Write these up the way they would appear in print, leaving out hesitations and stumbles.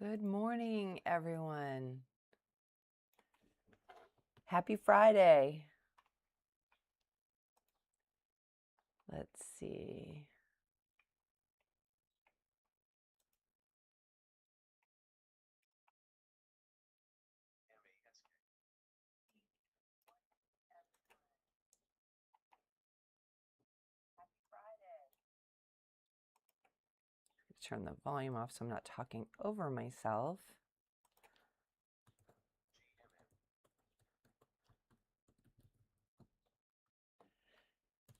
Good morning, everyone. Happy Friday. Let's see. Turn the volume off so I'm not talking over myself.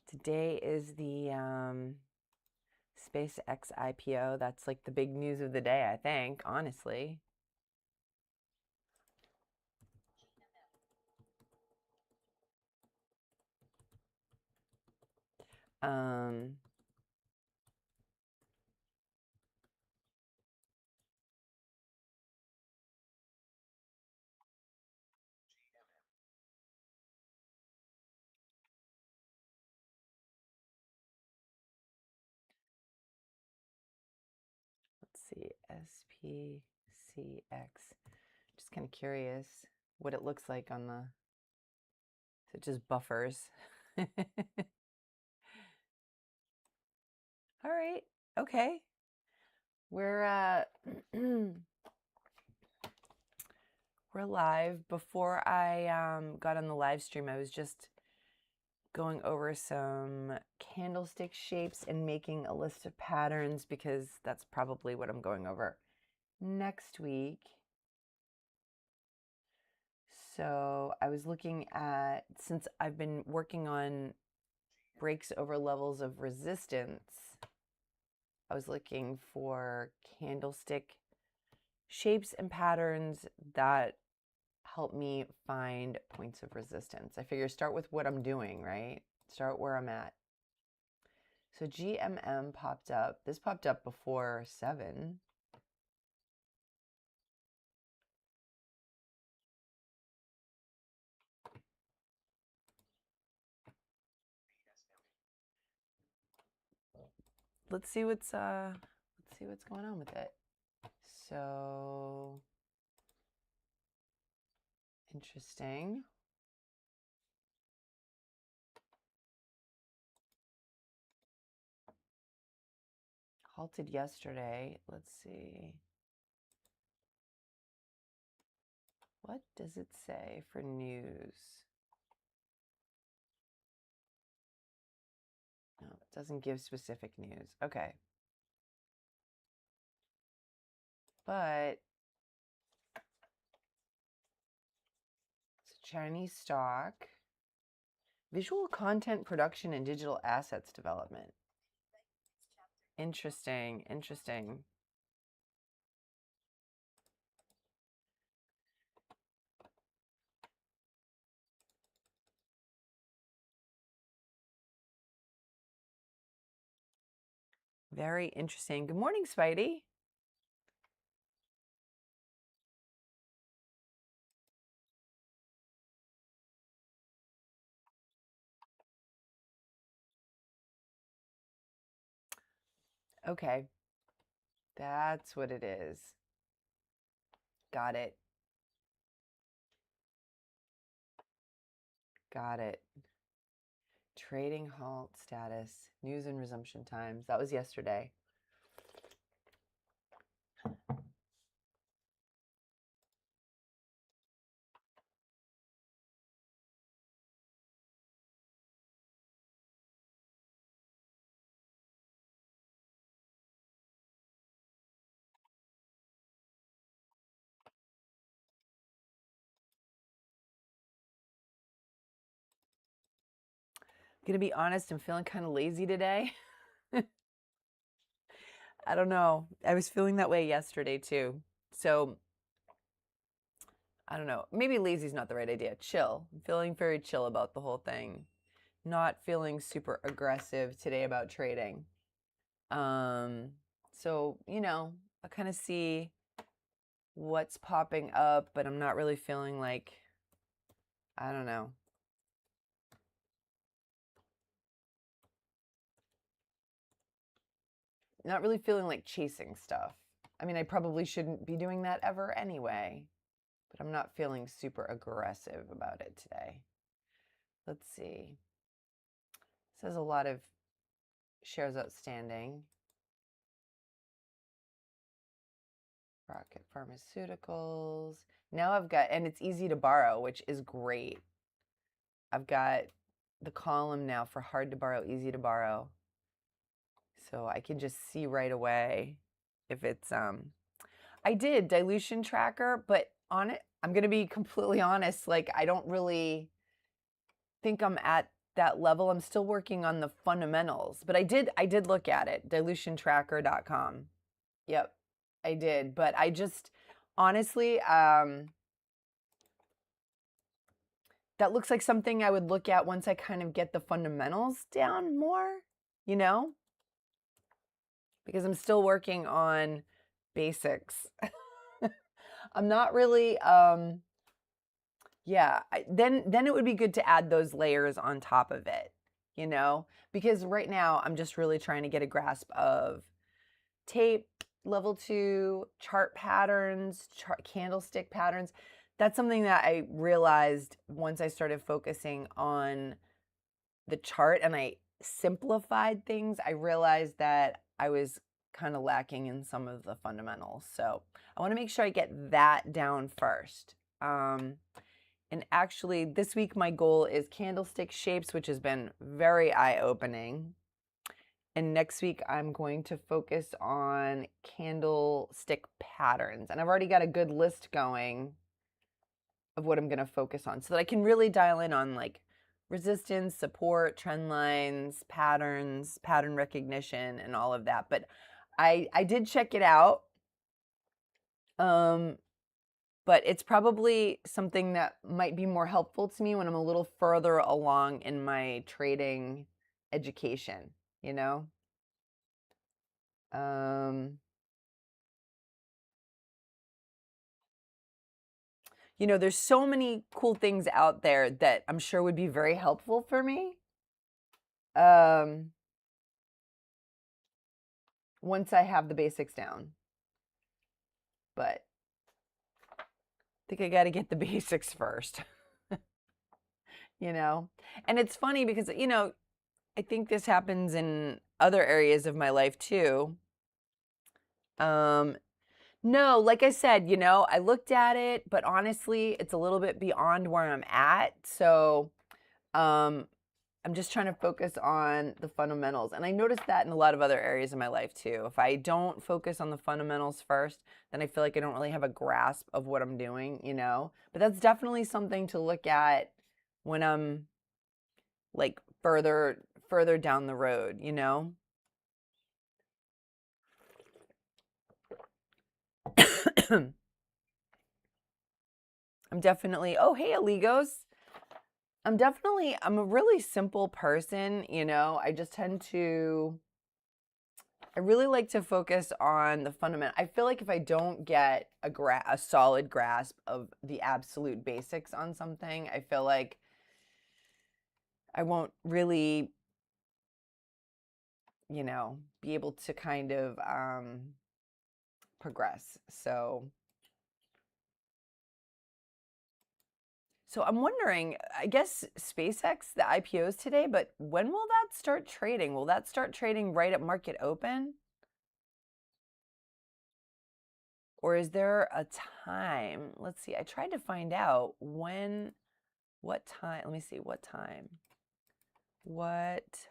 Today is the SpaceX IPO. That's like the big news of the day, I think, honestly. Let's see, SPCX. Just kind of curious what it looks like on the, so it just buffers. All right, okay. We're we're live. Before I got on the live stream, I was just going over some candlestick shapes and making a list of patterns because that's probably what I'm going over next week. So I was looking at, since I've been working on breaks over levels of resistance, I was looking for candlestick shapes and patterns that help me find points of resistance. I figure start with what I'm doing, right? Start where I'm at. So GMM popped up. This popped up before 7. Let's see what's going on with it. So interesting. Halted yesterday. Let's see. What does it say for news? No, it doesn't give specific news. Okay. But it's a Chinese stock. Visual content production and digital assets development. Interesting, interesting. Very interesting. Good morning, Spidey. Okay. That's what it is. Got it. Got it. Trading halt status, news and resumption times. That was yesterday. I'm gonna be honest, I'm feeling kind of lazy today. I don't know. I was feeling that way yesterday too. So I don't know. Maybe lazy is not the right idea. Chill. I'm feeling very chill about the whole thing. Not feeling super aggressive today about trading. So, you know, I kind of see what's popping up, but I'm not really feeling like, I don't know. Not really feeling like chasing stuff. I mean, I probably shouldn't be doing that ever anyway, but I'm not feeling super aggressive about it today. Let's see. It says a lot of shares outstanding. Rocket Pharmaceuticals. Now I've got, and it's easy to borrow, which is great. I've got the column now for hard to borrow, easy to borrow. So I can just see right away if it's, I did dilution tracker, but on it, I'm going to be completely honest. Like, I don't really think I'm at that level. I'm still working on the fundamentals, but I did look at it, dilutiontracker.com. Yep, I did. But I just, honestly, that looks like something I would look at once I kind of get the fundamentals down more, you know, because I'm still working on basics. I'm not really, yeah, then it would be good to add those layers on top of it, you know, because right now I'm just really trying to get a grasp of tape, level 2, chart patterns, candlestick patterns. That's something that I realized once I started focusing on the chart and I simplified things. I realized that I was kind of lacking in some of the fundamentals. So I want to make sure I get that down first. And actually, this week my goal is candlestick shapes, which has been very eye-opening. And next week, I'm going to focus on candlestick patterns. And I've already got a good list going of what I'm going to focus on so that I can really dial in on like resistance, support, trend lines, patterns, pattern recognition, and all of that. But I did check it out. But it's probably something that might be more helpful to me when I'm a little further along in my trading education, you know? You know, there's so many cool things out there that I'm sure would be very helpful for me. Once I have the basics down. But I think I got to get the basics first. You know? And it's funny because, you know, I think this happens in other areas of my life too. No, like I said, you know, I looked at it, but honestly, it's a little bit beyond where I'm at. So, I'm just trying to focus on the fundamentals. And I noticed that in a lot of other areas of my life too. If I don't focus on the fundamentals first, then I feel like I don't really have a grasp of what I'm doing, you know? But that's definitely something to look at when I'm like further down the road, you know? I'm definitely, oh, hey, Aligos. I'm a really simple person, you know? I just tend to, I really like to focus on the fundamental. I feel like if I don't get a solid grasp of the absolute basics on something, I feel like I won't really, you know, be able to kind of progress. So I'm wondering, I guess SpaceX, the IPO is today, but when will that start trading? Will that start trading right at market open? Or is there a time? Let's see. I tried to find out what time. Let me see. What time? What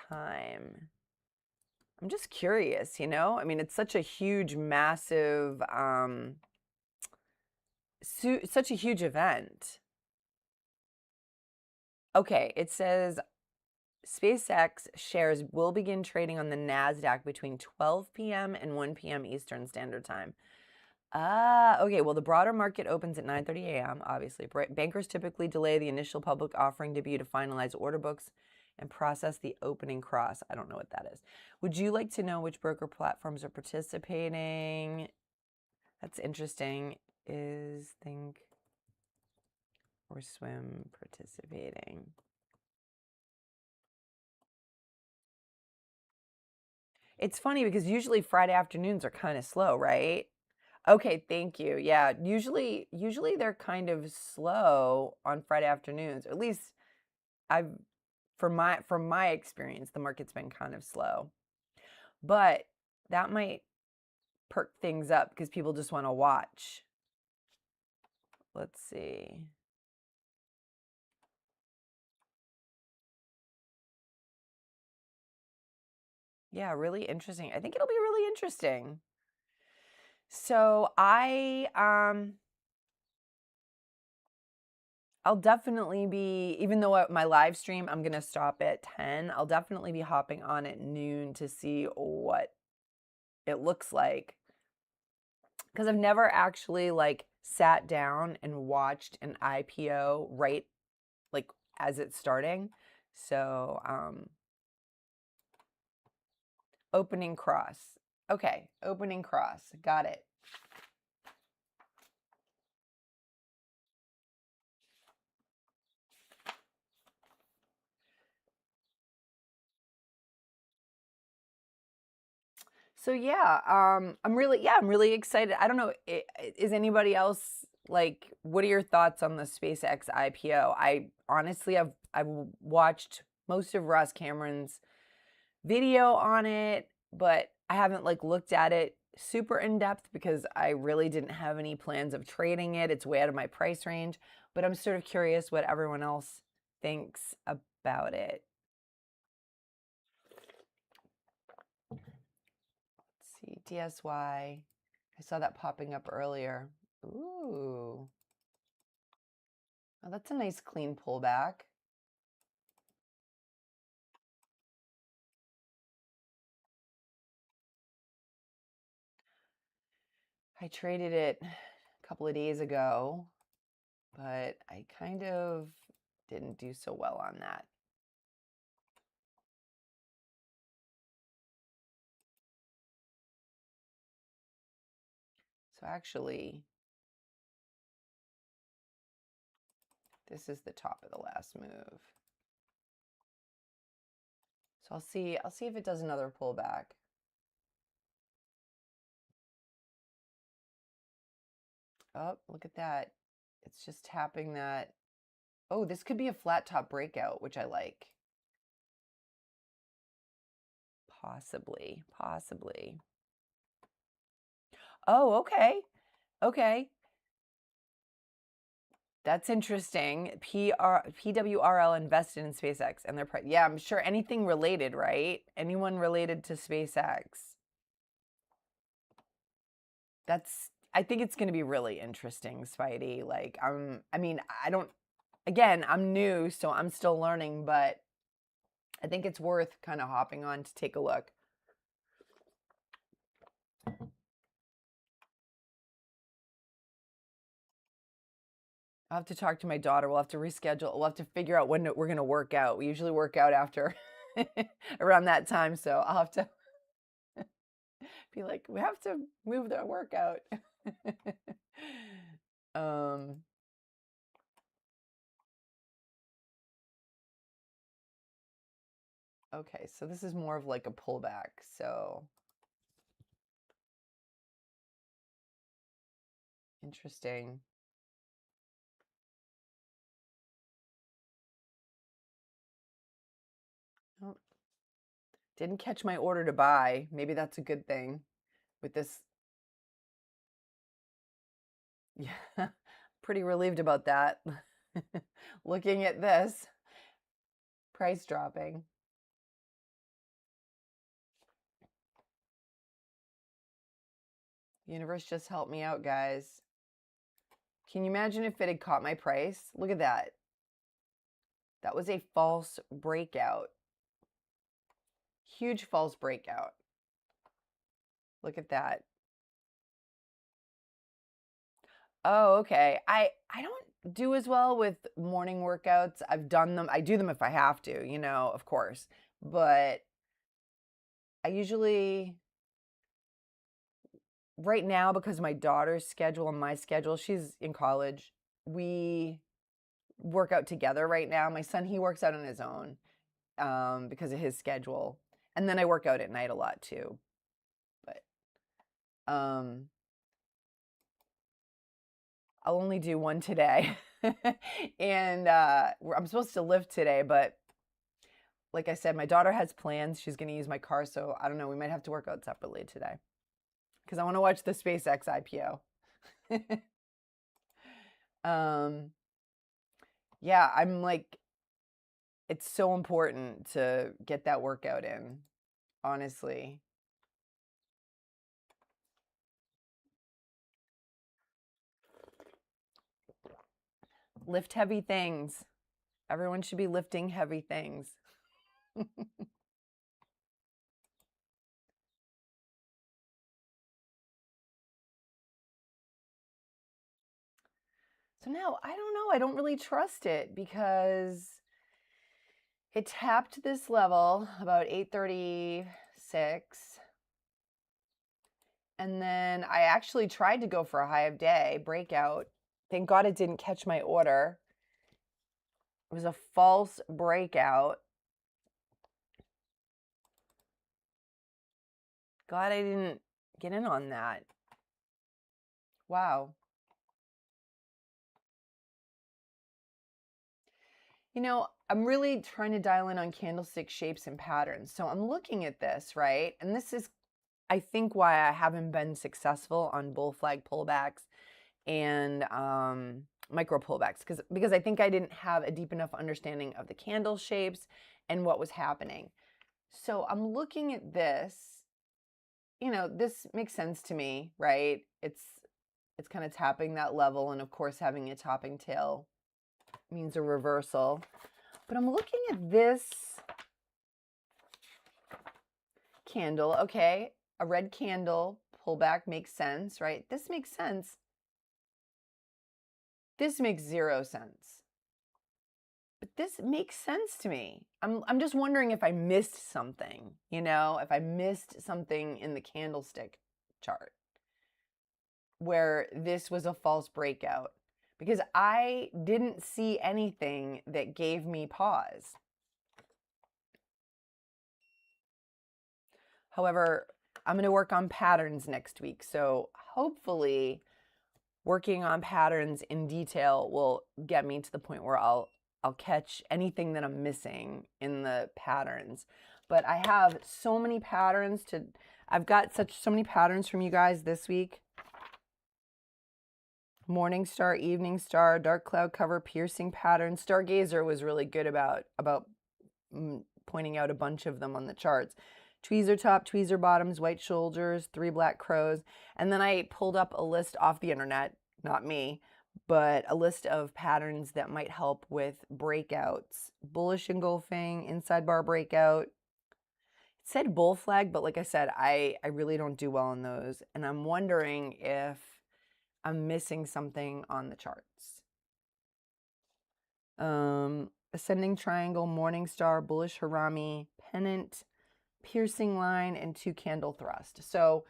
time? I'm just curious, you know? I mean, it's such a huge, massive, such a huge event. Okay, it says SpaceX shares will begin trading on the NASDAQ between 12 p.m. and 1 p.m. Eastern Standard Time. Okay. Well, the broader market opens at 9:30 a.m., obviously. Bankers typically delay the initial public offering debut to finalize order books and process the opening cross. I don't know what that is. Would you like to know which broker platforms are participating? That's interesting. Is Think or Swim participating? It's funny because usually Friday afternoons are kind of slow, right? Okay, thank you. Yeah, usually they're kind of slow on Friday afternoons. At least I've from my experience, the market's been kind of slow. But that might perk things up because people just want to watch. Let's see. Yeah, really interesting. I think it'll be really interesting. So I'll definitely be, even though my live stream, I'm going to stop at 10, I'll definitely be hopping on at noon to see what it looks like. Because I've never actually like sat down and watched an IPO right like as it's starting. So, opening cross. Okay, opening cross. Got it. So yeah, I'm really excited. I don't know, is anybody else like? What are your thoughts on the SpaceX IPO? I honestly, I've watched most of Ross Cameron's video on it, but I haven't like looked at it super in depth because I really didn't have any plans of trading it. It's way out of my price range, but I'm sort of curious what everyone else thinks about it. See, DSY. I saw that popping up earlier. Ooh. Oh, that's a nice clean pullback. I traded it a couple of days ago, but I kind of didn't do so well on that. So actually, this is the top of the last move. So I'll see if it does another pullback. Oh, look at that. It's just tapping that. Oh, this could be a flat top breakout, which I like. Possibly. Oh, okay. Okay. That's interesting. PWRL invested in SpaceX and their price. Yeah, I'm sure anything related, right? Anyone related to SpaceX. I think it's going to be really interesting, Spidey. Like, again, I'm new, so I'm still learning, but I think it's worth kind of hopping on to take a look. I'll have to talk to my daughter. We'll have to reschedule. We'll have to figure out when we're going to work out. We usually work out after around that time. So I'll have to be like, we have to move the workout. Okay, so this is more of like a pullback. So interesting. Oh, didn't catch my order to buy. Maybe that's a good thing with this. Yeah, pretty relieved about that. Looking at this price dropping. Universe just helped me out, guys. Can you imagine if it had caught my price? Look at that. That was a false breakout. Huge false breakout. Look at that. Oh, okay. I don't do as well with morning workouts. I've done them. I do them if I have to, of course. But I usually right now, because of my daughter's schedule and my schedule, she's in college, we work out together right now. My son, he works out on his own because of his schedule. And then I work out at night a lot too. But I'll only do one today. And I'm supposed to lift today, but like I said, my daughter has plans. She's going to use my car, so I don't know. We might have to work out separately today because I want to watch the SpaceX IPO. Yeah, I'm like, it's so important to get that workout in, honestly. Lift heavy things. Everyone should be lifting heavy things. So now, I don't know. I don't really trust it because it tapped this level about 836. And then I actually tried to go for a high of day breakout. Thank God it didn't catch my order. It was a false breakout. Glad I didn't get in on that. Wow. You know, I'm really trying to dial in on candlestick shapes and patterns. So I'm looking at this, right? And this is, I think, why I haven't been successful on bull flag pullbacks and micro pullbacks, because I think I didn't have a deep enough understanding of the candle shapes and what was happening. So I'm looking at this, you know, this makes sense to me, right? It's kind of tapping that level, and of course having a topping tail means a reversal. But I'm looking at this candle, okay, a red candle pullback makes sense, right? This makes sense. This makes zero sense. But this makes sense to me. I'm just wondering if I missed something, you know, if I missed something in the candlestick chart where this was a false breakout, because I didn't see anything that gave me pause. However, I'm going to work on patterns next week. So hopefully working on patterns in detail will get me to the point where I'll catch anything that I'm missing in the patterns. But I have so many patterns I've got so many patterns from you guys this week. Morning star, evening star, dark cloud cover, piercing pattern. Stargazer was really good about pointing out a bunch of them on the charts. Tweezer top, tweezer bottoms, white shoulders, 3 black crows. And then I pulled up a list off the internet, not me, but a list of patterns that might help with breakouts. Bullish engulfing, inside bar breakout. It said bull flag, but like I said, I really don't do well on those. And I'm wondering if I'm missing something on the charts. Ascending triangle, morning star, bullish harami, pennant, piercing line, and 2 candle thrust. So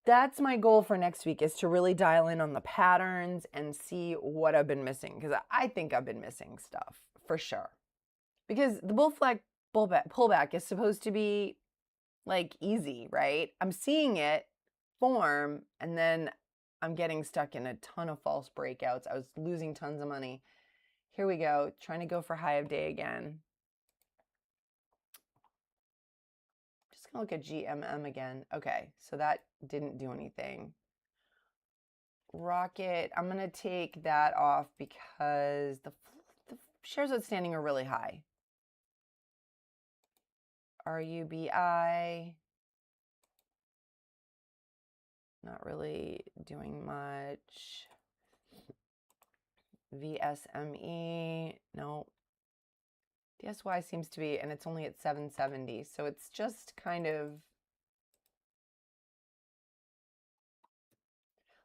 that's my goal for next week, is to really dial in on the patterns and see what I've been missing, because I think I've been missing stuff for sure. Because the bull flag pullback is supposed to be like easy, right? I'm seeing it form, and then I'm getting stuck in a ton of false breakouts. I was losing tons of money. Here we go, trying to go for high of day again. Just gonna look at GMM again. Okay, so that didn't do anything. Rocket, I'm gonna take that off because the shares outstanding are really high. RUBI, not really doing much. VSME, no. DSY seems to be, and it's only at 770, so it's just kind of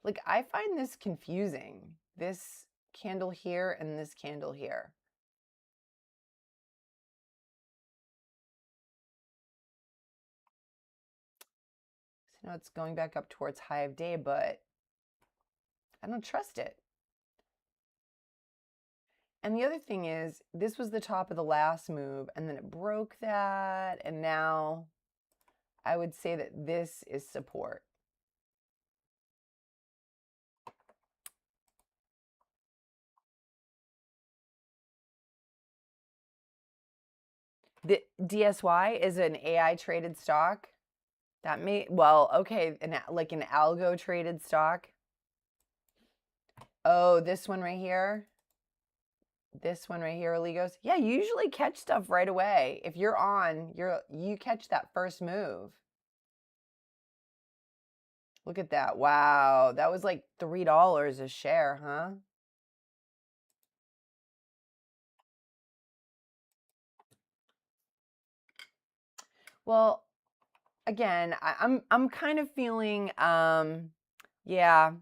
like, I find this confusing, this candle here and this candle here. So now it's going back up towards high of day, but I don't trust it. And the other thing is, this was the top of the last move, and then it broke that, and now I would say that this is support. The DSY is an AI traded stock. That may, well, okay, like an algo traded stock. Oh, this one right here. This one right here, Oligos. Yeah, you usually catch stuff right away. If you're on, you catch that first move. Look at that. Wow, that was like $3 a share, huh? Well, again, I'm kind of feeling yeah.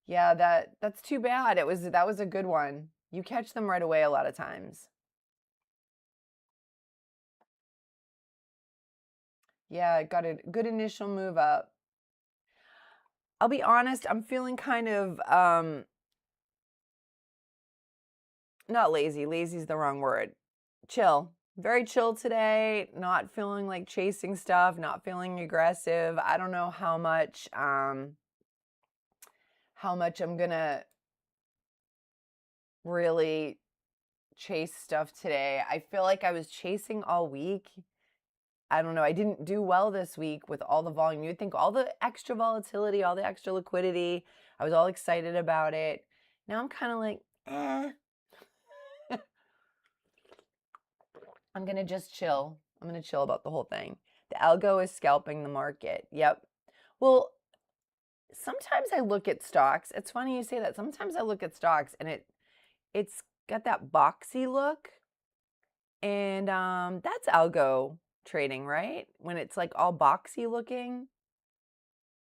Yeah, that's too bad. That was a good one. You catch them right away a lot of times. Yeah, it got a good initial move up. I'll be honest, I'm feeling kind of not lazy. Lazy is the wrong word. Chill. Very chill today. Not feeling like chasing stuff, not feeling aggressive. I don't know how much I'm gonna really chase stuff today. I feel like I was chasing all week. I don't know. I didn't do well this week with all the volume. You'd think all the extra volatility, all the extra liquidity, I was all excited about it. Now I'm kind of like, eh. I'm going to just chill. I'm going to chill about the whole thing. The algo is scalping the market. Yep. Well, sometimes I look at stocks. It's funny you say that. Sometimes I look at stocks and it's got that boxy look. And that's algo trading, right? When it's like all boxy looking,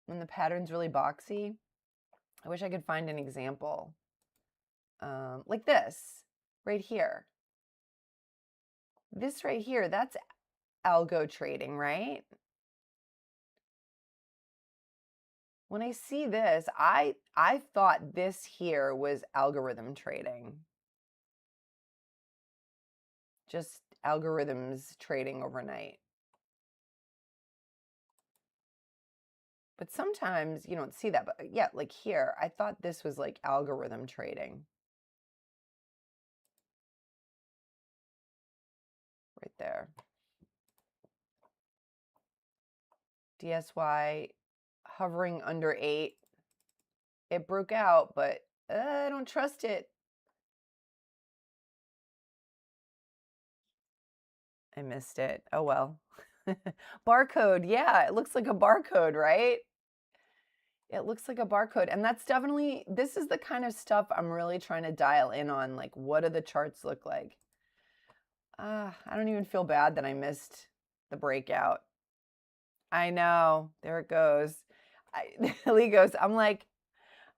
when the pattern's really boxy. I wish I could find an example. Like this right here. This right here, that's algo trading, right? When I see this, I thought this here was algorithm trading. Just algorithms trading overnight. But sometimes you don't see that. But yeah, like here, I thought this was like algorithm trading. Right there. DSY hovering under 8. It broke out, but I don't trust it. I missed it. Oh, well. Barcode. Yeah, it looks like a barcode, right? It looks like a barcode. And that's definitely, this is the kind of stuff I'm really trying to dial in on. Like, what do the charts look like? I don't even feel bad that I missed the breakout. I know. There it goes. Lee goes, I'm like,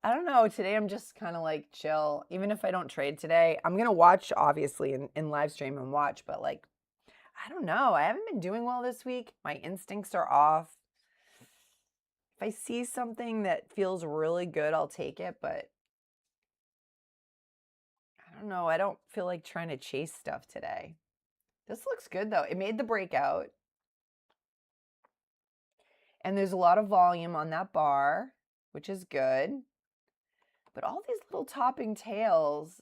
I don't know. Today I'm just kind of like chill. Even if I don't trade today, I'm going to watch, obviously, in live stream and watch. But like, I don't know. I haven't been doing well this week. My instincts are off. If I see something that feels really good, I'll take it. But I don't know. I don't feel like trying to chase stuff today. This looks good, though. It made the breakout. And there's a lot of volume on that bar, which is good. But all these little topping tails,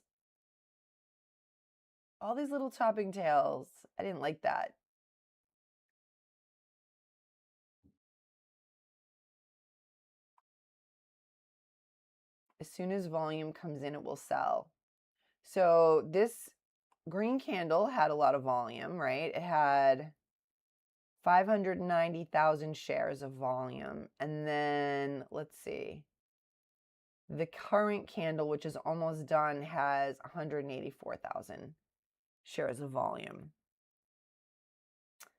I didn't like that. As soon as volume comes in, it will sell. So this green candle had a lot of volume, right? It had 590,000 shares of volume. And then let's see. The current candle, which is almost done, has 184,000 shares of volume.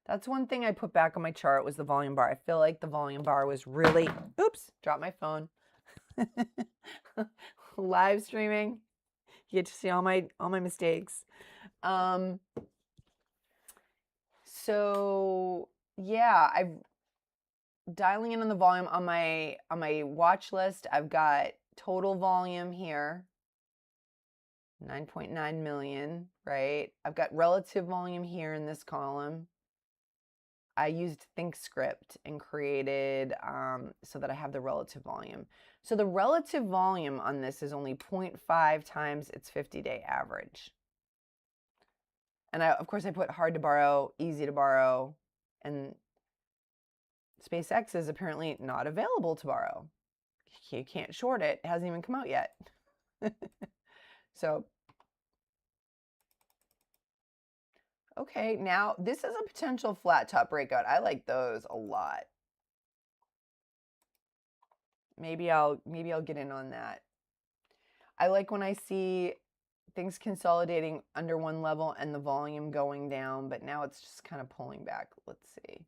That's one thing I put back on my chart was the volume bar. I feel like the volume bar was really, oops, dropped my phone. Live streaming. You get to see all my mistakes. So yeah, I'm dialing in on the volume on my watch list. I've got total volume here. 9.9 million, right? I've got relative volume here in this column. I used ThinkScript and created so that I have the relative volume. So the relative volume on this is only 0.5 times its 50-day average. And of course I put hard to borrow, easy to borrow, and SpaceX is apparently not available to borrow. You can't short it. It hasn't even come out yet. So, okay, now this is a potential flat top breakout. I like those a lot. Maybe I'll get in on that. I like when I see things consolidating under one level and the volume going down, but now it's just kind of pulling back. Let's see.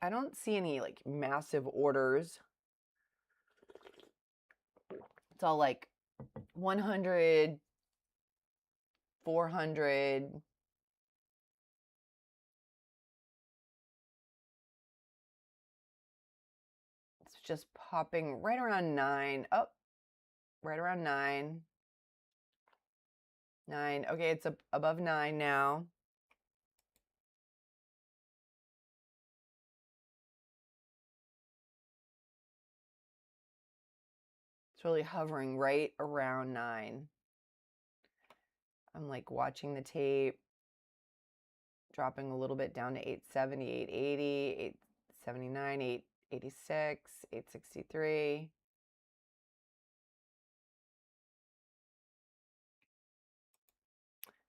I don't see any like massive orders. It's all like 100, 400. It's just popping right around 9. Oh, right around 9. 9. Okay, it's above 9 now. It's really hovering right around 9. I'm like watching the tape, dropping a little bit down to 870, 880, 879, 886, 863.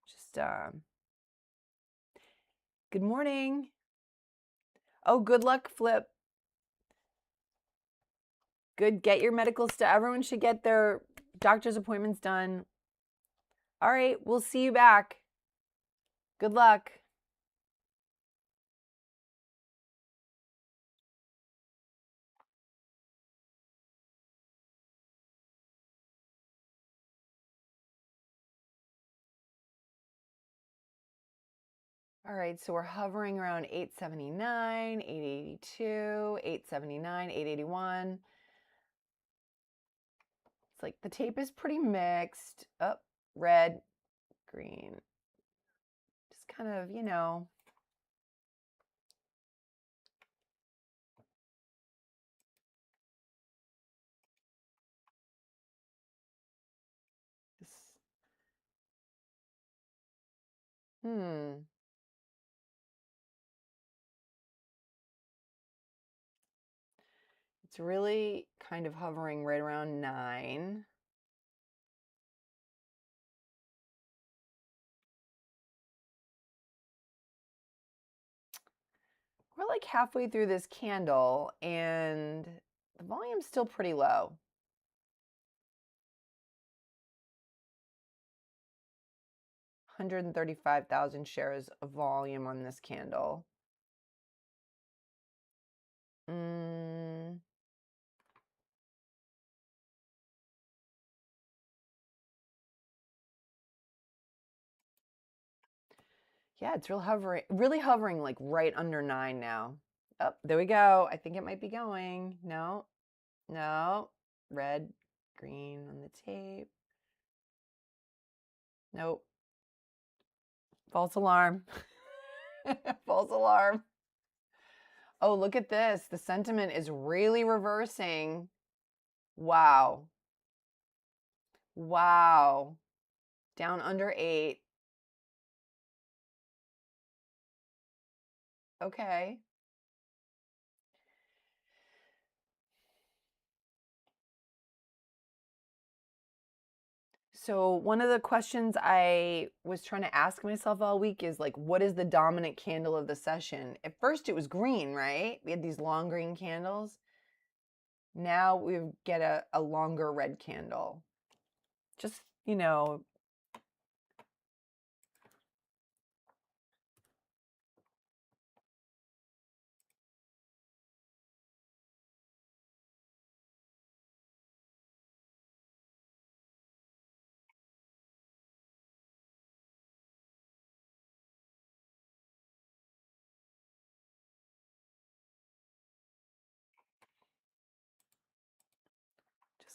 Just, good morning. Oh, good luck, Flip. Good, get your medical stuff. Everyone should get their doctor's appointments done. All right, we'll see you back. Good luck. All right, so we're hovering around 879, 882, 879, 881. It's like the tape is pretty mixed. Up, red, green. Just kind of, you know. This, It's really kind of hovering right around 9. We're like halfway through this candle and the volume's still pretty low. $135,000 shares of volume on this candle. Yeah, it's really hovering like right under 9 now. Oh, there we go. I think it might be going. No, red, green on the tape. Nope. False alarm. False alarm. Oh, look at this. The sentiment is really reversing. Wow. Wow. Down under 8. Okay. So one of the questions I was trying to ask myself all week is like, what is the dominant candle of the session? At first it was green, right? We had these long green candles. Now we get a longer red candle. Just, you know,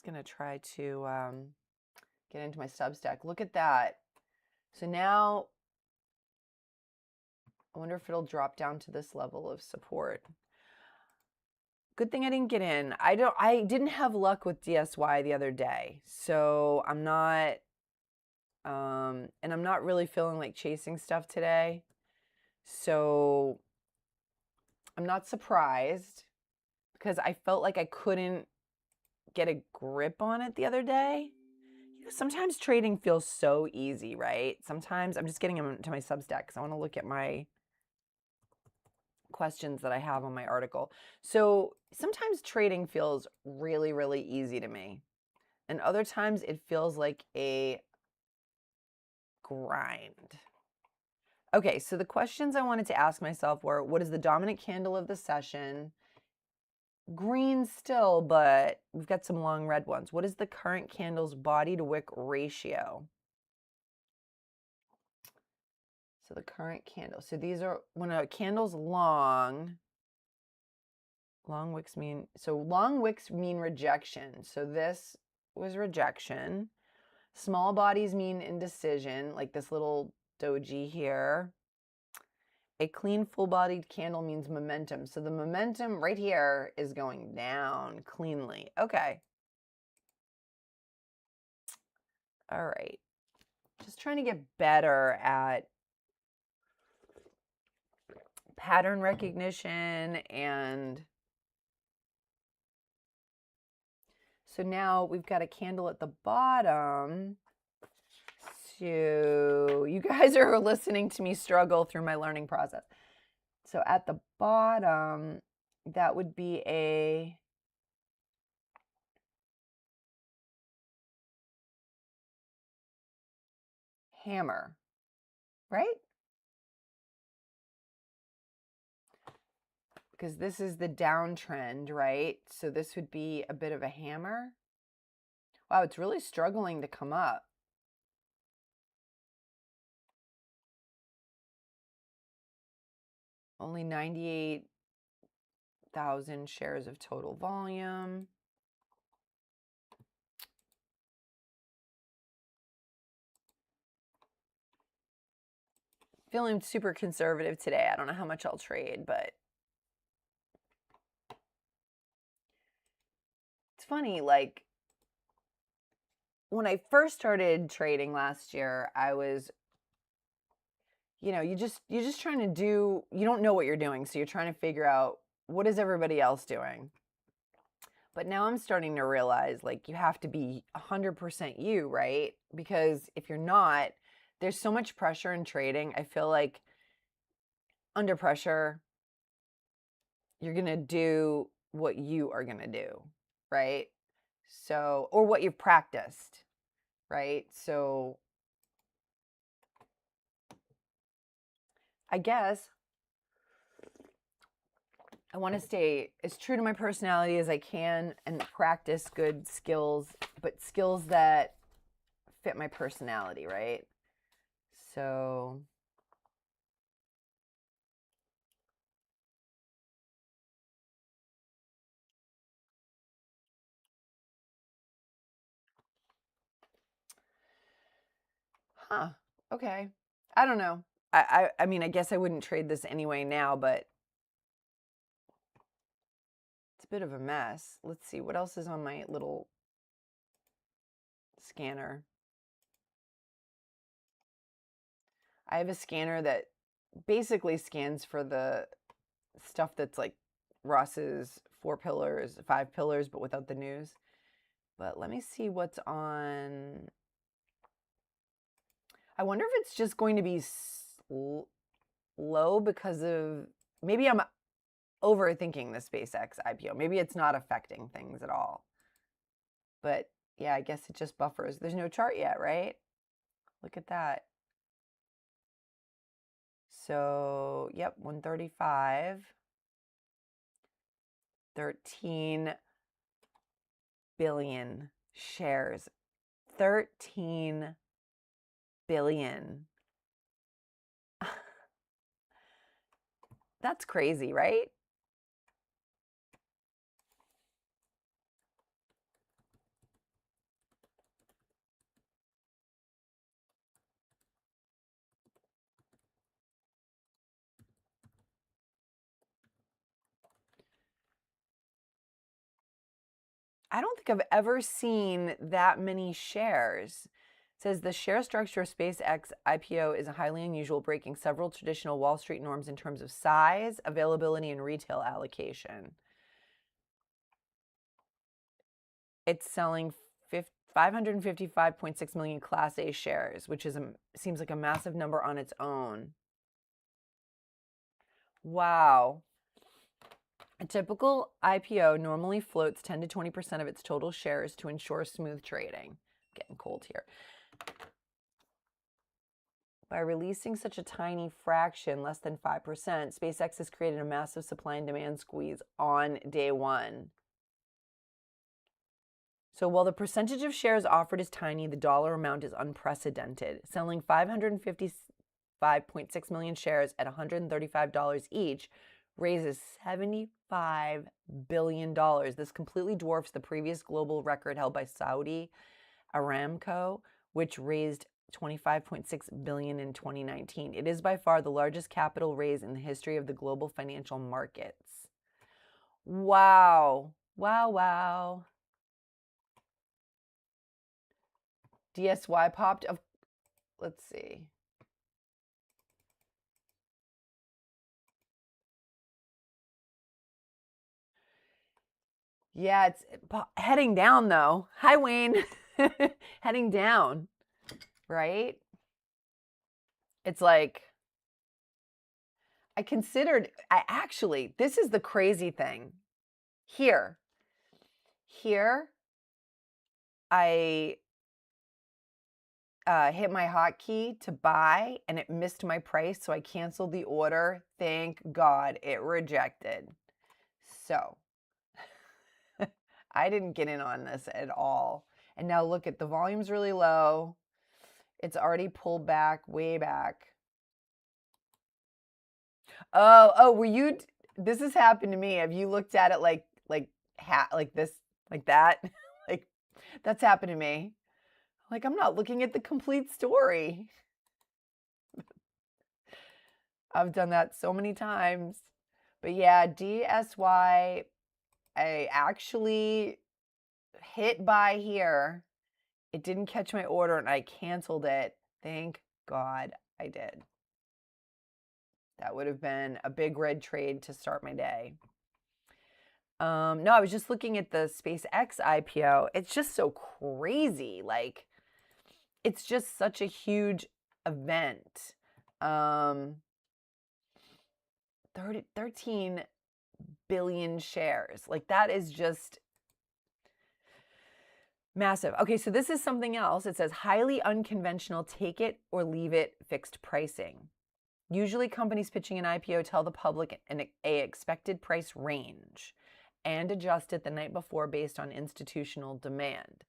just going to try to get into my Substack. Look at that. So now I wonder if it'll drop down to this level of support. Good thing I didn't get in. I didn't have luck with DSY the other day. So I'm not and I'm not really feeling like chasing stuff today. So I'm not surprised because I felt like I couldn't get a grip on it the other day. You know, sometimes trading feels so easy, right? Sometimes I'm just getting into my Substack because I want to look at my questions that I have on my article. So sometimes trading feels really, really easy to me. And other times it feels like a grind. Okay, so the questions I wanted to ask myself were, what is the dominant candle of the session? Green still, but we've got some long red ones. What is the current candle's body to wick ratio? So the current candle. So these are, when a candle's long wicks mean, so long wicks mean rejection. So this was rejection. Small bodies mean indecision, like this little doji here. A clean full-bodied candle means momentum. So the momentum right here is going down cleanly. Okay. All right. Just trying to get better at pattern recognition. And so now we've got a candle at the bottom. So you guys are listening to me struggle through my learning process. So at the bottom, that would be a hammer, right? Because this is the downtrend, right? So this would be a bit of a hammer. Wow, it's really struggling to come up. Only 98,000 shares of total volume. Feeling super conservative today. I don't know how much I'll trade, but it's funny, like when I first started trading last year, I was, you know, you're just trying to do, you don't know what you're doing, so you're trying to figure out what is everybody else doing. But now I'm starting to realize, like, you have to be 100% you, right? Because if you're not, there's so much pressure in trading. I feel like under pressure, you're going to do what you are going to do, right? So, or what you've practiced, right? So I guess I want to stay as true to my personality as I can and practice good skills, but skills that fit my personality, right? So okay. I don't know. I mean, I guess I wouldn't trade this anyway now, but it's a bit of a mess. Let's see, what else is on my little scanner? I have a scanner that basically scans for the stuff that's like Ross's 4 pillars, 5 pillars, but without the news. But let me see what's on. I wonder if it's just going to be low because of, maybe I'm overthinking the SpaceX IPO. Maybe it's not affecting things at all. But yeah, I guess it just buffers. There's no chart yet, right? Look at that. So, yep, 135. 13 billion shares. 13 billion. That's crazy, right? I don't think I've ever seen that many shares. It says the share structure of SpaceX IPO is highly unusual, breaking several traditional Wall Street norms in terms of size, availability, and retail allocation. It's selling 555.6 million Class A shares, which seems like a massive number on its own. Wow. A typical IPO normally floats 10 to 20% of its total shares to ensure smooth trading. Getting cold here. By releasing such a tiny fraction, less than 5%, SpaceX has created a massive supply and demand squeeze on day one. So while the percentage of shares offered is tiny, the dollar amount is unprecedented. Selling 555.6 million shares at $135 each raises $75 billion. This completely dwarfs the previous global record held by Saudi Aramco, which raised $25.6 billion in 2019. It is by far the largest capital raise in the history of the global financial markets. Wow. Wow, wow. DSY popped. Let's see. Yeah, it's heading down though. Hi, Wayne. Heading down, right? It's like, this is the crazy thing. Here, I hit my hotkey to buy and it missed my price, so I canceled the order. Thank God it rejected. So I didn't get in on this at all. And now look at the volume's really low. It's already pulled back, way back. Oh, this has happened to me. Have you looked at it like this, like that? Like, that's happened to me. Like, I'm not looking at the complete story. I've done that so many times. But yeah, DSY, I actually hit buy here. It didn't catch my order and I canceled it. Thank God I did. That would have been a big red trade to start my day. No, I was just looking at the SpaceX IPO. It's just so crazy. Like, it's just such a huge event. 13 billion shares. Like, that is just massive. Okay, so this is something else. It says highly unconventional, take it or leave it fixed pricing. Usually companies pitching an IPO tell the public an expected price range and adjust it the night before based on institutional demand.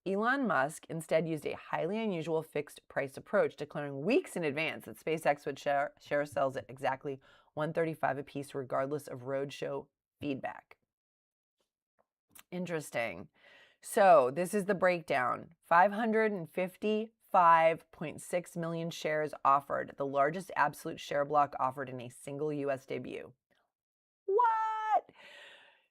Elon Musk instead used a highly unusual fixed price approach, declaring weeks in advance that SpaceX would share sales at exactly $135 a piece, regardless of roadshow feedback. Interesting. So this is the breakdown. 555.6 million shares offered, the largest absolute share block offered in a single U.S. debut. What?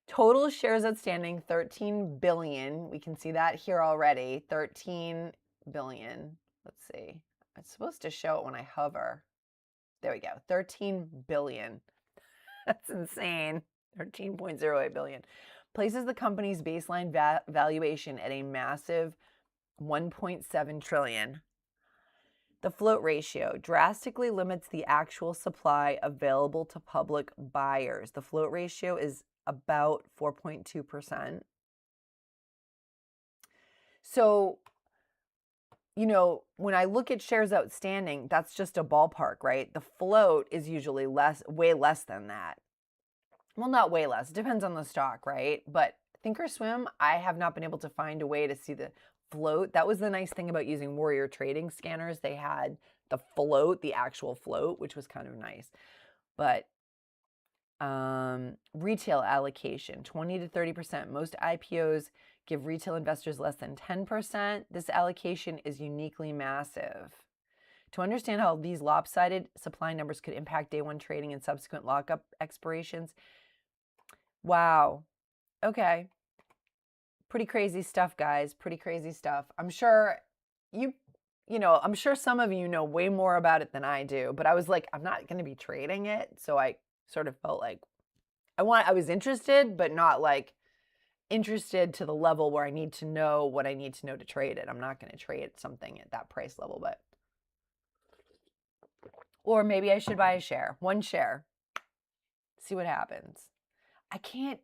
Total shares outstanding, 13 billion. We can see that here already, 13 billion. Let's see. It's supposed to show it when I hover. There we go, 13 billion. That's insane. 13.08 billion. Places the company's baseline valuation at a massive 1.7 trillion. The float ratio drastically limits the actual supply available to public buyers. The float ratio is about 4.2%. So, when I look at shares outstanding, that's just a ballpark, right? The float is usually way less than that. Well, not way less. It depends on the stock, right? But Thinkorswim, I have not been able to find a way to see the float. That was the nice thing about using Warrior Trading scanners. They had the float, the actual float, which was kind of nice. But retail allocation, 20 to 30%. Most IPOs give retail investors less than 10%. This allocation is uniquely massive. To understand how these lopsided supply numbers could impact day one trading and subsequent lockup expirations. Wow. Okay. Pretty crazy stuff, guys. Pretty crazy stuff. I'm sure I'm sure some of you know way more about it than I do, but I was like, I'm not going to be trading it. So I sort of felt like I was interested, but not like interested to the level where I need to know what I need to know to trade it. I'm not going to trade something at that price level, but or maybe I should buy a share, one share, see what happens. I can't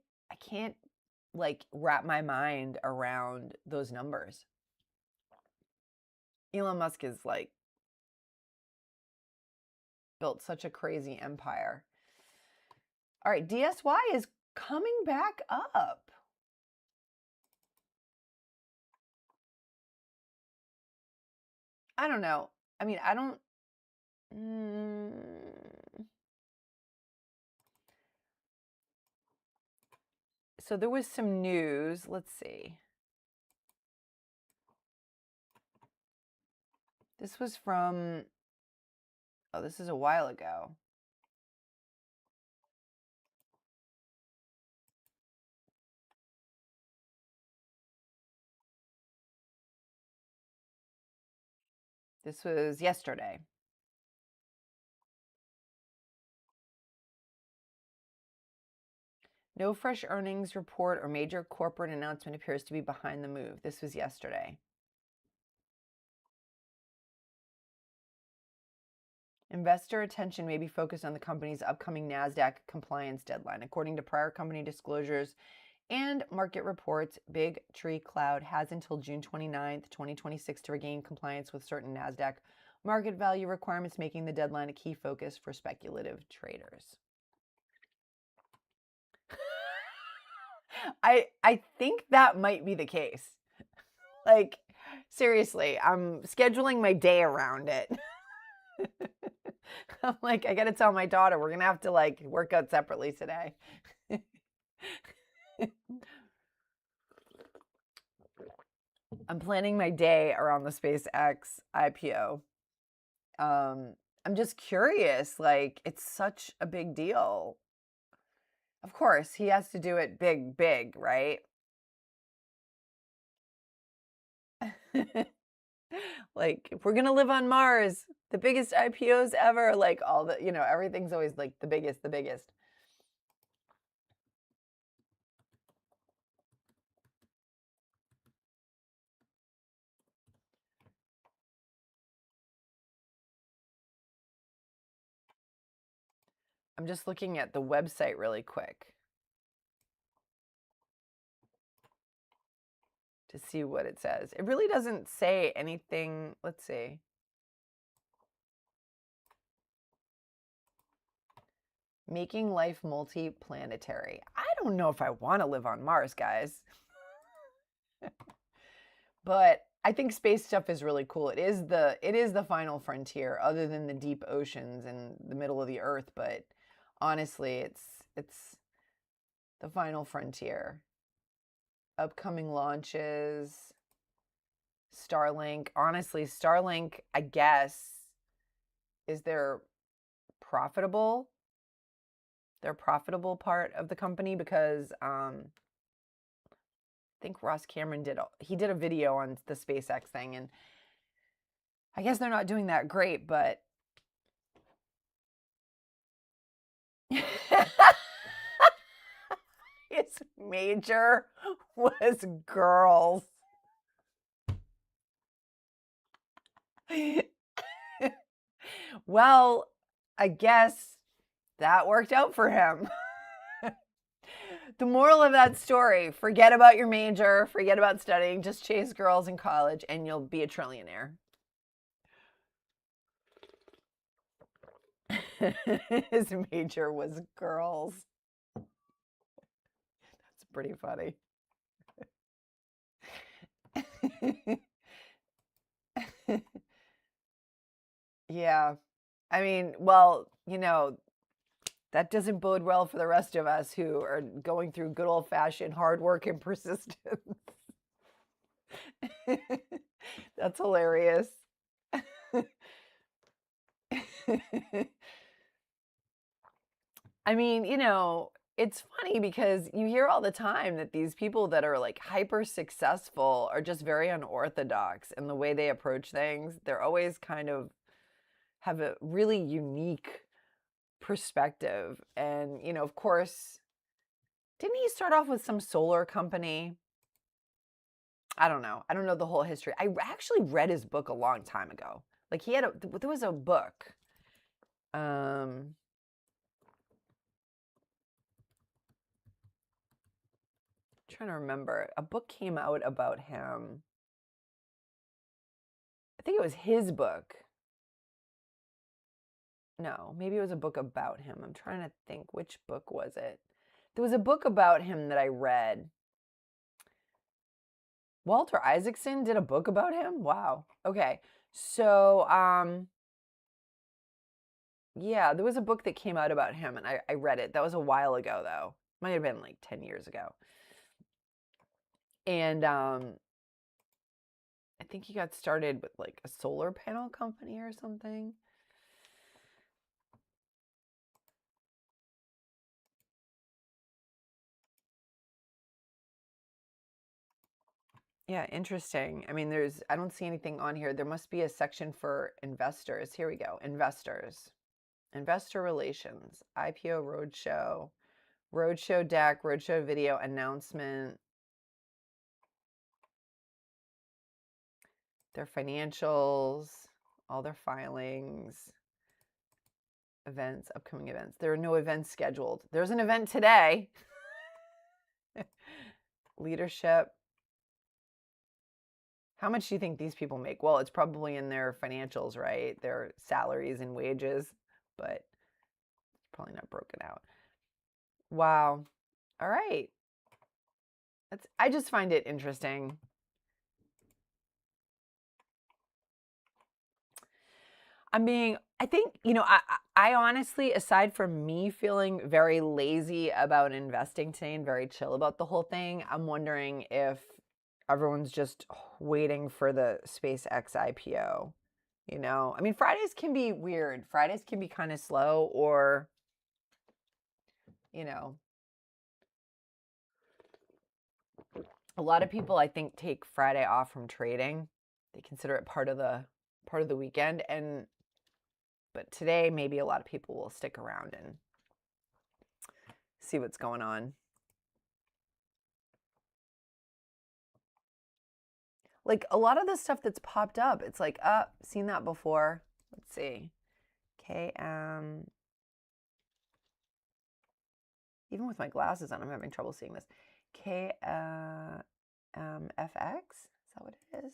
like wrap my mind around those numbers. Elon Musk is like built such a crazy empire. All right, DSY is coming back up. I don't know. I mean, I don't. So there was some news. Let's see. This was from, oh, this is a while ago. This was yesterday. No fresh earnings report or major corporate announcement appears to be behind the move. This was yesterday. Investor attention may be focused on the company's upcoming NASDAQ compliance deadline. According to prior company disclosures and market reports, Big Tree Cloud has until June 29th, 2026 to regain compliance with certain NASDAQ market value requirements, making the deadline a key focus for speculative traders. I think that might be the case. Like, seriously, I'm scheduling my day around it. I'm like, I got to tell my daughter we're going to have to like work out separately today. I'm planning my day around the SpaceX IPO. I'm just curious, like, it's such a big deal. Of course, he has to do it big, right? Like, if we're going to live on Mars, the biggest IPOs ever, like all the, everything's always like the biggest. I'm just looking at the website really quick to see what it says. It really doesn't say anything. Let's see. Making life multi-planetary. I don't know if I want to live on Mars, guys. But I think space stuff is really cool. It is the final frontier, other than the deep oceans and the middle of the earth. But honestly, it's the final frontier. Upcoming launches, Starlink. Honestly, Starlink, I guess, is their profitable part of the company, because I think Ross Cameron did a video on the SpaceX thing, and I guess they're not doing that great, but his major was girls. Well, I guess that worked out for him. The moral of that story, forget about your major, forget about studying, just chase girls in college and you'll be a trillionaire. His major was girls. That's pretty funny. Yeah. I mean, well, that doesn't bode well for the rest of us who are going through good old-fashioned hard work and persistence. That's hilarious. I mean, it's funny because you hear all the time that these people that are like hyper successful are just very unorthodox in the way they approach things. They're always kind of have a really unique perspective. And, you know, of course, didn't he start off with some solar company? I don't know. I don't know the whole history. I actually read his book a long time ago. Like there was a book. Trying to remember. A book came out about him. I think it was his book. No, maybe it was a book about him. I'm trying to think, which book was it? There was a book about him that I read. Walter Isaacson did a book about him? Wow. Okay. So, yeah, there was a book that came out about him and I read it. That was a while ago though. Might have been like 10 years ago. And I think he got started with like a solar panel company or something. Yeah, interesting. I mean, I don't see anything on here. There must be a section for investors. Here we go. Investors. Investor relations. IPO roadshow deck, roadshow video announcement. Their financials, all their filings, events, upcoming events. There are no events scheduled. There's an event today. Leadership. How much do you think these people make? Well, it's probably in their financials, right? Their salaries and wages, but it's probably not broken out. Wow. All right. I just find it interesting. I think, you know, I honestly, aside from me feeling very lazy about investing today and very chill about the whole thing, I'm wondering if everyone's just waiting for the SpaceX IPO. You know, I mean, Fridays can be weird. Fridays can be kind of slow, or, you know, a lot of people I think take Friday off from trading. They consider it part of the weekend, but today maybe a lot of people will stick around and see what's going on. Like a lot of the stuff that's popped up, it's like, seen that before. Let's see. KM. Even with my glasses on, I'm having trouble seeing this. KMFX? Is that what it is?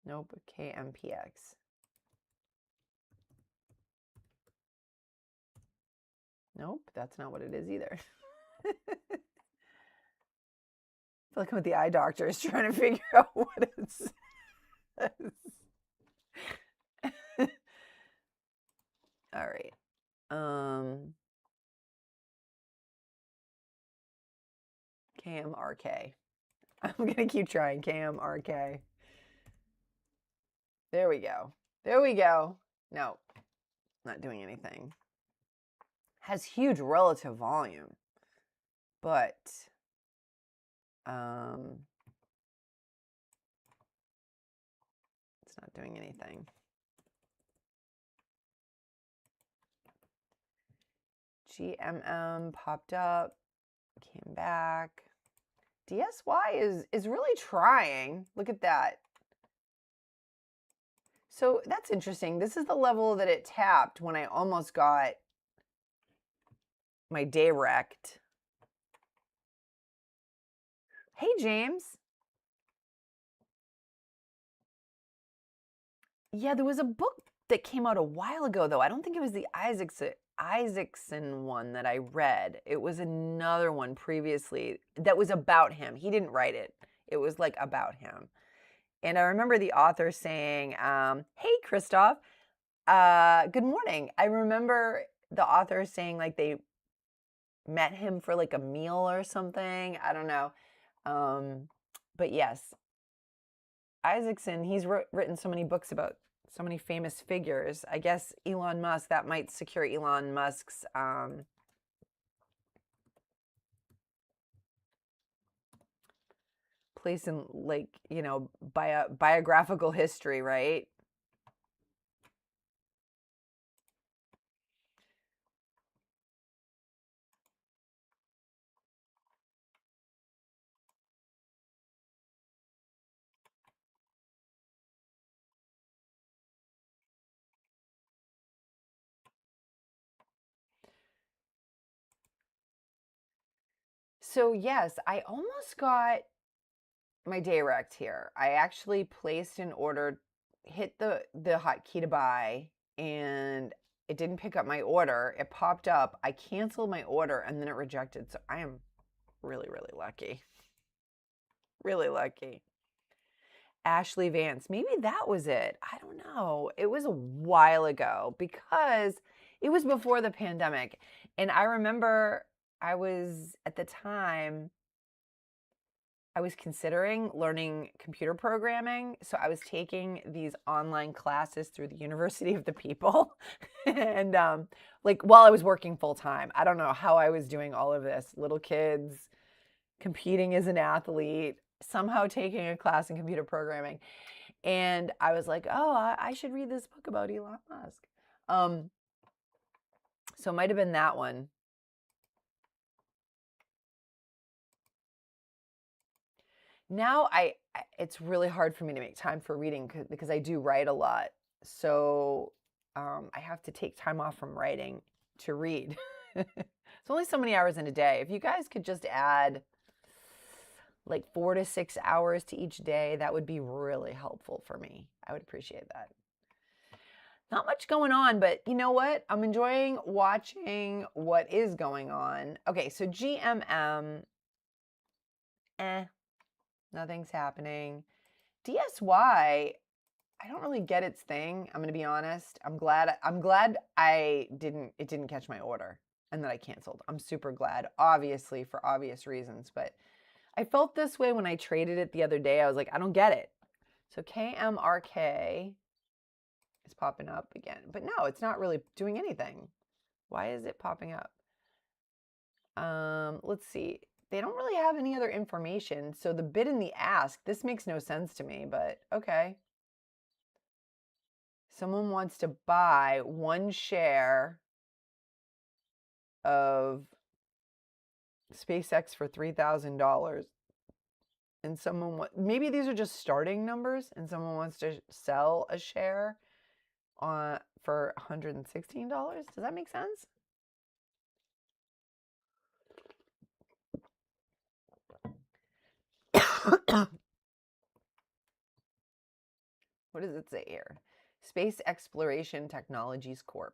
Nope, KMPX. Nope, that's not what it is either. I feel like I'm with the eye doctors trying to figure out what it says. All right. KMRK. I'm going to keep trying. KMRK. There we go. There we go. No, not doing anything. Has huge relative volume, but it's not doing anything. GMM popped up, came back. DSY is really trying. Look at that. So that's interesting. This is the level that it tapped when I almost got my day wrecked. Hey, James. Yeah, there was a book that came out a while ago, though. I don't think it was the Isaacson one that I read. It was another one previously that was about him. He didn't write it. It was like about him. And I remember the author saying, hey, Christoph, good morning. I remember the author saying like they met him for like a meal or something. I don't know. But yes, Isaacson, he's written so many books about So many famous figures. I guess Elon Musk, that might secure Elon Musk's place in, like, biographical history, right? So yes, I almost got my direct here. I actually placed an order, hit the hotkey to buy, and it didn't pick up my order. It popped up. I canceled my order and then it rejected. So I am really, really lucky. Really lucky. Ashley Vance. Maybe that was it. I don't know. It was a while ago because it was before the pandemic. And I remember I was, at the time, I was considering learning computer programming. So I was taking these online classes through the University of the People. And like while I was working full time, I don't know how I was doing all of this. Little kids, competing as an athlete, somehow taking a class in computer programming. And I was like, oh, I should read this book about Elon Musk. So it might have been that one. Now it's really hard for me to make time for reading because I do write a lot. So I have to take time off from writing to read. It's only so many hours in a day. If you guys could just add like 4 to 6 hours to each day, that would be really helpful for me. I would appreciate that. Not much going on, but you know what? I'm enjoying watching what is going on. Okay, so GMM, nothing's happening. DSY, I don't really get its thing. I'm going to be honest. I'm glad it didn't catch my order and that I canceled. I'm super glad, obviously, for obvious reasons, but I felt this way when I traded it the other day. I was like, I don't get it. So KMRK is popping up again, but no, it's not really doing anything. Why is it popping up? Let's see. They don't really have any other information. So the bid and the ask, this makes no sense to me, but okay. Someone wants to buy 1 share of SpaceX for $3,000. And someone, maybe these are just starting numbers, and someone wants to sell a share for $116. Does that make sense? What does it say here? Space Exploration Technologies Corp.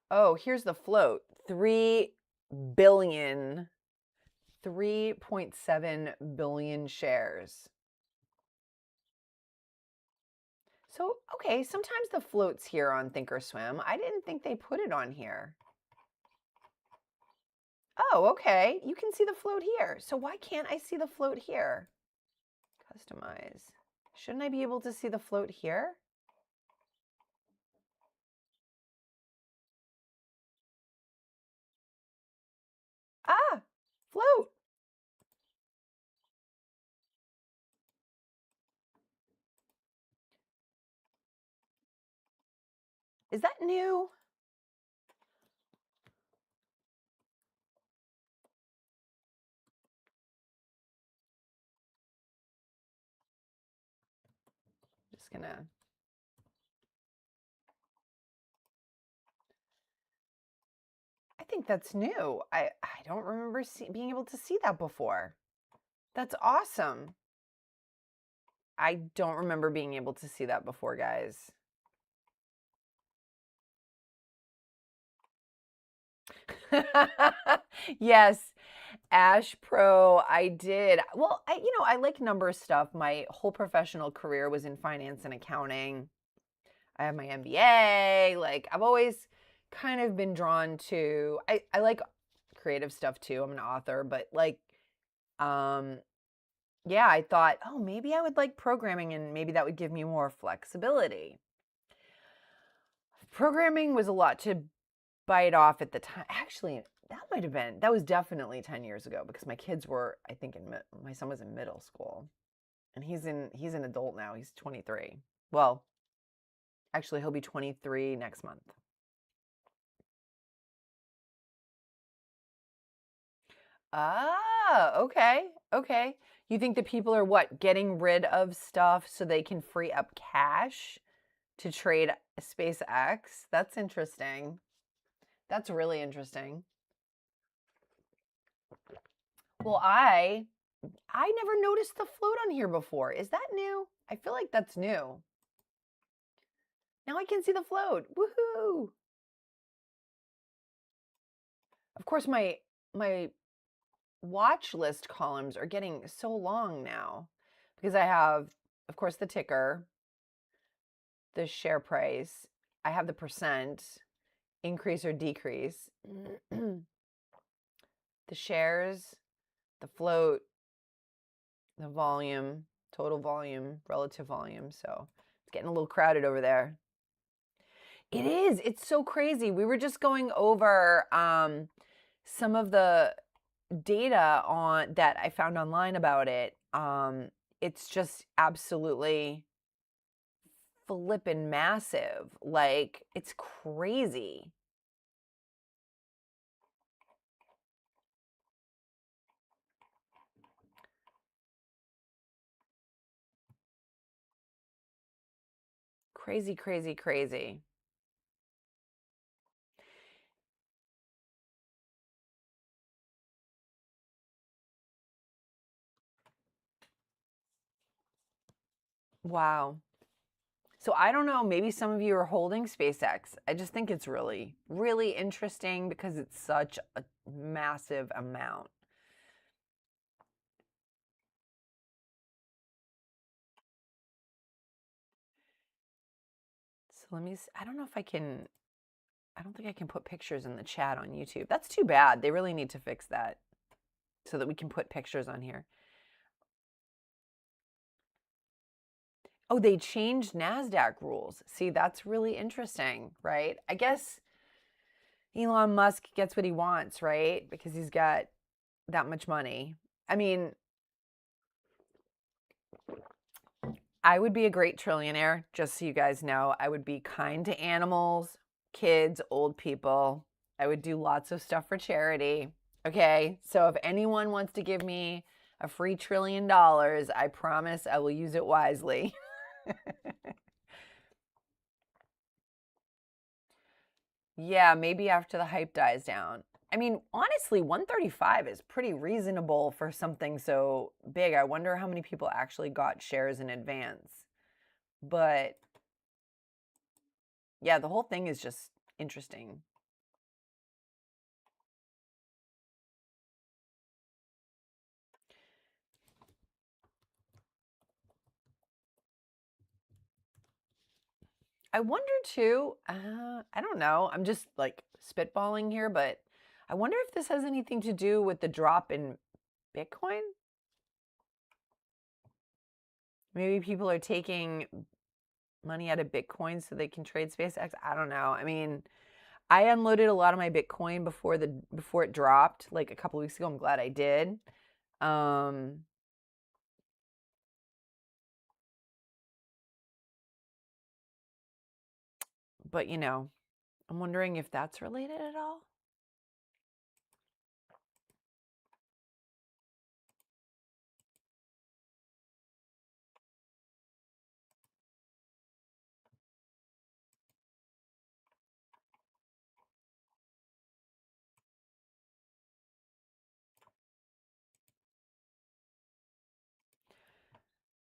Oh, here's the float. 3.7 billion shares. So, okay, sometimes the float's here on Thinkorswim. I didn't think they put it on here. Oh, okay. You can see the float here. So why can't I see the float here? Customize. Shouldn't I be able to see the float here? Ah, float. Is that new? Just gonna. I think that's new. I don't remember being able to see that before. That's awesome. I don't remember being able to see that before, guys. Yes, Ash Pro, I did. Well, I like number stuff. My whole professional career was in finance and accounting. I have my MBA. Like, I've always kind of been drawn to, I like creative stuff too. I'm an author, but like, yeah, I thought, oh, maybe I would like programming and maybe that would give me more flexibility. Programming was a lot to bite off at the time. Actually, that was definitely 10 years ago because my kids were, I think, my son was in middle school and he's an adult now. He's 23. Well, actually, he'll be 23 next month. Ah, okay. Okay. You think that people are what? Getting rid of stuff so they can free up cash to trade SpaceX? That's interesting. That's really interesting. Well, I never noticed the float on here before. Is that new? I feel like that's new. Now I can see the float. Woohoo! Of course, my watch list columns are getting so long now because I have, of course, the ticker, the share price, I have the percent, increase or decrease, the shares, the float, the volume, total volume, relative volume. So it's getting a little crowded over there. It is. It's so crazy. We were just going over some of the data on that I found online about it. It's just absolutely flippin' massive. Like, it's crazy. Crazy, crazy, crazy. Wow. So I don't know, maybe some of you are holding SpaceX. I just think it's really, really interesting because it's such a massive amount. So let me, I don't know if I can, I don't think I can put pictures in the chat on YouTube. That's too bad. They really need to fix that so that we can put pictures on here. Oh, they changed NASDAQ rules. See, that's really interesting, right? I guess Elon Musk gets what he wants, right? Because he's got that much money. I mean, I would be a great trillionaire, just so you guys know. I would be kind to animals, kids, old people. I would do lots of stuff for charity. Okay, so if anyone wants to give me a free $1 trillion, I promise I will use it wisely. Yeah, maybe after the hype dies down. I mean, honestly, 135 is pretty reasonable for something so big. I wonder how many people actually got shares in advance. But yeah, the whole thing is just interesting. I wonder too, I don't know. I'm just like spitballing here, but I wonder if this has anything to do with the drop in Bitcoin. Maybe people are taking money out of Bitcoin so they can trade SpaceX. I don't know. I mean, I unloaded a lot of my Bitcoin before it dropped like a couple weeks ago. I'm glad I did. But you know, I'm wondering if that's related at all.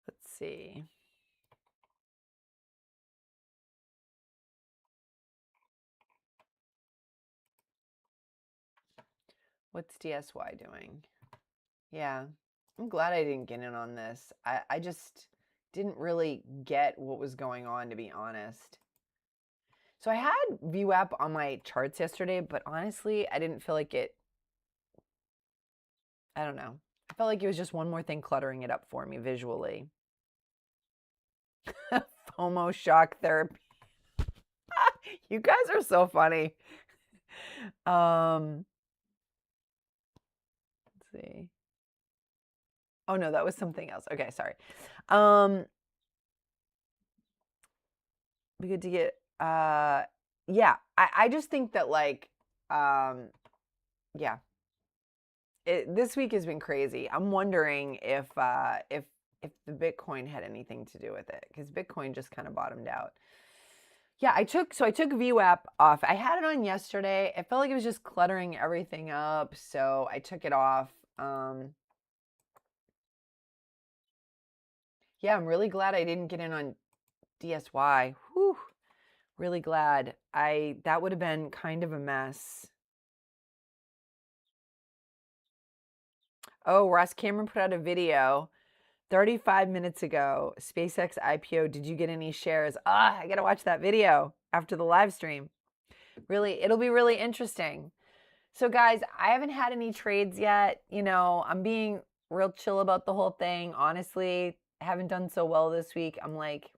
Let's see. What's DSY doing? Yeah, I'm glad I didn't get in on this. I just didn't really get what was going on, to be honest. So I had VWAP on my charts yesterday, but honestly, I didn't feel like it. I don't know. I felt like it was just one more thing cluttering it up for me visually. FOMO shock therapy. You guys are so funny. Let's see. Oh no, that was something else. Okay, sorry. Be good to get yeah, I just think that like yeah. This week has been crazy. I'm wondering if the Bitcoin had anything to do with it, because Bitcoin just kind of bottomed out. Yeah, I took VWAP off. I had it on yesterday. It felt like it was just cluttering everything up, so I took it off. Yeah, I'm really glad I didn't get in on DSY. Whew. Really glad. That would have been kind of a mess. Oh, Ross Cameron put out a video 35 minutes ago. SpaceX IPO. Did you get any shares? I got to watch that video after the live stream. Really, it'll be really interesting. So guys, I haven't had any trades yet. You know, I'm being real chill about the whole thing. Honestly, I haven't done so well this week. I'm like,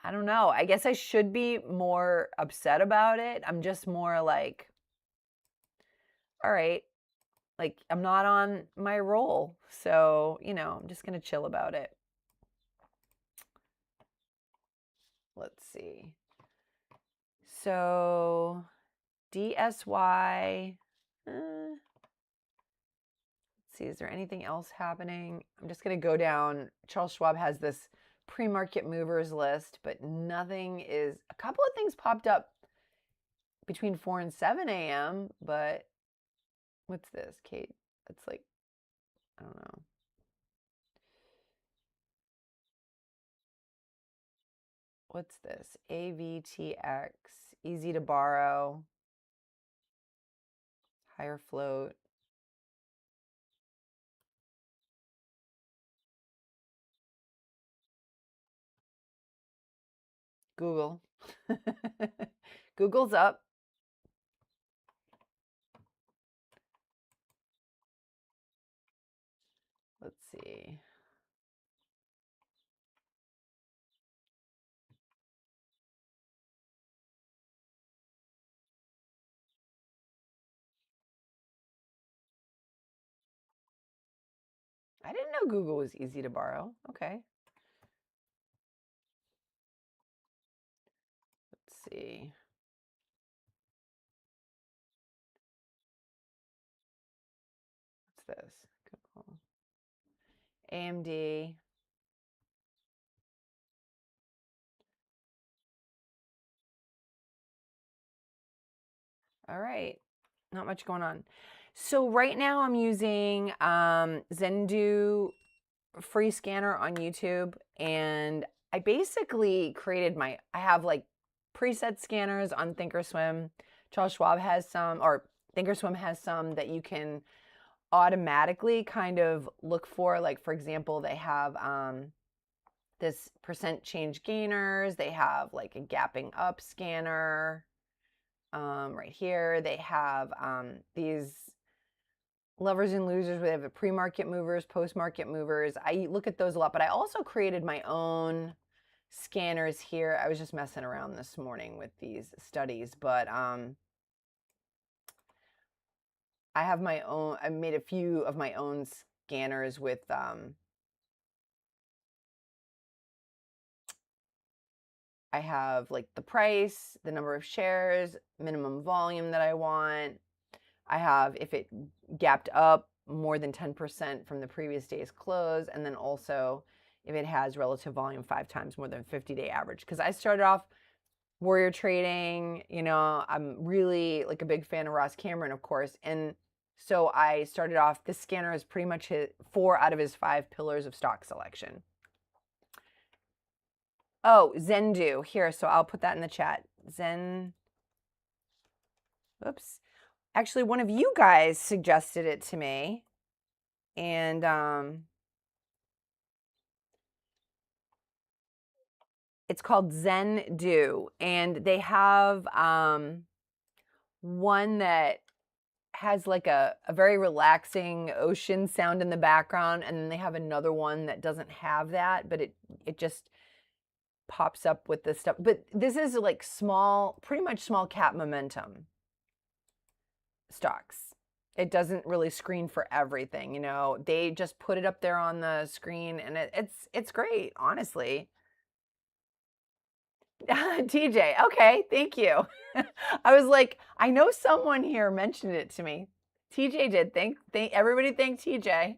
I don't know. I guess I should be more upset about it. I'm just more like, all right, like I'm not on my roll. So, you know, I'm just going to chill about it. Let's see. So, DSY. Let's see, is there anything else happening? I'm just going to go down. Charles Schwab has this pre-market movers list, but nothing is. A couple of things popped up between 4 and 7 a.m., but what's this, Kate? It's like, I don't know. What's this? AVTX, easy to borrow, higher float. Google. Google's up. Let's see. I didn't know Google was easy to borrow. Okay. Let's see. What's this? Google. AMD. All right. Not much going on. So right now I'm using Zendu free scanner on YouTube, and I basically created I have like preset scanners on Thinkorswim. Charles Schwab has some, or Thinkorswim has some that you can automatically kind of look for. Like, for example, they have this percent change gainers. They have like a gapping up scanner. Right here, they have these lovers and losers where they have pre-market movers, post-market movers. I look at those a lot, but I also created my own scanners here. I was just messing around this morning with these studies, but I have my own. I made a few of my own scanners with I have like the price, the number of shares, minimum volume that I want. I have if it gapped up more than 10% from the previous day's close, and then also if it has relative volume 5 times more than 50-day average. Because I started off warrior trading, you know, I'm really like a big fan of Ross Cameron, of course. And so I started off, this scanner is pretty much hit 4 out of his 5 pillars of stock selection. Oh, Zendu here. So I'll put that in the chat. Oops. Actually, one of you guys suggested it to me. And It's called Zen Do, and they have one that has like a very relaxing ocean sound in the background, and then they have another one that doesn't have that, but it just pops up with this stuff. But this is like small, pretty much small cap momentum stocks. It doesn't really screen for everything, you know. They just put it up there on the screen, and it's great, honestly. TJ, okay, thank you. I was like, I know someone here mentioned it to me. TJ did. Thank everybody. Thank TJ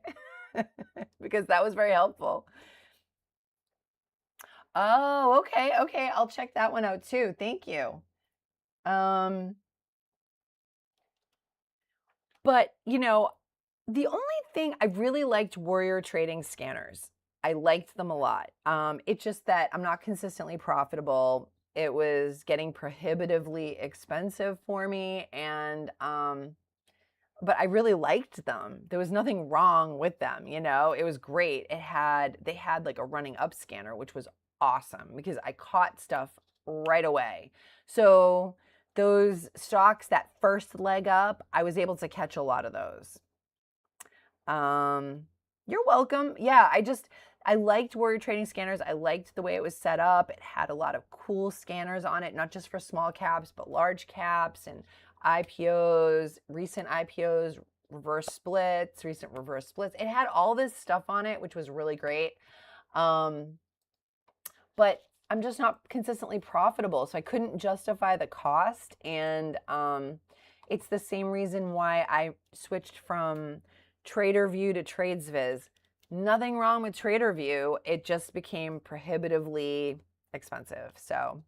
because that was very helpful. Oh, okay, okay. I'll check that one out too. Thank you. But you know, the only thing I really liked Warrior Trading scanners. I liked them a lot. It's just that I'm not consistently profitable. It was getting prohibitively expensive for me, and but I really liked them. There was nothing wrong with them, you know. It was great. They had like a running up scanner, which was awesome because I caught stuff right away. So those stocks that first leg up, I was able to catch a lot of those. You're welcome. Yeah, I liked Warrior Trading scanners. I liked the way it was set up. It had a lot of cool scanners on it, not just for small caps, but large caps and IPOs, recent IPOs, recent reverse splits. It had all this stuff on it, which was really great. But I'm just not consistently profitable, so I couldn't justify the cost. And it's the same reason why I switched from TraderView to TradesViz. Nothing wrong with TraderView. It just became prohibitively expensive. So,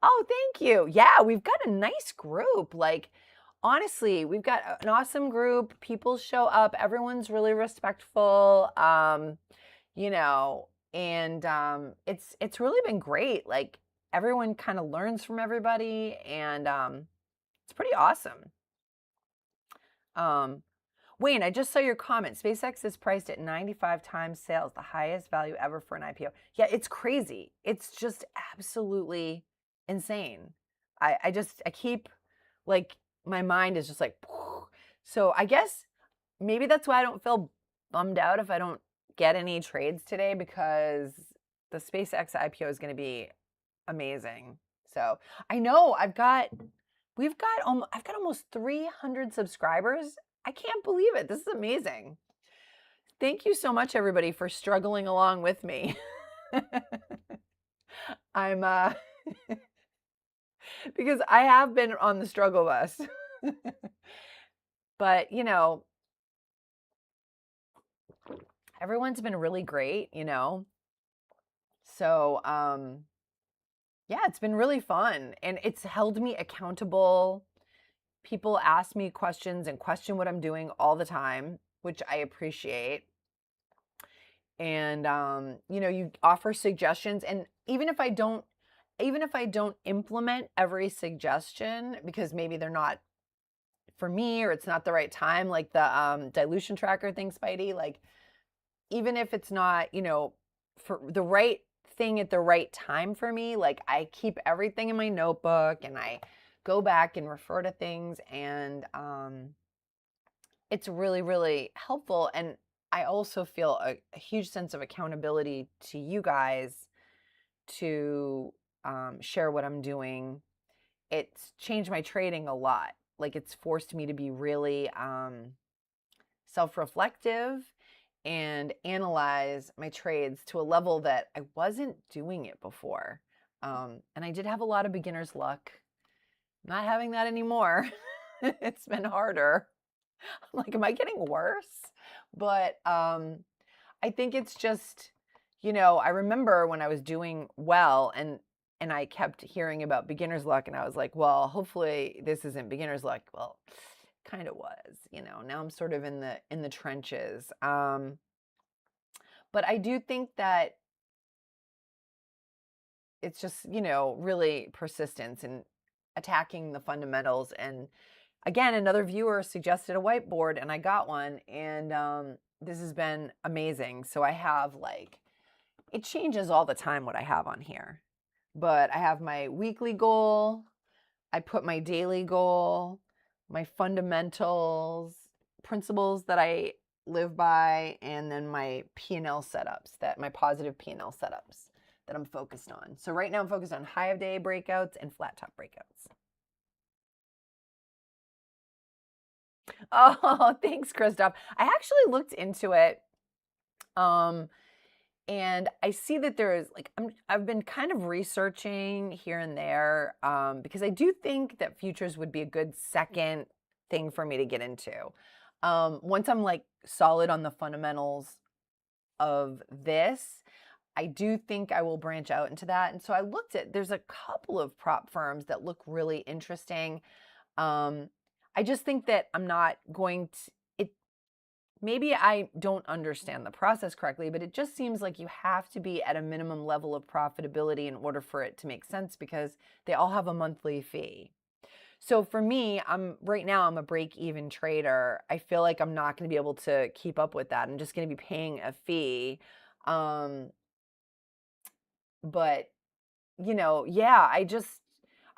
oh, thank you. Yeah, we've got a nice group. Like, honestly, we've got an awesome group. People show up. Everyone's really respectful. You know, and it's really been great. Like, everyone kind of learns from everybody, and it's pretty awesome. Wayne, I just saw your comment. SpaceX is priced at 95 times sales, the highest value ever for an IPO. Yeah, it's crazy. It's just absolutely insane. I keep, like, my mind is just like, so I guess maybe that's why I don't feel bummed out if I don't get any trades today, because the SpaceX IPO is going to be amazing. So I know I've got almost 300 subscribers. I can't believe it. This is amazing. Thank you so much, everybody, for struggling along with me. I'm because I have been on the struggle bus. But, you know, everyone's been really great, you know. So, yeah, it's been really fun, and it's held me accountable. People ask me questions and question what I'm doing all the time, which I appreciate. And you know, you offer suggestions, and even if I don't implement every suggestion because maybe they're not for me or it's not the right time, like the dilution tracker thing, Spidey, like, even if it's not, you know, for the right thing at the right time for me, like, I keep everything in my notebook and I go back and refer to things, and it's really, really helpful. And I also feel a huge sense of accountability to you guys to share what I'm doing. It's changed my trading a lot. Like, it's forced me to be really self-reflective and analyze my trades to a level that I wasn't doing it before. And I did have a lot of beginner's luck. Not having that anymore. It's been harder. I'm like, am I getting worse? But I think it's just, you know, I remember when I was doing well and I kept hearing about beginner's luck, and I was like, well, hopefully this isn't beginner's luck. Well, kind of was, you know. Now I'm sort of in the trenches. But I do think that it's just, you know, really persistence and attacking the fundamentals. And again, another viewer suggested a whiteboard, and I got one, and this has been amazing. So I have like it changes all the time what I have on here. But I have my weekly goal, I put my daily goal, my fundamentals, principles that I live by, and then my P&L setups, my positive P&L setups that I'm focused on. So right now I'm focused on high of day breakouts and flat top breakouts. Oh, thanks, Christoph. I actually looked into it. And I see that there is I've been kind of researching here and there because I do think that futures would be a good second thing for me to get into. Once I'm like solid on the fundamentals of this, I do think I will branch out into that. And so I looked there's a couple of prop firms that look really interesting. I just think that I'm not going to, maybe I don't understand the process correctly, but it just seems like you have to be at a minimum level of profitability in order for it to make sense because they all have a monthly fee. So for me, right now I'm a break-even trader. I feel like I'm not going to be able to keep up with that. I'm just going to be paying a fee. But yeah,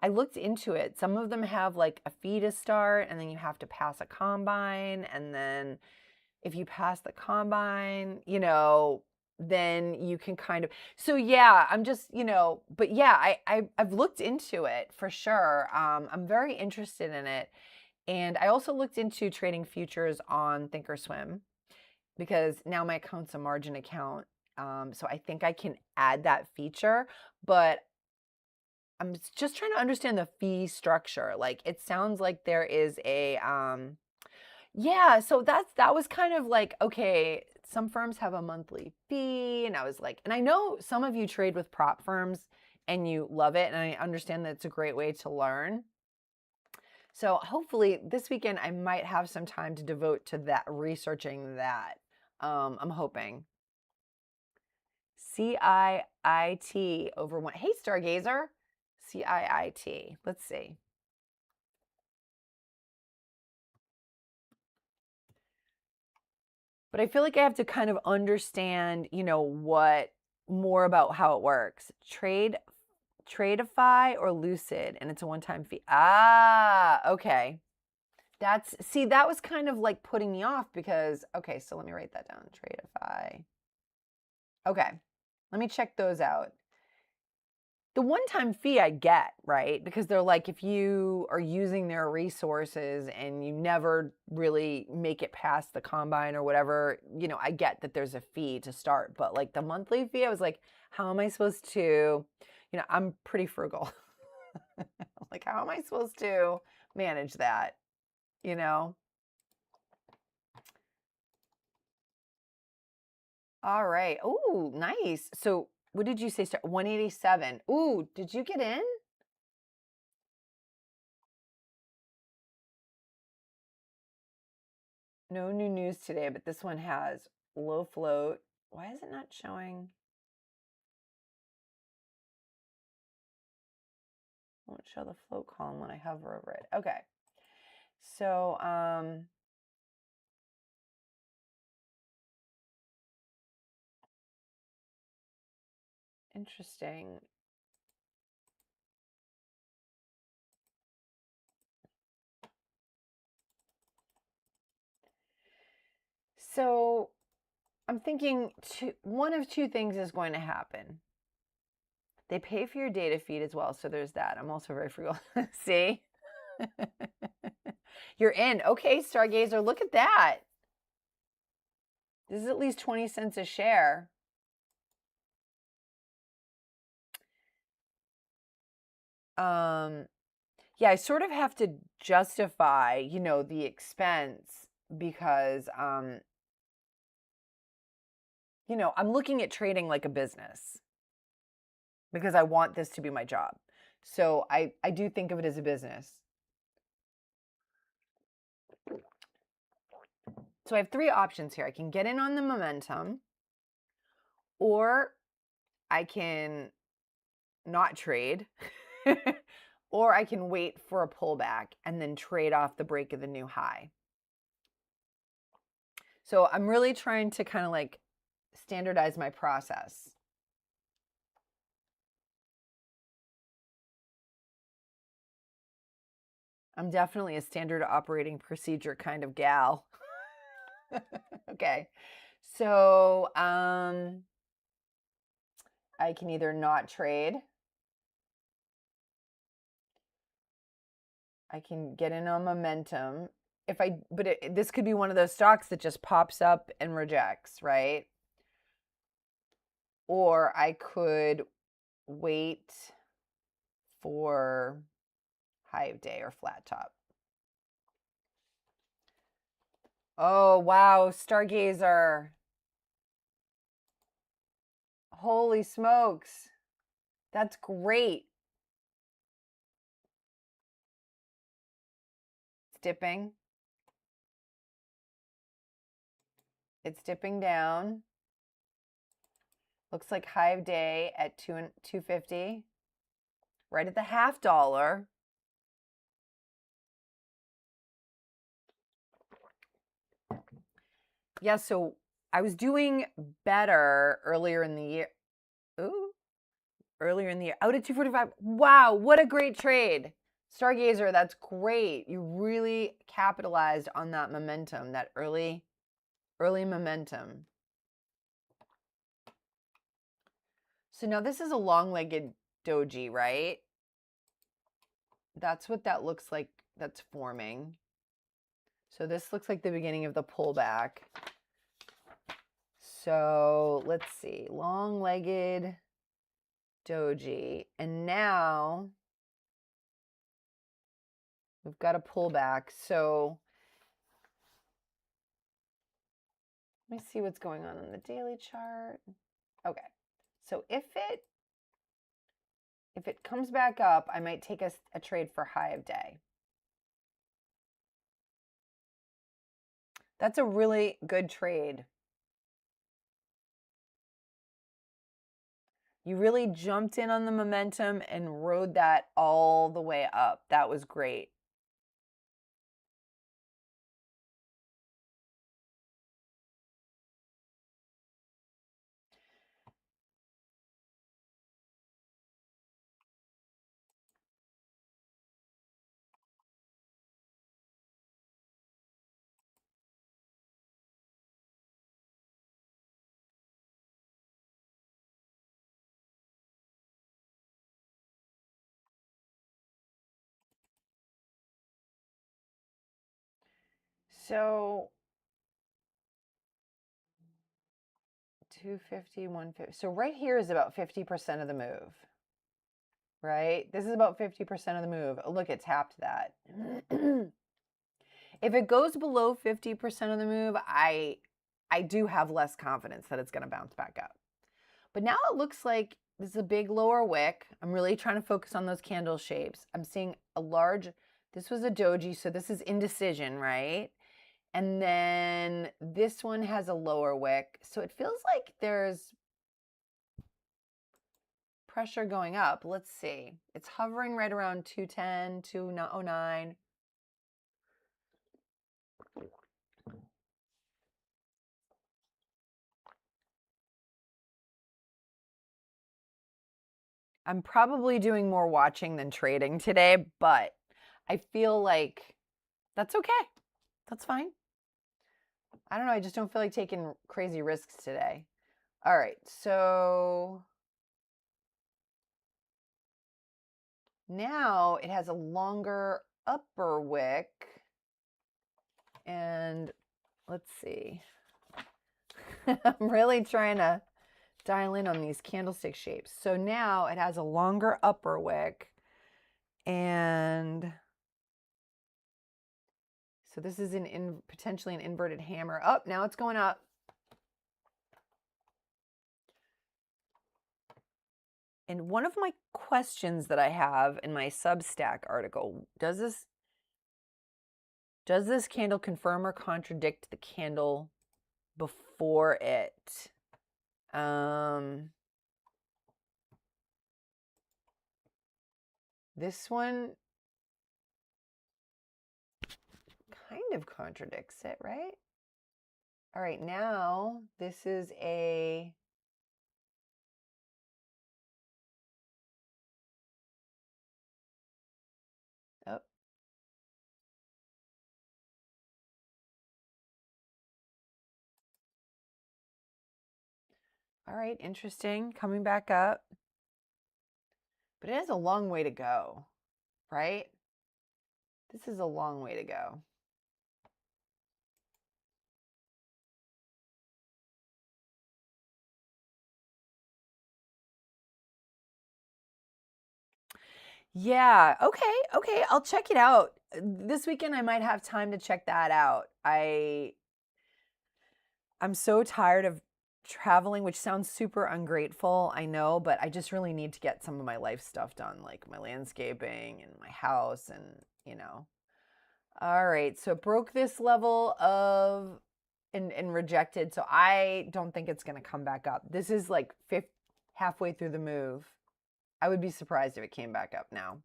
I looked into it. Some of them have like a fee to start, and then you have to pass a combine, and then if you pass the combine, then you can kind of, so yeah, I'm just, but yeah, I've looked into it for sure. I'm very interested in it. And I also looked into trading futures on Thinkorswim because now my account's a margin account. So I think I can add that feature, but I'm just trying to understand the fee structure. Like it sounds like there is a, yeah, so that was kind of like, okay, some firms have a monthly fee, and I was like, and I know some of you trade with prop firms and you love it, and I understand that it's a great way to learn. So hopefully this weekend I might have some time to devote to that, researching that. I'm hoping. CIIT over one. Hey, Stargazer. CIIT. Let's see. But I feel like I have to kind of understand, what more about how it works. Tradeify or Lucid, and it's a one-time fee. Ah, okay. That was kind of like putting me off because, okay, so let me write that down. Tradeify. Okay, let me check those out. The one-time fee I get, right? Because they're like, if you are using their resources and you never really make it past the combine or whatever, I get that there's a fee to start. But like the monthly fee, I was like, how am I supposed to, I'm pretty frugal. Like, how am I supposed to manage that, All right. Oh, nice. So what did you say? 187. Ooh, did you get in? No new news today, but this one has low float. Why is it not showing? Won't show the float column when I hover over it. Okay. So, interesting. So I'm thinking one of two things is going to happen. They pay for your data feed as well, so there's that. I'm also very frugal. See? You're in. Okay, Stargazer, look at that. This is at least 20 cents a share. Yeah, I sort of have to justify, the expense because, I'm looking at trading like a business because I want this to be my job. So I do think of it as a business. So I have three options here. I can get in on the momentum, or I can not trade, or I can wait for a pullback and then trade off the break of the new high. So I'm really trying to kind of like standardize my process. I'm definitely a standard operating procedure kind of gal. Okay. So, I can either not trade. I can get in on momentum. This could be one of those stocks that just pops up and rejects, right? Or I could wait for high of day or flat top. Oh, wow, Stargazer. Holy smokes. That's great. It's dipping. It's dipping down. Looks like high of day at 250. Right at the $0.50. Yeah, so I was doing better earlier in the year. Ooh, earlier in the year. Out at 245. Wow, what a great trade. Stargazer, that's great. You really capitalized on that momentum, that early momentum. So now this is a long-legged doji, right? That's what that looks like that's forming. So this looks like the beginning of the pullback. So let's see, long-legged doji. And now we've got a pullback. So let me see what's going on the daily chart. Okay. So if it comes back up, I might take a trade for high of day. That's a really good trade. You really jumped in on the momentum and rode that all the way up. That was great. So 250, 150. So right here is about 50% of the move, right? This is about 50% of the move. Oh, look, it tapped that. If it goes below 50% of the move, I do have less confidence that it's going to bounce back up. But now it looks like this is a big lower wick. I'm really trying to focus on those candle shapes. I'm seeing a large, this was a doji, so this is indecision, right? And then this one has a lower wick. So it feels like there's pressure going up. Let's see. It's hovering right around 210, 209. I'm probably doing more watching than trading today, but I feel like that's okay. That's fine. I don't know. I just don't feel like taking crazy risks today. All right. So now it has a longer upper wick. And let's see. I'm really trying to dial in on these candlestick shapes. So now it has a longer upper wick. And so this is potentially an inverted hammer. Oh, now it's going up. And one of my questions that I have in my Substack article, does this candle confirm or contradict the candle before it? This one kind of contradicts it, right? All right, now this is a All right, interesting. Coming back up. But it has a long way to go, right? This is a long way to go. Yeah, okay, I'll check it out. This weekend I might have time to check that out. I'm so tired of traveling, which sounds super ungrateful, I know, but I just really need to get some of my life stuff done, like my landscaping and my house and, you know. All right, so it broke this level of and rejected, so I don't think it's going to come back up. This is like halfway through the move. I would be surprised if it came back up now.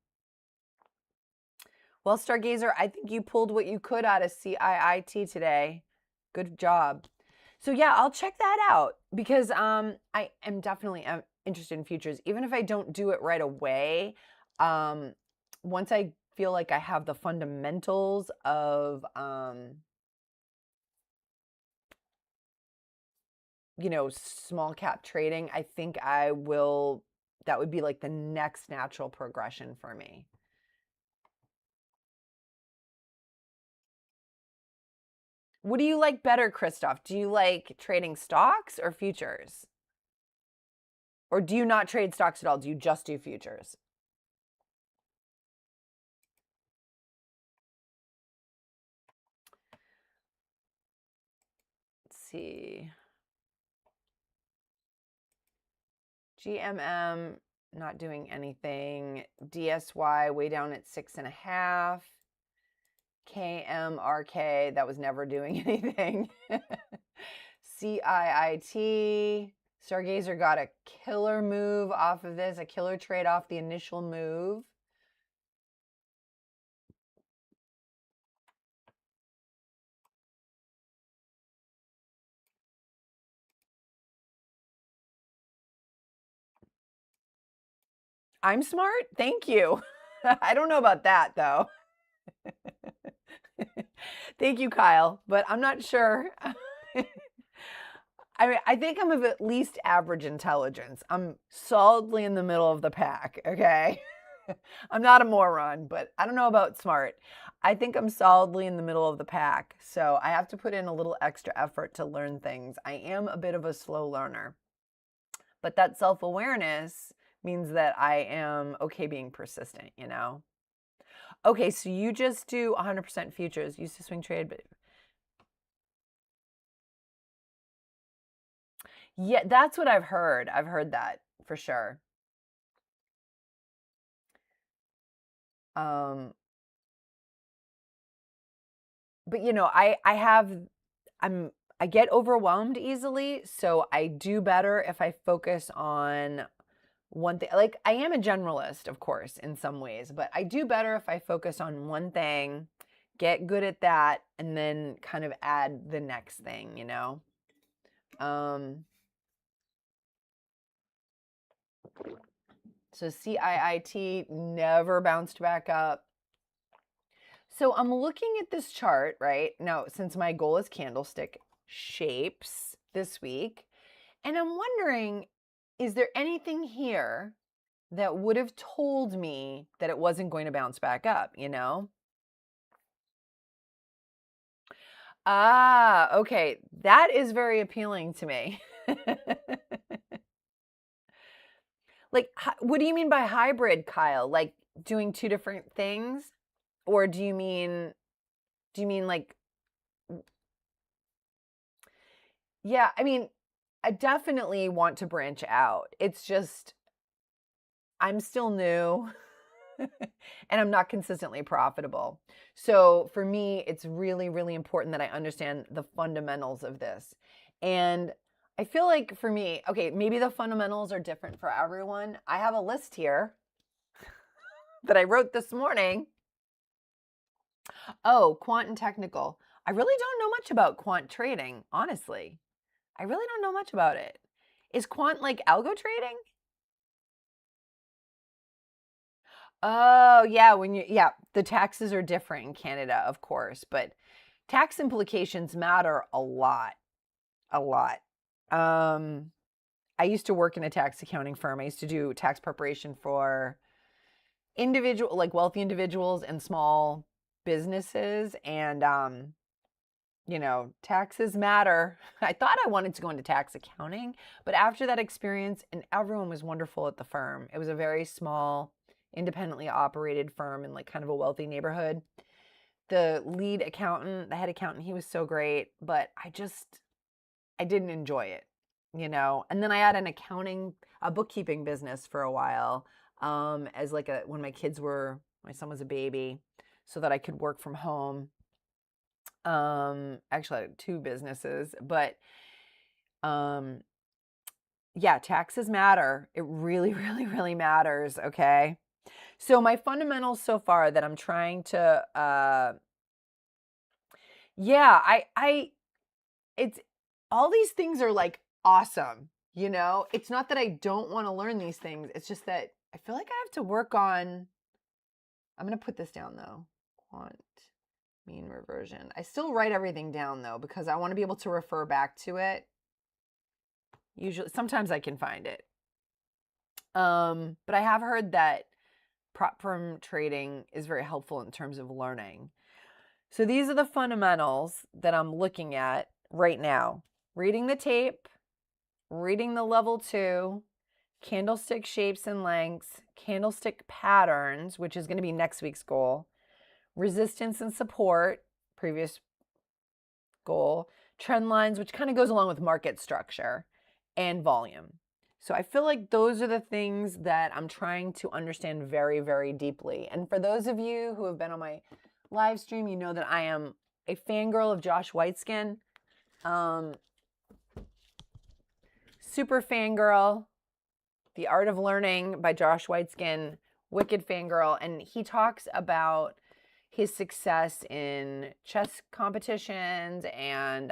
Well, Stargazer, I think you pulled what you could out of CIIT today. Good job. So yeah, I'll check that out because I am definitely interested in futures. Even if I don't do it right away, once I feel like I have the fundamentals of you know, small cap trading, I think I will, that would be like the next natural progression for me. What do you like better, Christoph? Do you like trading stocks or futures? Or do you not trade stocks at all? Do you just do futures? Let's see. GMM, not doing anything. DSY, way down at 6.5. KMRK, that was never doing anything. CIIT, Stargazer got a killer move off of this, a killer trade off the initial move. I'm smart? Thank you. I don't know about that, though. Thank you, Kyle, but I'm not sure. I mean, I think I'm of at least average intelligence. I'm solidly in the middle of the pack, okay? I'm not a moron, but I don't know about smart. I think I'm solidly in the middle of the pack, so I have to put in a little extra effort to learn things. I am a bit of a slow learner, but that self-awareness means that I am okay being persistent, you know? Okay, so you just do 100% futures. You used to swing trade, but yeah, that's what I've heard. I've heard that for sure. Um, but you know, I get overwhelmed easily, so I do better if I focus on one thing. Like I am a generalist, of course, in some ways, but I do better if I focus on one thing, get good at that, and then kind of add the next thing, you know? So CIIT never bounced back up. So I'm looking at this chart right now, since my goal is candlestick shapes this week, and I'm wondering, is there anything here that would have told me that it wasn't going to bounce back up, you know? Ah, okay. That is very appealing to me. Like, what do you mean by hybrid, Kyle? Like doing two different things? Or do you mean like, yeah, I mean, I definitely want to branch out. It's just, I'm still new and I'm not consistently profitable. So for me, it's really, really important that I understand the fundamentals of this. And I feel like for me, okay, maybe the fundamentals are different for everyone. I have a list here that I wrote this morning. Oh, quant and technical. I really don't know much about quant trading, honestly. I really don't know much about it. Is quant like algo trading? Oh, yeah, yeah, the taxes are different in Canada, of course, but tax implications matter a lot, a lot. Um, I used to work in a tax accounting firm. I used to do tax preparation for individual, like wealthy individuals and small businesses. And, taxes matter. I thought I wanted to go into tax accounting, but after that experience, and everyone was wonderful at the firm. It was a very small, independently operated firm in like kind of a wealthy neighborhood. The lead accountant, the head accountant, he was so great, but I didn't enjoy it, And then I had a bookkeeping business for a while, as like when my son was a baby, so that I could work from home. Actually I had 2 businesses, but yeah, taxes matter. It really, really, really matters. Okay. So my fundamentals so far that I'm trying to, it's all these things are like awesome. It's not that I don't want to learn these things. It's just that I feel like I have to work on, I'm going to put this down though. Quant mean reversion. I still write everything down though, because I want to be able to refer back to it. Usually, sometimes I can find it. But I have heard that prop firm trading is very helpful in terms of learning. So these are the fundamentals that I'm looking at right now. Reading the tape, reading the level 2, candlestick shapes and lengths, candlestick patterns, which is going to be next week's goal, resistance and support, previous goal, trend lines, which kind of goes along with market structure, and volume. So I feel like those are the things that I'm trying to understand very, very deeply. And for those of you who have been on my live stream, you know that I am a fangirl of Josh Whiteskin. Super fangirl. The Art of Learning by Josh Whiteskin. Wicked fangirl. And he talks about his success in chess competitions and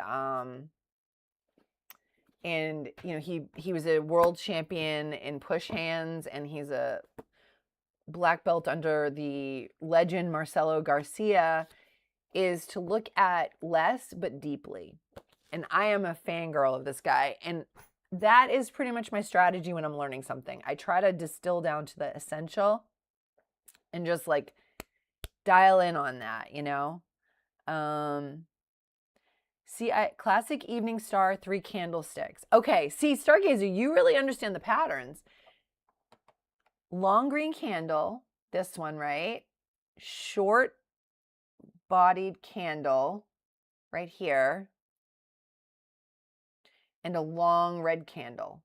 he was a world champion in push hands, and he's a black belt under the legend Marcelo Garcia, is to look at less but deeply. And I am a fangirl of this guy. And that is pretty much my strategy when I'm learning something. I try to distill down to the essential and just like dial in on that, See, classic evening star, 3 candlesticks. Okay, see, Stargazer, you really understand the patterns. Long green candle, this one, right? Short bodied candle right here. And a long red candle.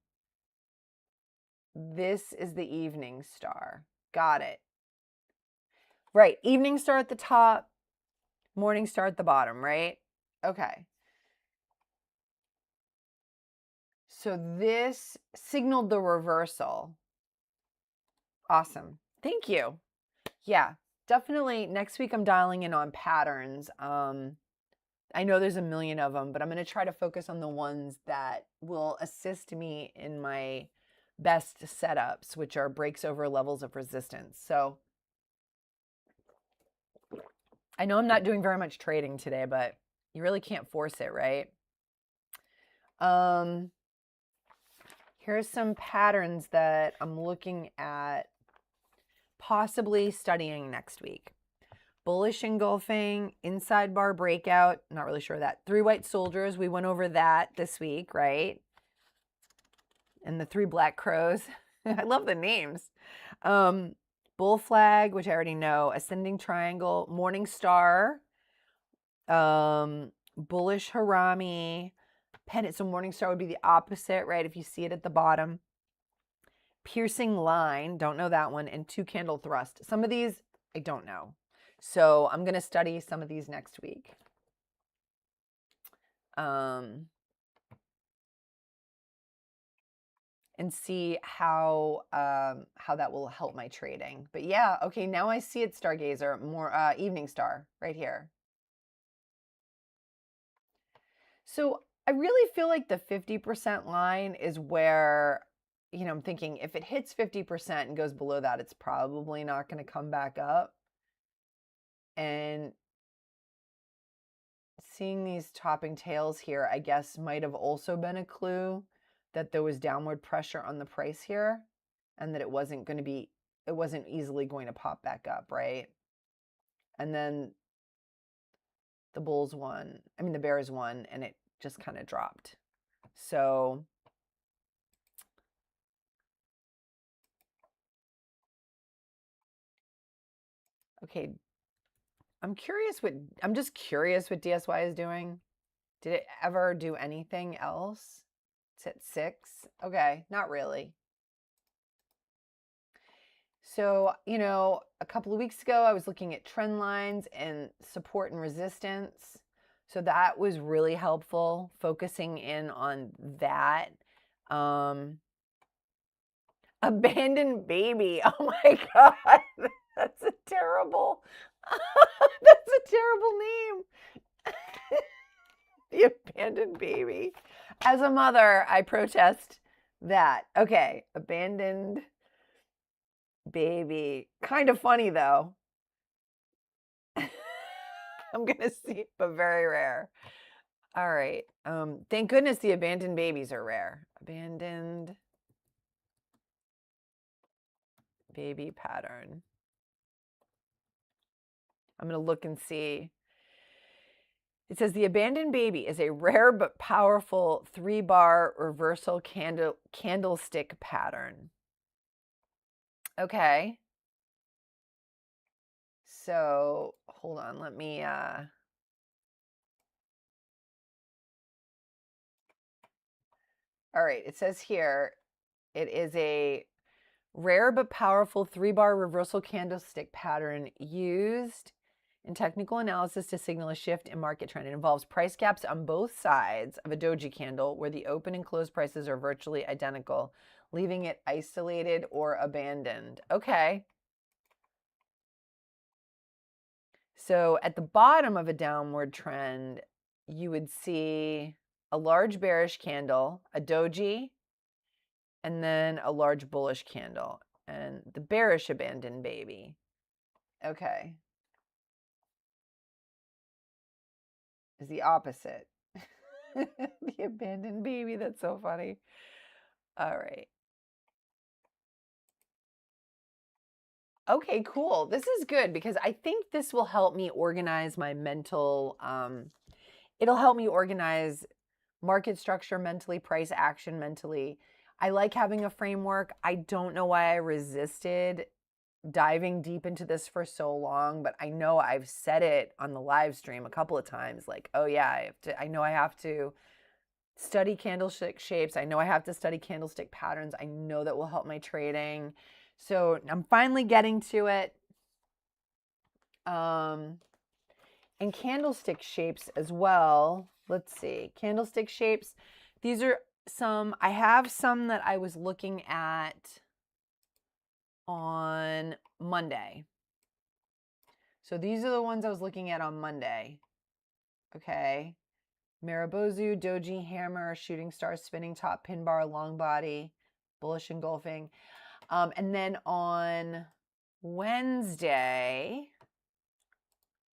This is the evening star. Got it. Right, evening star at the top, morning star at the bottom, right? Okay. So this signaled the reversal. Awesome. Thank you. Yeah, definitely next week I'm dialing in on patterns. I know there's a million of them, but I'm going to try to focus on the ones that will assist me in my best setups, which are breaks over levels of resistance. So I know I'm not doing very much trading today, but you really can't force it, right? Here's some patterns that I'm looking at possibly studying next week. Bullish engulfing, inside bar breakout, not really sure of that. 3 white soldiers, we went over that this week, right? And the 3 black crows. I love the names. Bull flag, which I already know. Ascending triangle, morning star, bullish harami, pennant. So morning star would be the opposite, right? If you see it at the bottom. Piercing line, don't know that one, and 2 candle thrust. Some of these I don't know. So I'm going to study some of these next week. And see how that will help my trading. But yeah, okay, now I see it, Stargazer, more evening star right here. So I really feel like the 50% line is where, I'm thinking if it hits 50% and goes below that, it's probably not going to come back up. And seeing these topping tails here, I guess, might have also been a clue that there was downward pressure on the price here and that it wasn't easily going to pop back up, right? And then the Bears won, and it just kind of dropped. So okay, I'm just curious what DSY is doing. Did it ever do anything else? It's at 6. Okay, not really. So, a couple of weeks ago, I was looking at trend lines and support and resistance. So that was really helpful, focusing in on that. Abandoned baby. Oh my God. That's a terrible name. The abandoned baby. As a mother, I protest that. Okay, abandoned baby. Kind of funny though. I'm gonna see, but very rare. All right. Thank goodness the abandoned babies are rare. Abandoned baby pattern. I'm gonna look and see. It says the abandoned baby is a rare but powerful 3-bar reversal candlestick pattern. Okay. So hold on, let me all right, it says here it is a rare but powerful 3-bar reversal candlestick pattern used in technical analysis to signal a shift in market trend. It involves price gaps on both sides of a doji candle where the open and close prices are virtually identical, leaving it isolated or abandoned. Okay. So at the bottom of a downward trend, you would see a large bearish candle, a doji, and then a large bullish candle, and the bearish abandoned baby. Okay. Is the opposite. The abandoned baby. That's so funny. All right. Okay, cool. This is good because I think this will help me organize my mental, it'll help me organize market structure mentally, price action mentally. I like having a framework. I don't know why I resisted diving deep into this for so long, but I know I've said it on the live stream a couple of times, like, oh yeah, I know I have to study candlestick shapes. I know I have to study candlestick patterns. I know that will help my trading. So I'm finally getting to it. And candlestick shapes as well. Let's see, candlestick shapes. These are I have some that I was looking at on Monday. So these are the ones I was looking at on Monday. Okay. Maribozu, doji, hammer, shooting star, spinning top, pin bar, long body, bullish engulfing. And then on Wednesday,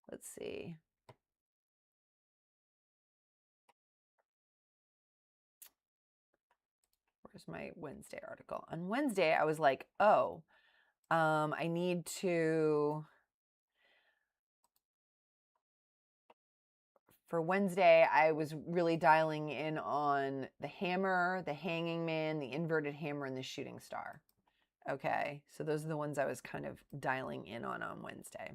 let's see. Where's my Wednesday article? On Wednesday, I was like, oh, I need to, for Wednesday, I was really dialing in on the hammer, the hanging man, the inverted hammer, and the shooting star. Okay, so those are the ones I was kind of dialing in on Wednesday.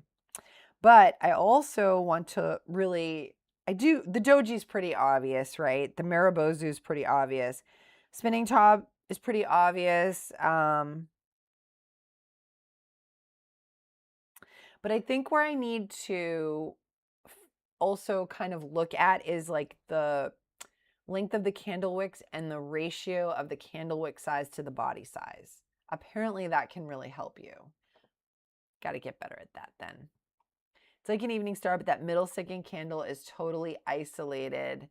But I also want to really, the doji is pretty obvious, right? The Maribozu is pretty obvious. Spinning top is pretty obvious. But I think where I need to also kind of look at is like the length of the candle wicks and the ratio of the candle wick size to the body size. Apparently that can really help you. Got to get better at that then. It's like an evening star, but that middle second candle is totally isolated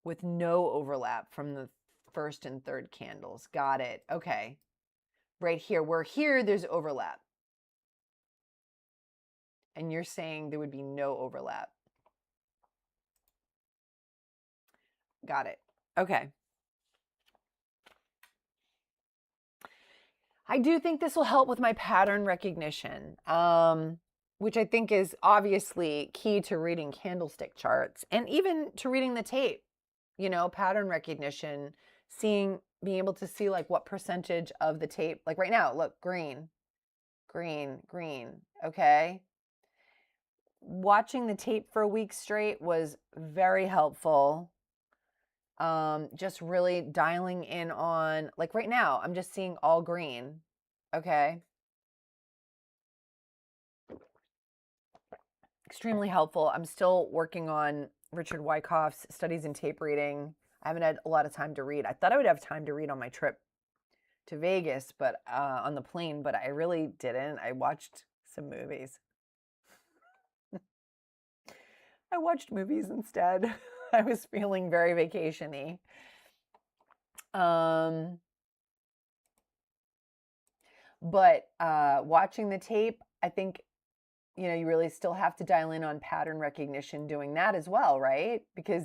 with no overlap from the first and third candles. Got it. Okay. Right here, where here there's overlap. And you're saying there would be no overlap. Got it. Okay. I do think this will help with my pattern recognition, which I think is obviously key to reading candlestick charts and even to reading the tape. You know, pattern recognition, being able to see like what percentage of the tape, like right now, look, green, green, green, okay? Watching the tape for a week straight was very helpful. Just really dialing in on, like right now, I'm just seeing all green, okay? Extremely helpful. I'm still working on Richard Wyckoff's Studies in Tape Reading. I haven't had a lot of time to read. I thought I would have time to read on my trip to Vegas, but on the plane, but I really didn't. I watched some movies. I watched movies instead. I was feeling very vacation-y. But watching the tape, I think, you know, you really still have to dial in on pattern recognition doing that as well, right? Because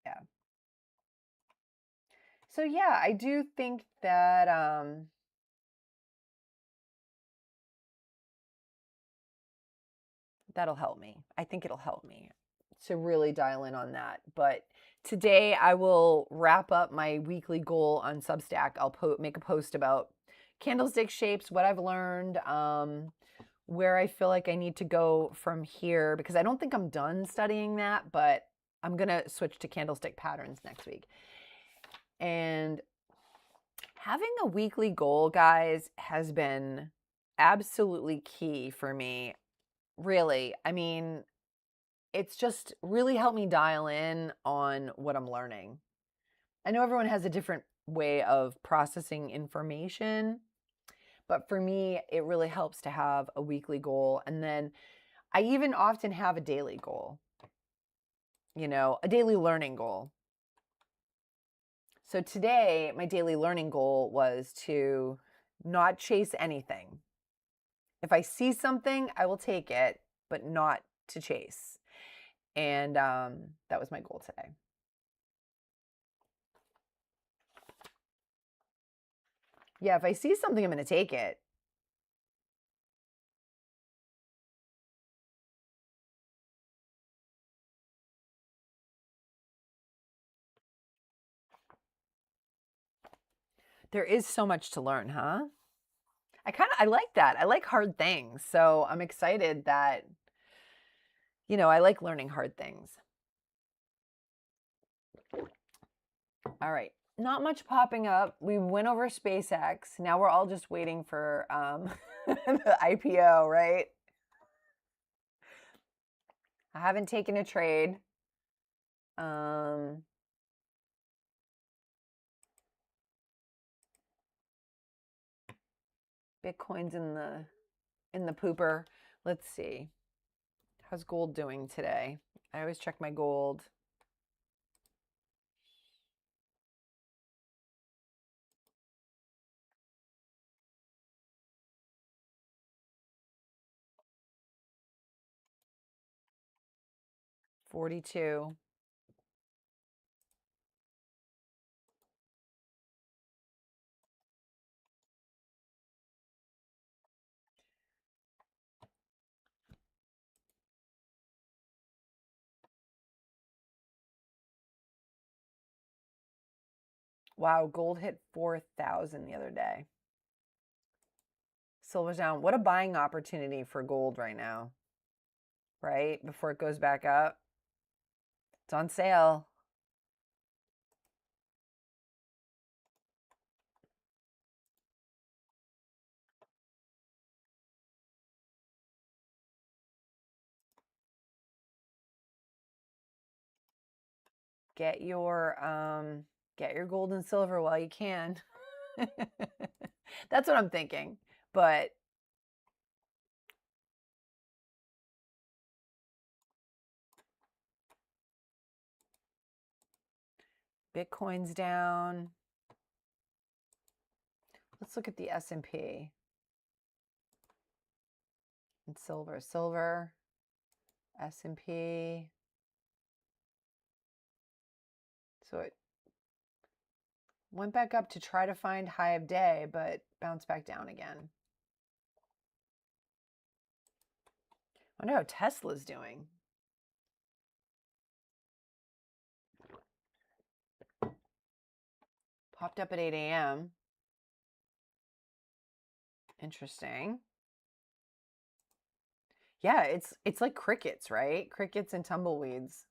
yeah. So yeah, I do think that that'll help me. I think it'll help me to really dial in on that. But today I will wrap up my weekly goal on Substack. I'll make a post about candlestick shapes, what I've learned, where I feel like I need to go from here, because I don't think I'm done studying that, but I'm going to switch to candlestick patterns next week. And having a weekly goal, guys, has been absolutely key for me. Really. I mean, it's just really helped me dial in on what I'm learning. I know everyone has a different way of processing information, but for me, it really helps to have a weekly goal. And then I even often have a daily goal, you know, a daily learning goal. So today, my daily learning goal was to not chase anything. If I see something, I will take it, but not to chase. And that was my goal today. Yeah, if I see something, I'm going to take it. There is so much to learn, huh? I like that. I like hard things. So I'm excited that, you know, I like learning hard things. All right. Not much popping up. We went over SpaceX. Now we're all just waiting for the IPO, right? I haven't taken a trade. Bitcoin's in the pooper. Let's see. How's gold doing today? I always check my gold. $42. Wow, gold hit 4,000 the other day. Silver's down. What a buying opportunity for gold right now, right? Before it goes back up. It's on sale. Get your gold and silver while you can. That's what I'm thinking. But Bitcoin's down. Let's look at the S&P and silver. Silver, S&P, So it went back up to try to find high of day, but bounced back down again. I wonder how Tesla's doing. Popped up at 8 a.m. Interesting. Yeah, it's like crickets, right? Crickets and tumbleweeds.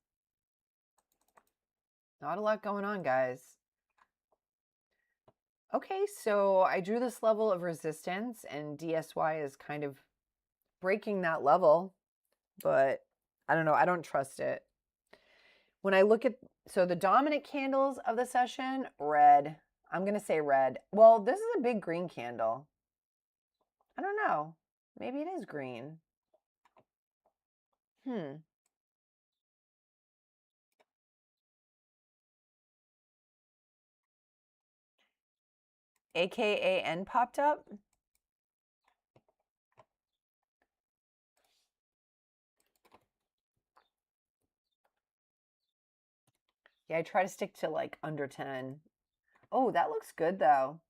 Not a lot going on, guys. Okay, so I drew this level of resistance, and DSY is kind of breaking that level, but I don't know. I don't trust it. When I look at, so the dominant candles of the session, red. I'm going to say red. Well, this is a big green candle. I don't know. Maybe it is green. AKAN popped up. Yeah, I try to stick to like under 10. Oh, that looks good though.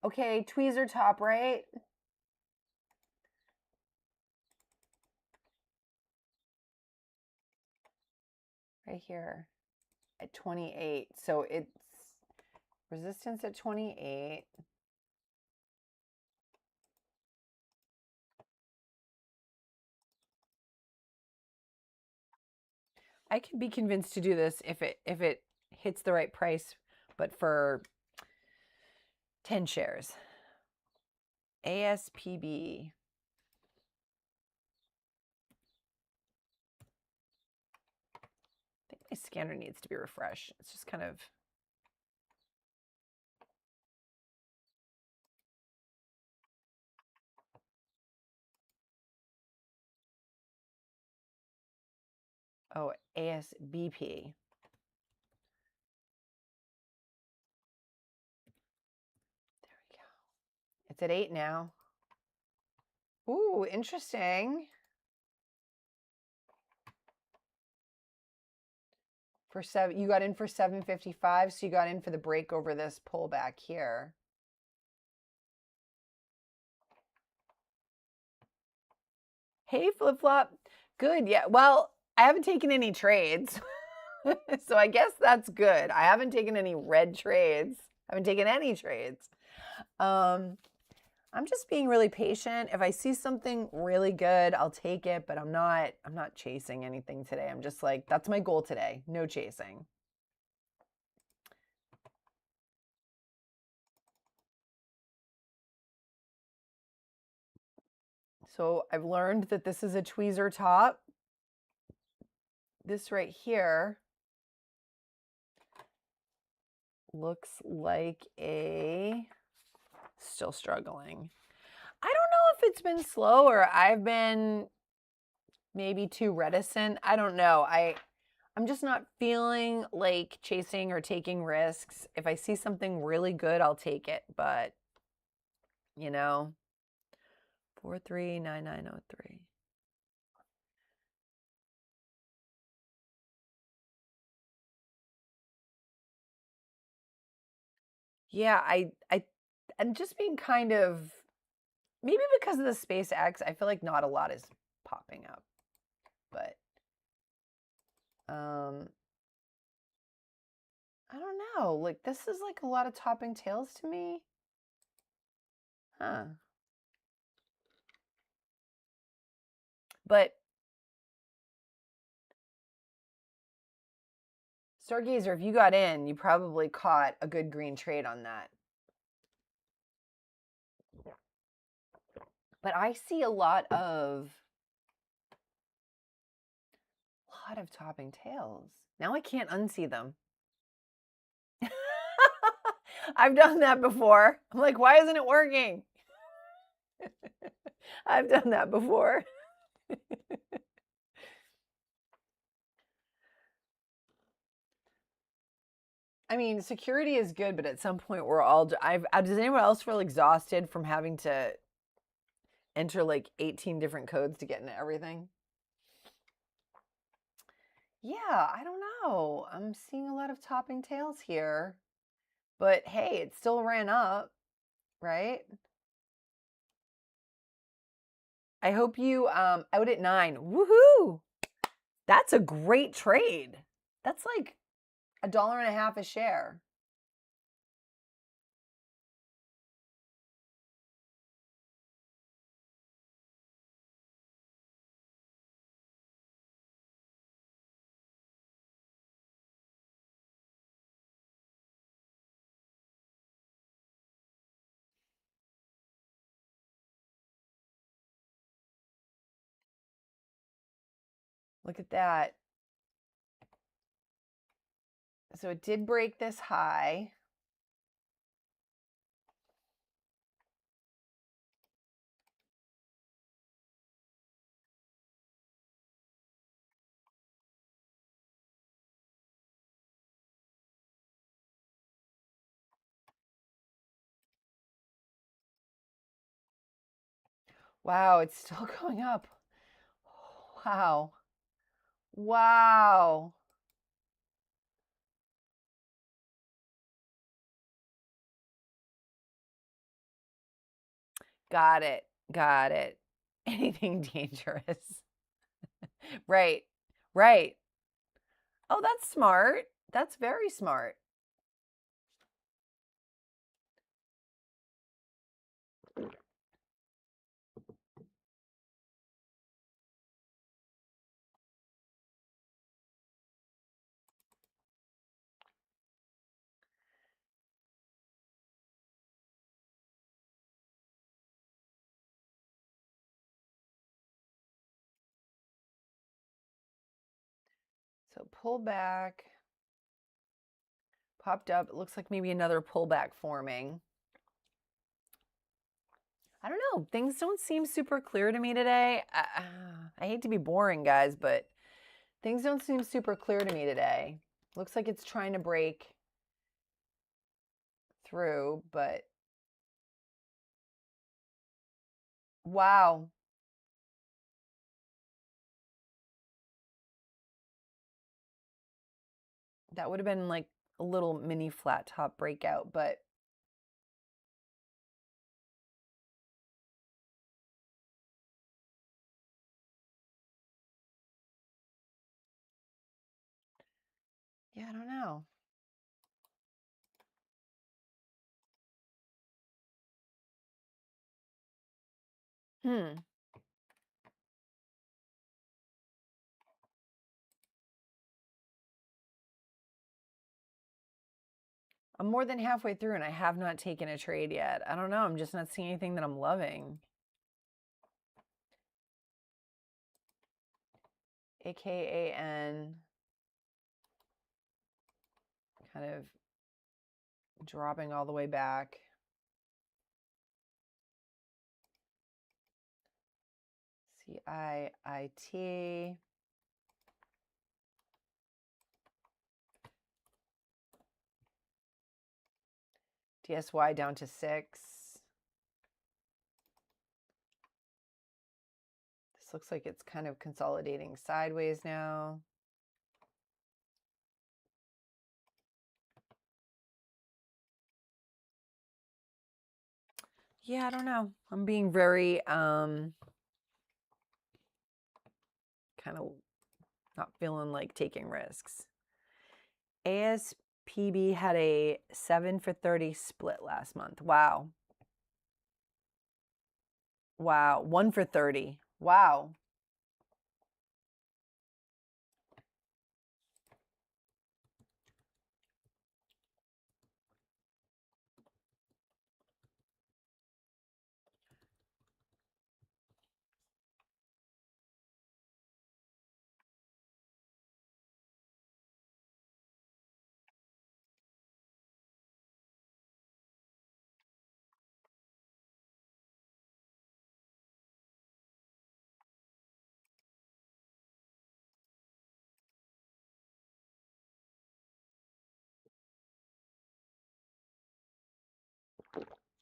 Okay, tweezer top right. Right here at 28. So it's resistance at 28. I can be convinced to do this if it hits the right price, but for 10 shares. ASPB. I think my scanner needs to be refreshed. It's just kind of... Oh, ASBP. There we go. It's at 8 now. Ooh, interesting. For 7, you got in for 755, so you got in for the break over this pullback here. Hey, flip-flop. Good, yeah. Well, I haven't taken any trades. So I guess that's good. I haven't taken any red trades. I haven't taken any trades. I'm just being really patient. If I see something really good, I'll take it, but I'm not chasing anything today. I'm just like, that's my goal today. No chasing. So I've learned that this is a tweezer top. This right here looks like a, still struggling. I don't know if it's been slow or I've been maybe too reticent. I don't know. I'm just not feeling like chasing or taking risks. If I see something really good, I'll take it. But, you know, 439903. Yeah, I'm just being kind of, maybe because of the SpaceX, I feel like not a lot is popping up. But I don't know. Like, this is like a lot of topping tails to me. Huh. But Stargazer, if you got in, you probably caught a good green trade on that. But I see a lot of topping tails. Now I can't unsee them. I've done that before. I'm like, why isn't it working? I've done that before. I mean, security is good, but at some point we're all, does anyone else feel exhausted from having to enter like 18 different codes to get into everything? Yeah, I don't know. I'm seeing a lot of topping tails here. But hey, it still ran up, right? I hope you out at 9. Woohoo! That's a great trade. That's like $1.50 a share. Look at that. So it did break this high. Wow, it's still going up. Wow. Wow. Got it. Got it. Anything dangerous. Right. Right. Oh, that's smart. That's very smart. So pull back. Popped up. It looks like maybe another pullback forming. I don't know. Things don't seem super clear to me today. I hate to be boring, guys, but things don't seem super clear to me today. Looks like it's trying to break through, but wow. That would have been like a little mini flat top breakout, but yeah, I don't know. I'm more than halfway through and I have not taken a trade yet. I don't know. I'm just not seeing anything that I'm loving. RKLZ kind of dropping all the way back. CIIT. DSY down to 6. This looks like it's kind of consolidating sideways now. Yeah, I don't know. I'm being very kind of not feeling like taking risks. ASPB had a 7 for 30 split last month. Wow. Wow. 1 for 30. Wow.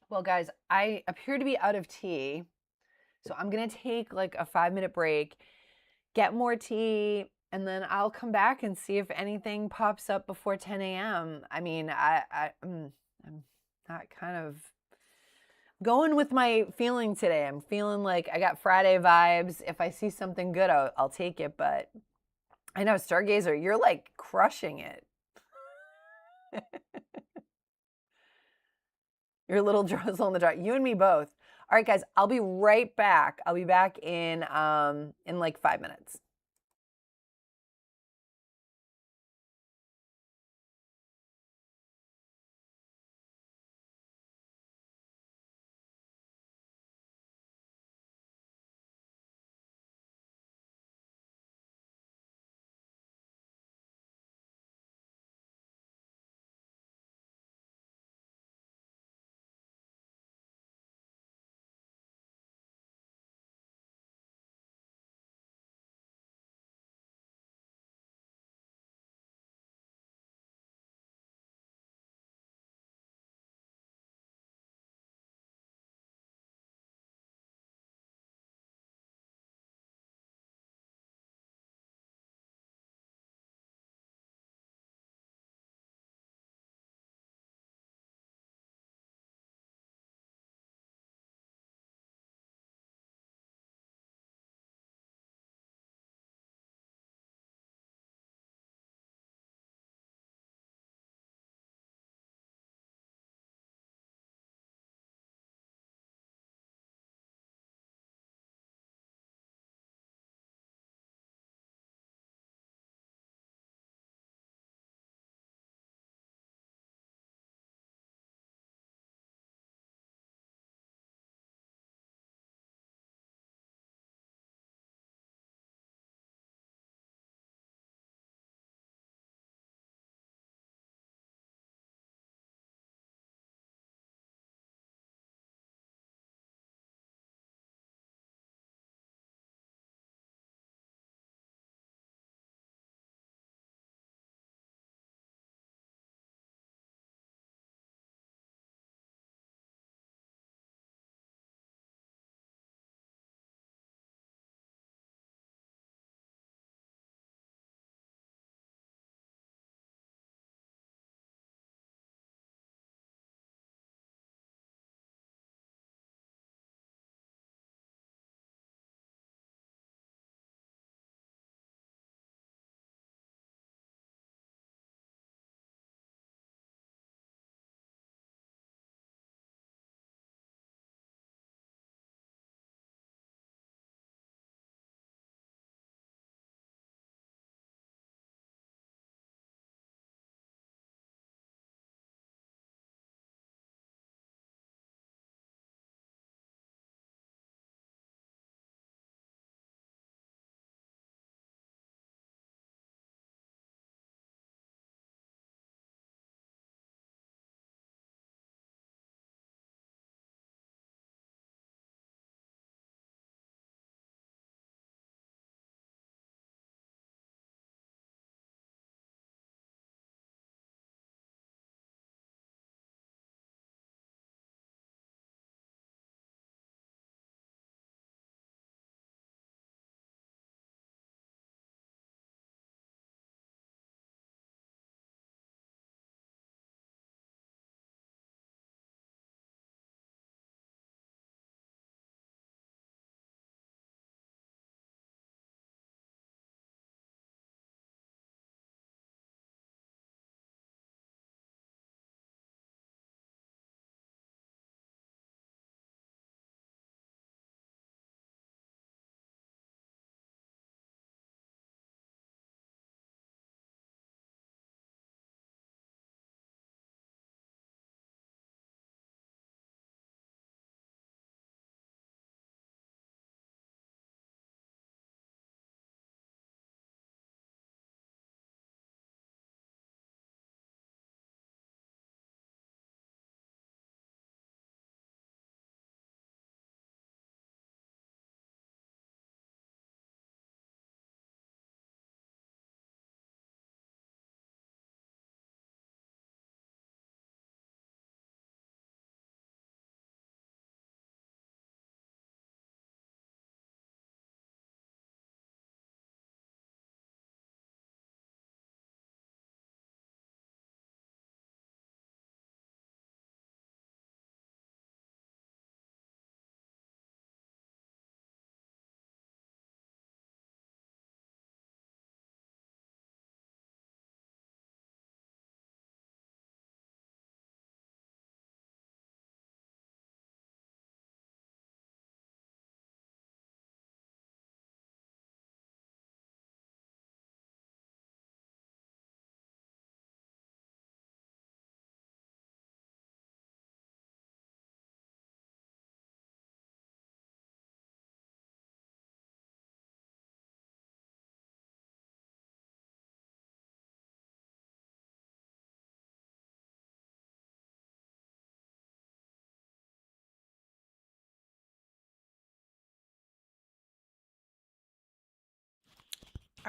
Well, guys, I appear to be out of tea. So I'm going to take like a 5-minute break, get more tea, and then I'll come back and see if anything pops up before 10 a.m. I mean, I'm not kind of going with my feeling today. I'm feeling like I got Friday vibes. If I see something good, I'll take it. But I know, Stargazer, you're like crushing it. You're a little drizzle in the dark. You and me both. All right, guys, I'll be right back. I'll be back in like 5 minutes.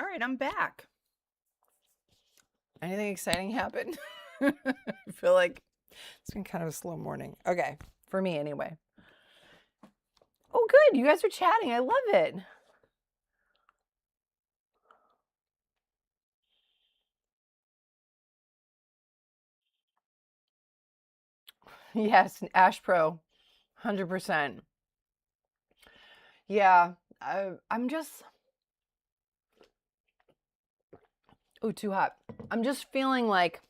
All right, I'm back. Anything exciting happened? I feel like it's been kind of a slow morning. Okay, for me anyway. Oh, good. You guys are chatting. I love it. Yes, Ash Pro, 100%. Yeah, I'm just, oh, too hot. I'm just feeling like,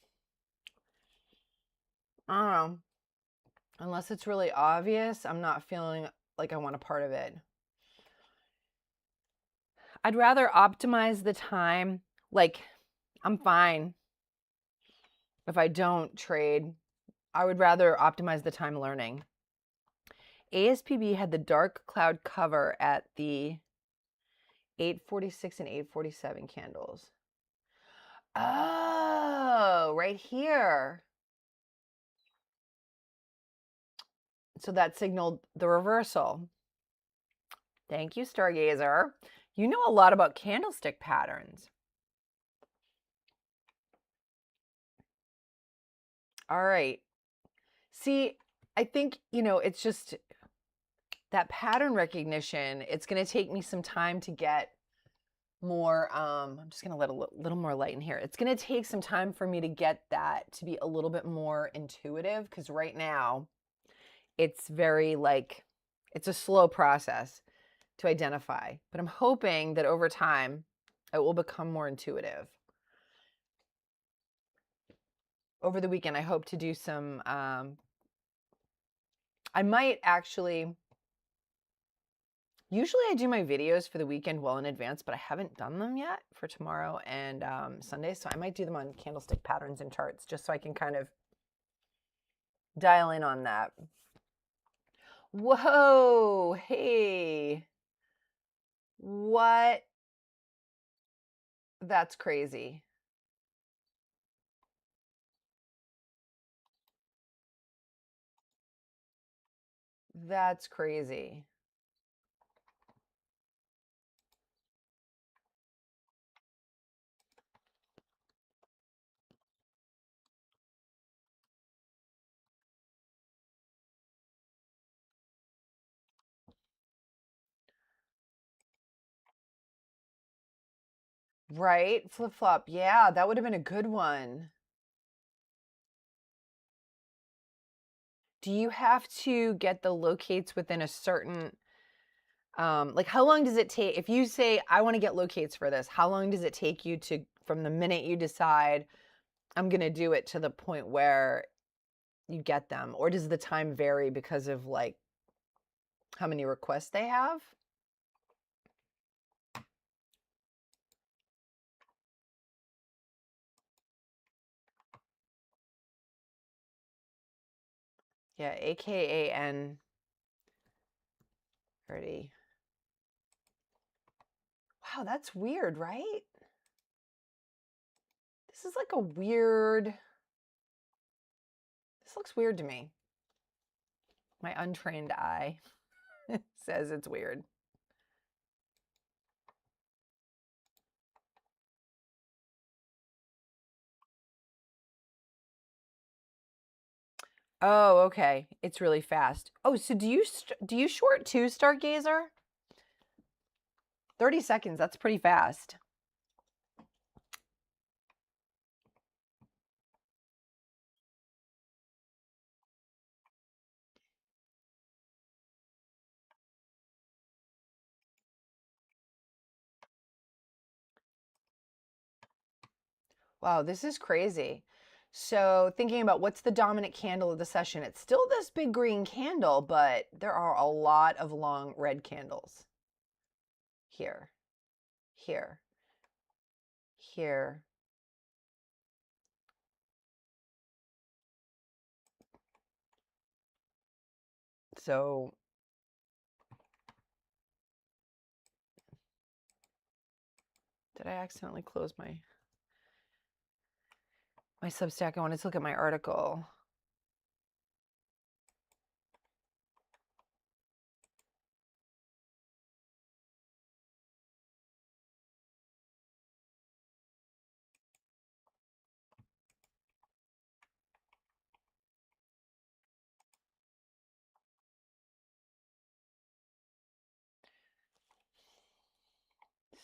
I don't know, unless it's really obvious, I'm not feeling like I want a part of it. I'd rather optimize the time. Like, I'm fine if I don't trade. I would rather optimize the time learning. ASPB had the dark cloud cover at the 846 and 847 candles. Oh, right here. So that signaled the reversal. Thank you, Stargazer. You know a lot about candlestick patterns. All right. See, I think, it's just that pattern recognition. It's going to take me some time to get more, I'm just going to let a little more light in here. It's going to take some time for me to get that to be a little bit more intuitive, because right now it's very it's a slow process to identify, but I'm hoping that over time it will become more intuitive. Over the weekend, I hope to do some, I might actually, usually I do my videos for the weekend well in advance, but I haven't done them yet for tomorrow and Sunday. So I might do them on candlestick patterns and charts just so I can kind of dial in on that. Whoa, hey, what? That's crazy. That's crazy. Right? Flip-flop. Yeah, that would have been a good one. Do you have to get the locates within a certain, like how long does it take, if you say, I want to get locates for this, how long does it take you to, from the minute you decide I'm going to do it to the point where you get them? Or does the time vary because of like how many requests they have? Yeah, AKAN. Ready. Wow, that's weird, right? This is like a weird, this looks weird to me. My untrained eye says it's weird. Oh, okay. It's really fast. Oh, so do you short too, Stargazer? 30 seconds, that's pretty fast. Wow, this is crazy. So thinking about what's the dominant candle of the session, it's still this big green candle, but there are a lot of long red candles. Here, here, here. So did I accidentally close my Substack? I wanted to look at my article.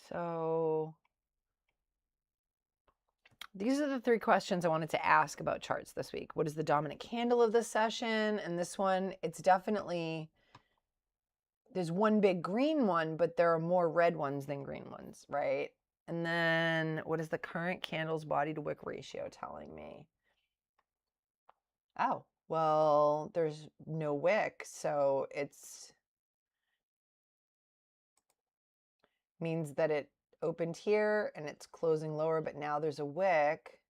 So these are the 3 questions I wanted to ask about charts this week. What is the dominant candle of this session? And this one, it's definitely, there's one big green one, but there are more red ones than green ones, right? And then what is the current candle's body to wick ratio telling me? Oh, well, there's no wick, so it's means that it opened here and it's closing lower, but now there's a wick.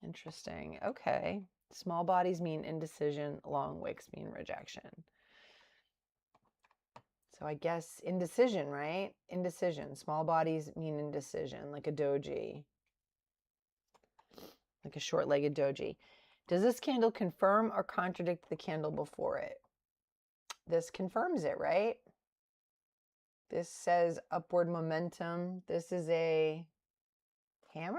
Interesting. Okay. Small bodies mean indecision, long wicks mean rejection. So I guess indecision, right? Indecision. Small bodies mean indecision, like a doji, like a short-legged doji. Does this candle confirm or contradict the candle before it? This confirms it, right? This says upward momentum. This is a hammer?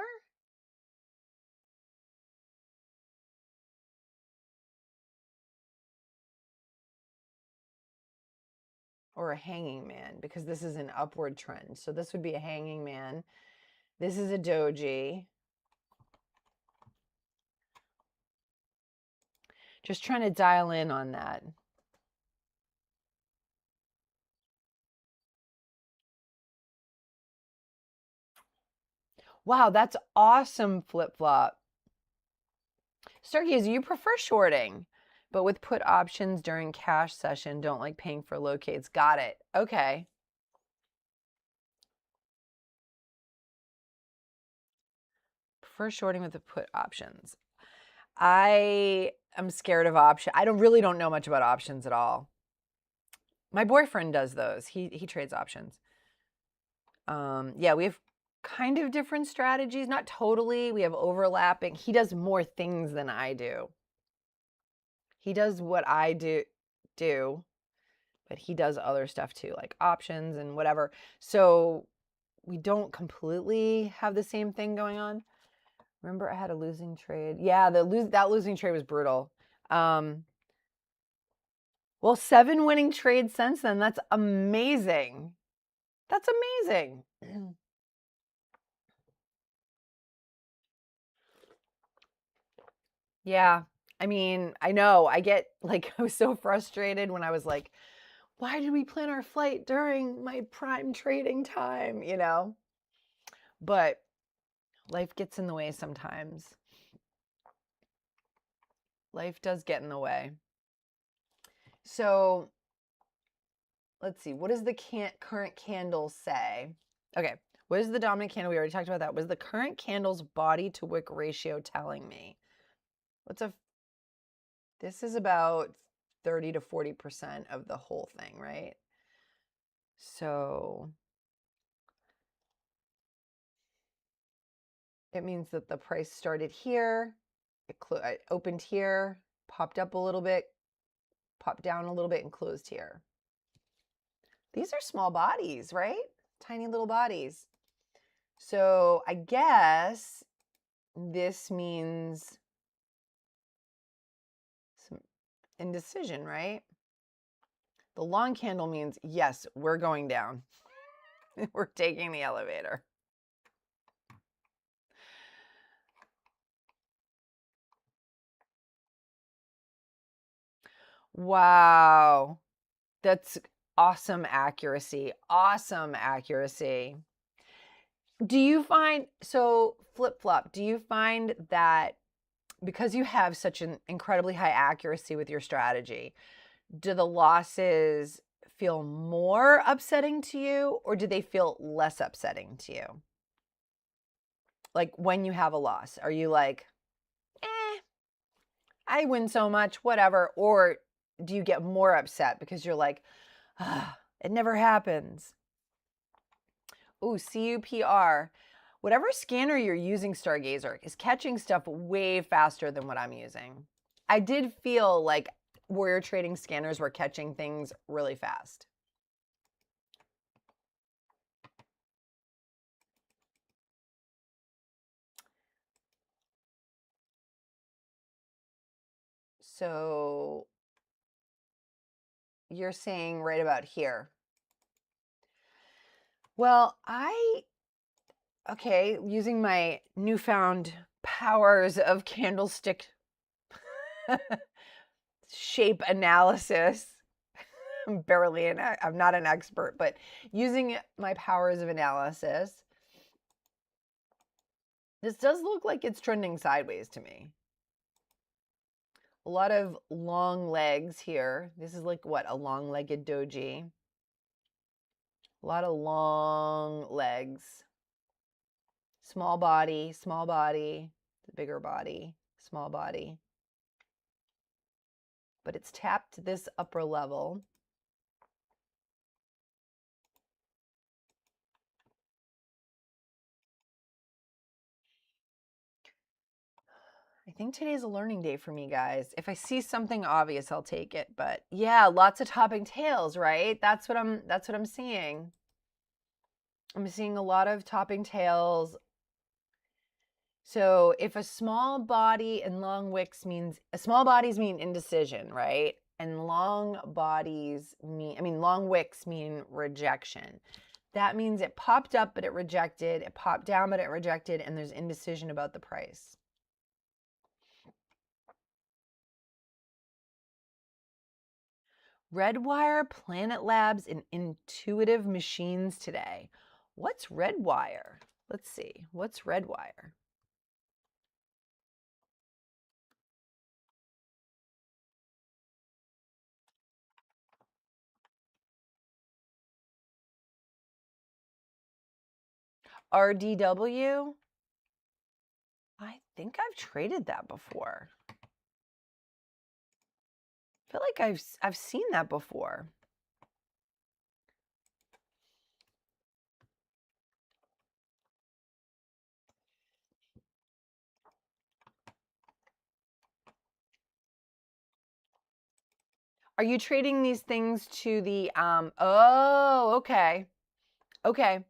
Or a hanging man, because this is an upward trend. So this would be a hanging man. This is a doji. Just trying to dial in on that. Wow, that's awesome, flip-flop. Stargazer, you prefer shorting, but with put options during cash session, don't like paying for locates. Got it. Okay. Prefer shorting with the put options. I am scared of options. I really don't know much about options at all. My boyfriend does those. He trades options. Yeah, we have kind of different strategies. Not totally. We have overlapping. He does more things than I do. He does what I do, but he does other stuff too, like options and whatever. So we don't completely have the same thing going on. Remember I had a losing trade. Yeah, that losing trade was brutal. Well, 7 winning trades since then. That's amazing. That's amazing. Yeah. I mean, I know. I get like, I was so frustrated when I was like, why did we plan our flight during my prime trading time, you know? But life gets in the way sometimes. Life does get in the way. So let's see. What does the current candle say? Okay. What is the dominant candle? We already talked about that. What is the current candle's body to wick ratio telling me? This is about 30 to 40% of the whole thing, right? So it means that the price started here, it opened here, popped up a little bit, popped down a little bit, and closed here. These are small bodies, right? Tiny little bodies. So I guess this means some indecision, right? The long candle means, yes, we're going down. We're taking the elevator. Wow. That's awesome accuracy. Awesome accuracy. Do you find, so flip-flop, do you find that because you have such an incredibly high accuracy with your strategy, do the losses feel more upsetting to you or do they feel less upsetting to you? Like when you have a loss, are you like, I win so much, whatever? Or do you get more upset because you're like, it never happens? Ooh, CUPR. Whatever scanner you're using, Stargazer, is catching stuff way faster than what I'm using. I did feel like Warrior Trading scanners were catching things really fast. So you're saying right about here. Well, okay, using my newfound powers of candlestick shape analysis. I'm not an expert, but using my powers of analysis, this does look like it's trending sideways to me. A lot of long legs here. This is like what, a long-legged doji. A lot of long legs. Small body, bigger body, small body. But it's tapped this upper level. I think today's a learning day for me, guys. If I see something obvious, I'll take it. But yeah, lots of topping tails, right? That's what I'm seeing. I'm seeing a lot of topping tails. So if a small body and long wicks means, small bodies mean indecision, right? And long wicks mean rejection. That means it popped up, but it rejected. It popped down, but it rejected. And there's indecision about the price. Redwire, Planet Labs, and Intuitive Machines today. What's Redwire? Let's see. What's Redwire? RDW? I think I've traded that before. I feel like I've seen that before. Are you trading these things to the oh, okay. Okay.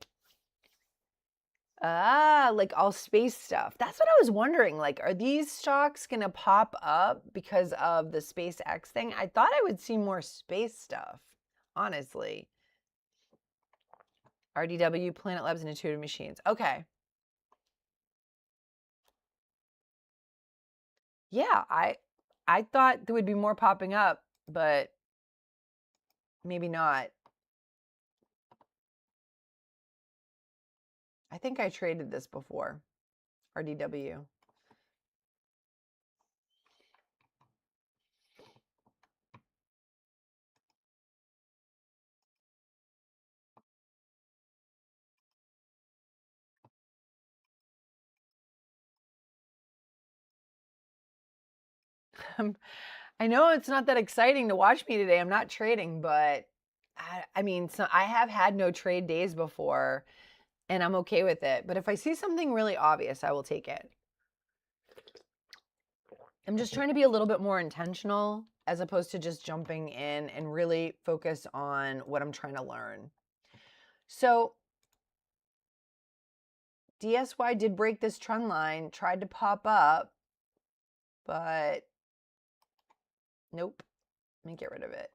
Like all space stuff. That's what I was wondering. Like, are these stocks gonna pop up because of the SpaceX thing? I thought I would see more space stuff, honestly. RDW, Planet Labs, and Intuitive Machines. Okay. Yeah, I thought there would be more popping up, but maybe not. I think I traded this before. RDW. I know it's not that exciting to watch me today. I'm not trading, but I mean, so I have had no trade days before, and I'm okay with it. But if I see something really obvious, I will take it. I'm just trying to be a little bit more intentional as opposed to just jumping in and really focus on what I'm trying to learn. So DSY did break this trend line, tried to pop up, but nope. Let me get rid of it.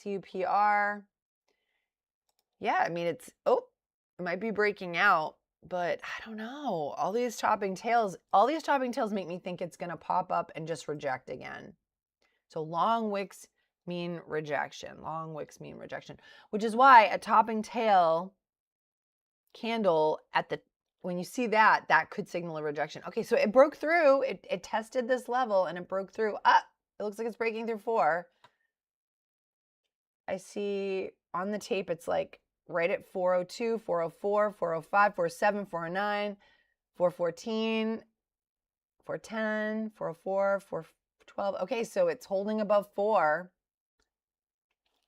CUPR. Yeah, I mean, it might be breaking out, but I don't know. All these topping tails make me think it's going to pop up and just reject again. So long wicks mean rejection. Long wicks mean rejection, which is why a topping tail candle when you see that could signal a rejection. Okay, so it broke through. It tested this level and it broke through. It looks like it's breaking through 4. I see on the tape it's like right at 402, 404, 405, 407, 409, 414, 410, 404, 412. Okay, so it's holding above 4.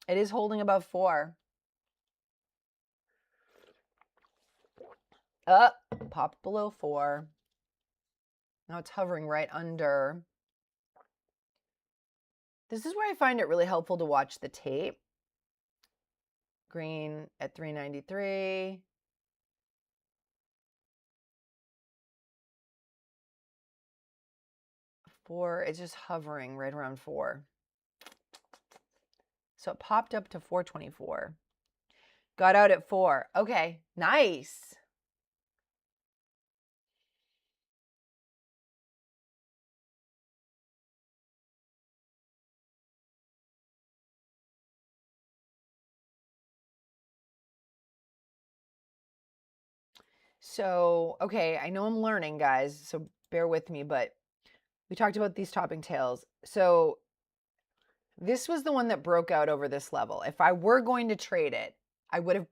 It is holding above 4. Popped below 4. Now it's hovering right under. This is where I find it really helpful to watch the tape. Green at 393. 4, it's just hovering right around 4. So it popped up to 424. Got out at 4. Okay, nice. So, okay, I know I'm learning, guys, so bear with me, but we talked about these topping tails. So this was the one that broke out over this level. If I were going to trade it, I would have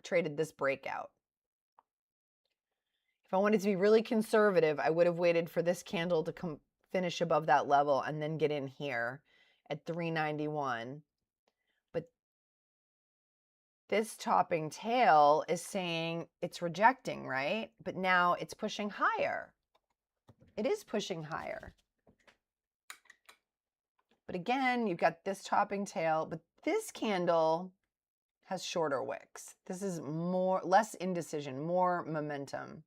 traded this breakout. If I wanted to be really conservative, I would have waited for this candle to finish above that level and then get in here at 391. But this topping tail is saying it's rejecting, right? But now it's pushing higher. It is pushing higher. But again, you've got this topping tail, but this candle has shorter wicks. This is less indecision, more momentum.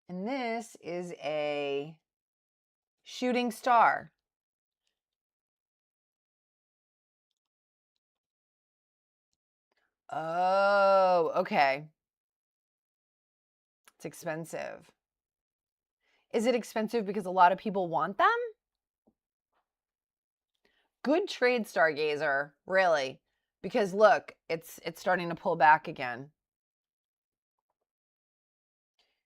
And this is a shooting star. Oh, okay. It's expensive. Is it expensive because a lot of people want them? Good trade, stargazer, really. Because look, it's starting to pull back again.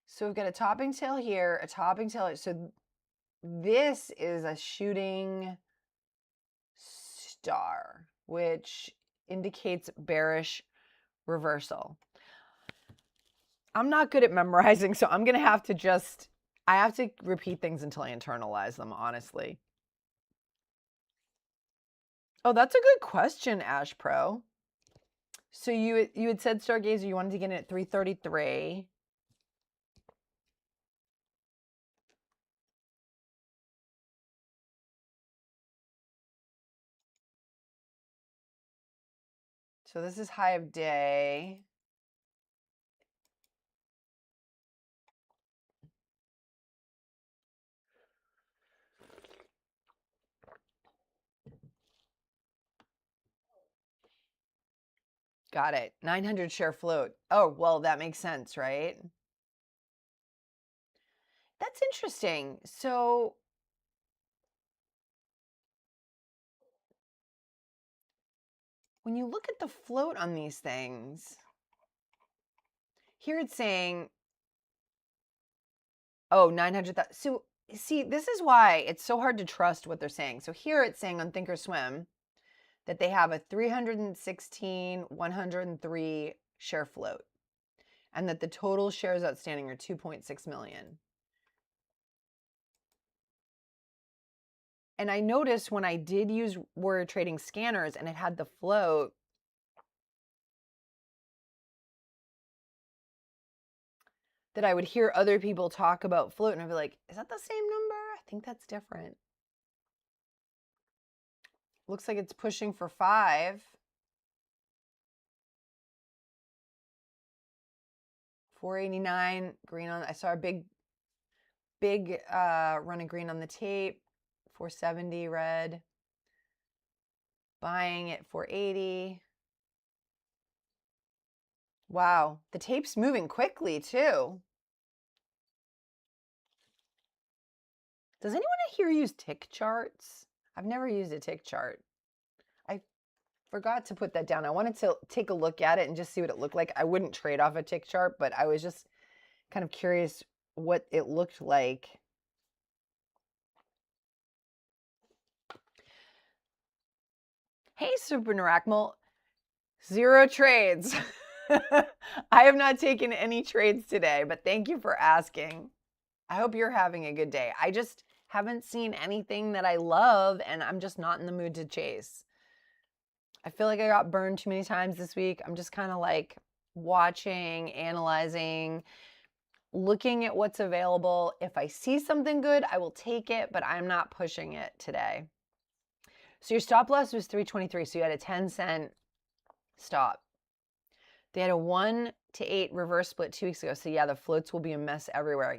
So we've got a topping tail here, a topping tail here. So this is a shooting star, which indicates bearish reversal. I'm not good at memorizing, so I'm going to have to I have to repeat things until I internalize them, honestly. Oh, that's a good question, Ash Pro. So you had said, Stargazer, you wanted to get in at 333. So this is high of day. Got it. 900 share float. Oh, well, that makes sense, right? That's interesting. So when you look at the float on these things, here it's saying, oh, 900,000. So see, this is why it's so hard to trust what they're saying. So here it's saying on Thinkorswim that they have a 316,103 share float and that the total shares outstanding are 2.6 million. And I noticed when I did use Warrior Trading scanners and it had the float, that I would hear other people talk about float and I'd be like, is that the same number? I think that's different. Looks like it's pushing for 5. 489 green on, I saw a big run of green on the tape. 470 red. Buying at 480. Wow, the tape's moving quickly too. Does anyone here use tick charts? I've never used a tick chart. I forgot to put that down. I wanted to take a look at it and just see what it looked like. I wouldn't trade off a tick chart, but I was just kind of curious what it looked like. Hey, Super Narakmal. 0 trades. I have not taken any trades today, but thank you for asking. I hope you're having a good day. I just haven't seen anything that I love, and I'm just not in the mood to chase. I feel like I got burned too many times this week. I'm just kind of like watching, analyzing, looking at what's available. If I see something good, I will take it, but I'm not pushing it today. So your stop loss was 323, so you had a 10-cent stop. They had a 1 to 8 reverse split 2 weeks ago. So yeah, the floats will be a mess everywhere.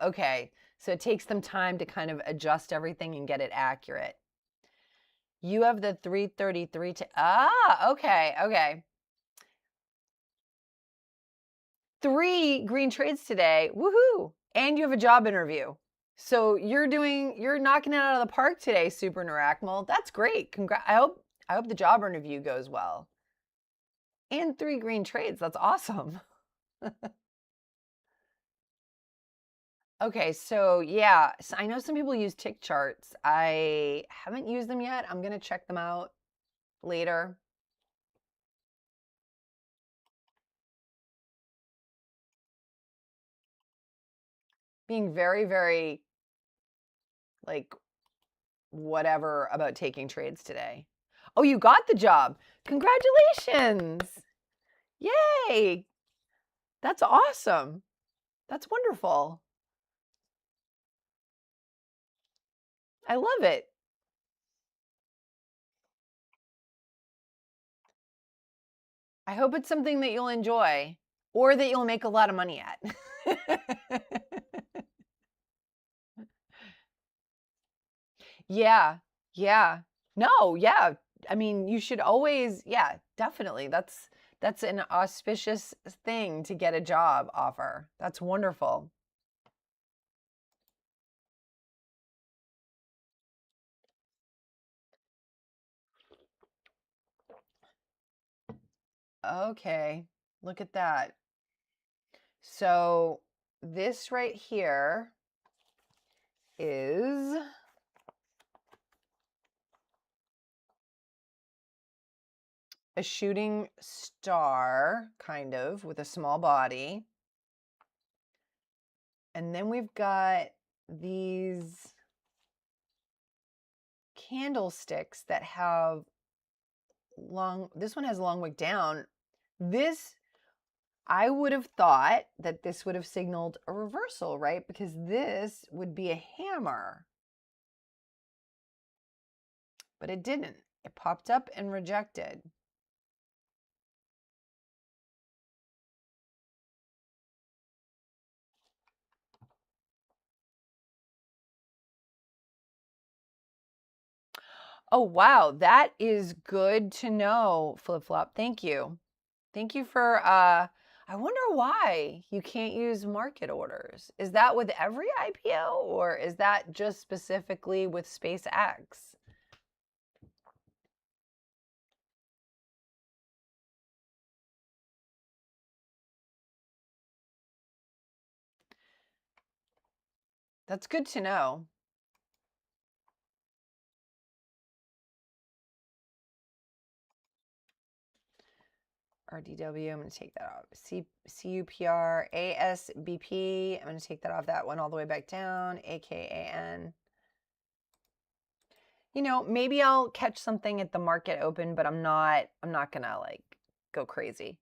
Okay. So it takes them time to kind of adjust everything and get it accurate. You have the 333 to, okay. 3 green trades today. Woohoo. And you have a job interview. So you're knocking it out of the park today, Super Naracmal. That's great. Congrats. I hope the job interview goes well. And 3 green trades. That's awesome. Okay, so yeah, so I know some people use tick charts. I haven't used them yet. I'm going to check them out later. Being very, very like whatever about taking trades today. Oh, you got the job. Congratulations. Yay. That's awesome. That's wonderful. I love it. I hope it's something that you'll enjoy or that you'll make a lot of money at. Yeah. Yeah. No, yeah. I mean, you should always, yeah, definitely. That's an auspicious thing to get a job offer. That's wonderful. Okay. Look at that. So this right here is a shooting star, kind of, with a small body. And then we've got these candlesticks that have this one has a long wick down. This, I would have thought that this would have signaled a reversal, right? Because this would be a hammer. But it didn't. It popped up and rejected. Oh, wow. That is good to know, Flip Flop. Thank you. Thank you for, I wonder why you can't use market orders. Is that with every IPO or is that just specifically with SpaceX? That's good to know. RDW, I'm going to take that off. CUPR, ASBP, I'm going to take that off. That one all the way back down. AKAN. You know, maybe I'll catch something at the market open, but I'm not going to like go crazy.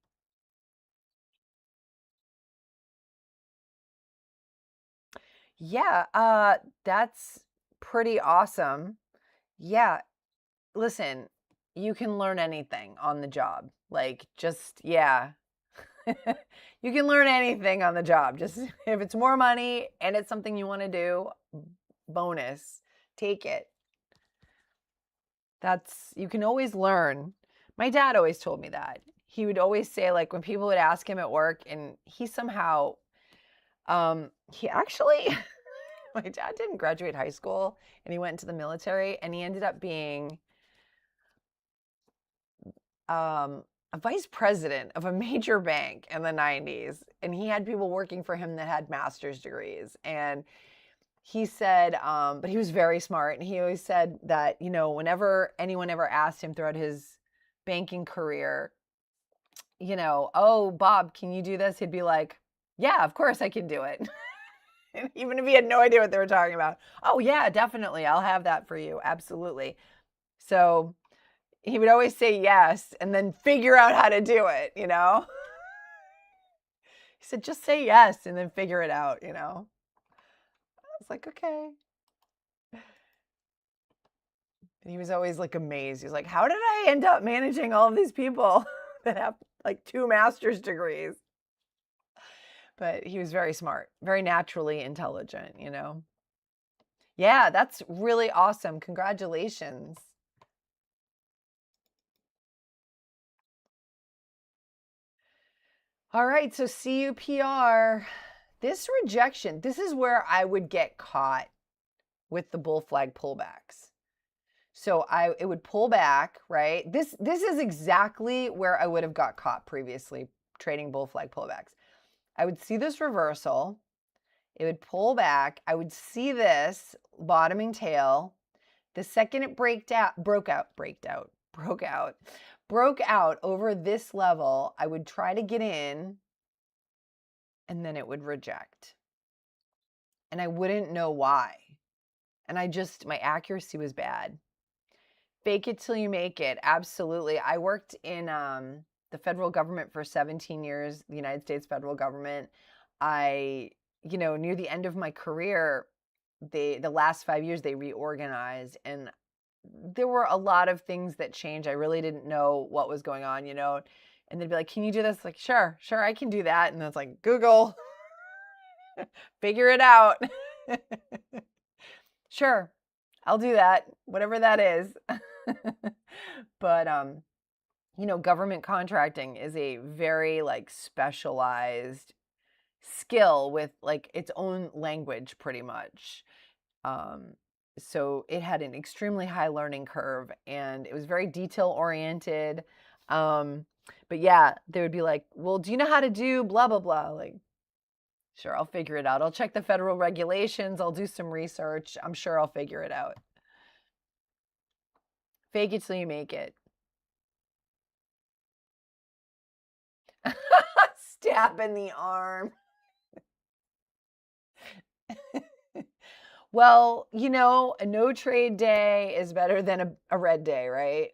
Yeah, that's pretty awesome. Yeah. Listen, you can learn anything on the job. Like, just, yeah. You can learn anything on the job. Just if it's more money and it's something you want to do, bonus, take it. You can always learn. My dad always told me that. He would always say, like, when people would ask him at work, and he somehow, he actually, my dad didn't graduate high school and he went into the military and he ended up being a vice president of a major bank in the 90s. And he had people working for him that had master's degrees. And he said, but he was very smart. And he always said that, you know, whenever anyone ever asked him throughout his banking career, you know, oh, Bob, can you do this? He'd be like, yeah, of course I can do it. Even if he had no idea what they were talking about. Oh, yeah, definitely. I'll have that for you. Absolutely. So he would always say yes and then figure out how to do it, you know? He said, just say yes and then figure it out, you know? I was like, okay. And he was always like amazed. He was like, how did I end up managing all of these people that have like 2 master's degrees. But he was very smart, very naturally intelligent, you know? Yeah, that's really awesome. Congratulations. All right, so CUPR, this rejection, this is where I would get caught with the bull flag pullbacks. So it would pull back, right? This is exactly where I would have got caught previously trading bull flag pullbacks. I would see this reversal. It would pull back. I would see this bottoming tail. The second it broke out over this level, I would try to get in and then it would reject. And I wouldn't know why. And my accuracy was bad. Fake it till you make it. Absolutely. I worked in the federal government for 17 years, the United States federal government. Near the end of my career, the last 5 years, they reorganized, and there were a lot of things that changed. I really didn't know what was going on, and they'd be like, can you do this? Like, sure, I can do that. And it's like, Google, figure it out. Sure, I'll do that, whatever that is. But, government contracting is a very specialized skill with its own language pretty much. So it had an extremely high learning curve and it was very detail oriented. But yeah, they would be like, well, do you know how to do blah, blah, blah? Like, sure, I'll figure it out. I'll check the federal regulations. I'll do some research. I'm sure I'll figure it out. Fake it till you make it. Stab in the arm. Well, a no trade day is better than a red day, right?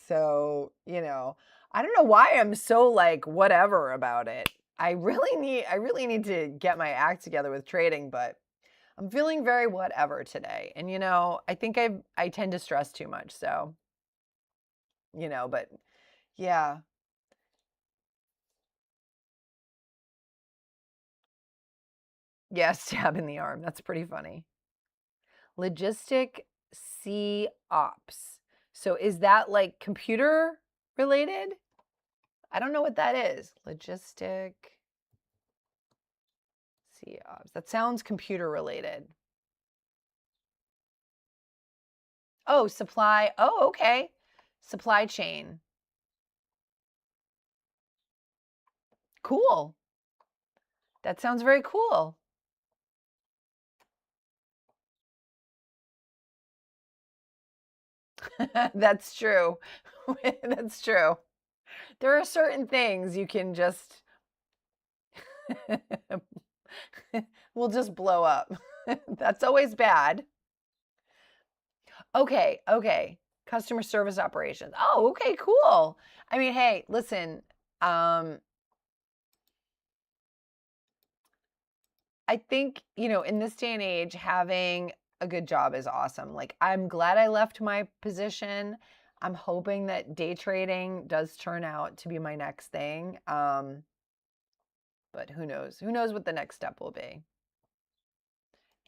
So, I don't know why I'm so whatever about it. I really need to get my act together with trading, but I'm feeling very whatever today. And I think I tend to stress too much, so but yeah. Yeah, stab in the arm. That's pretty funny. Logistic C ops. So is that computer related? I don't know what that is. Logistic C ops. That sounds computer related. Oh, supply. Oh, okay. Supply chain. Cool. That sounds very cool. That's true. That's true. There are certain things you can just will just blow up. That's always bad. Okay. Customer service operations. Oh, okay, cool. I mean, hey, listen, I think, in this day and age, having a good job is awesome. I'm glad I left my position. I'm hoping that day trading does turn out to be my next thing. But who knows? Who knows what the next step will be?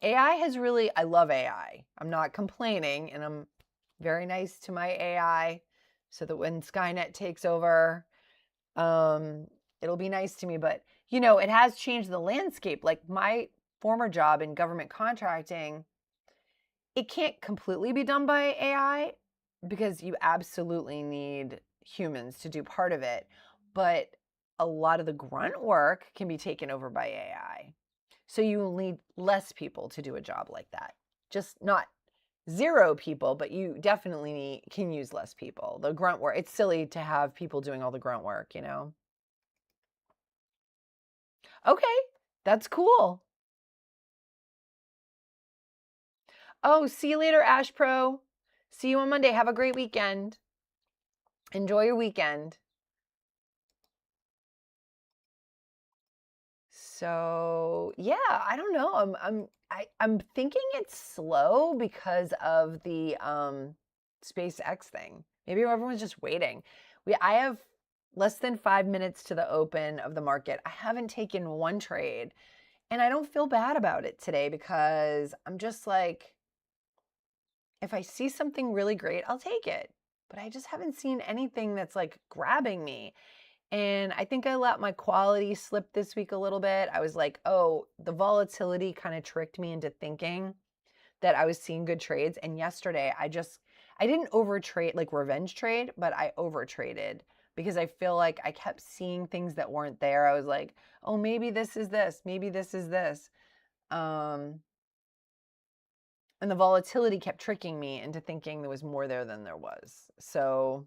I love AI. I'm not complaining, and I'm very nice to my AI so that when Skynet takes over, it'll be nice to me. But, it has changed the landscape. Like my former job in government contracting, it can't completely be done by AI because you absolutely need humans to do part of it. But a lot of the grunt work can be taken over by AI. So you will need less people to do a job like that. Just not 0 people, but you definitely can use less people. The grunt work, it's silly to have people doing all the grunt work, Okay, that's cool. Oh, see you later, Ash Pro. See you on Monday. Have a great weekend. Enjoy your weekend. So yeah, I don't know. I'm thinking it's slow because of the SpaceX thing. Maybe everyone's just waiting. I have less than 5 minutes to the open of the market. I haven't taken one trade, and I don't feel bad about it today because I'm just like, if I see something really great, I'll take it. But I just haven't seen anything that's like grabbing me. And I think I let my quality slip this week a little bit. I was like, oh, the volatility kind of tricked me into thinking that I was seeing good trades. And yesterday I didn't overtrade, like revenge trade, but I overtraded because I feel like I kept seeing things that weren't there. I was like, oh, maybe this is this, maybe this is this. And the volatility kept tricking me into thinking there was more there than there was. So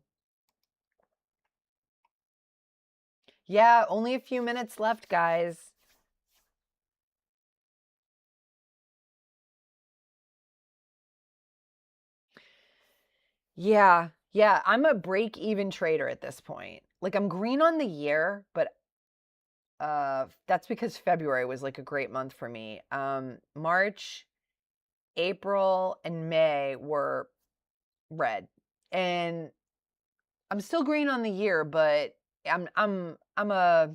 yeah, only a few minutes left, guys. Yeah, I'm a break-even trader at this point. Like I'm green on the year, but that's because February was like a great month for me. March, April, and May were red. And I'm still green on the year, but I'm a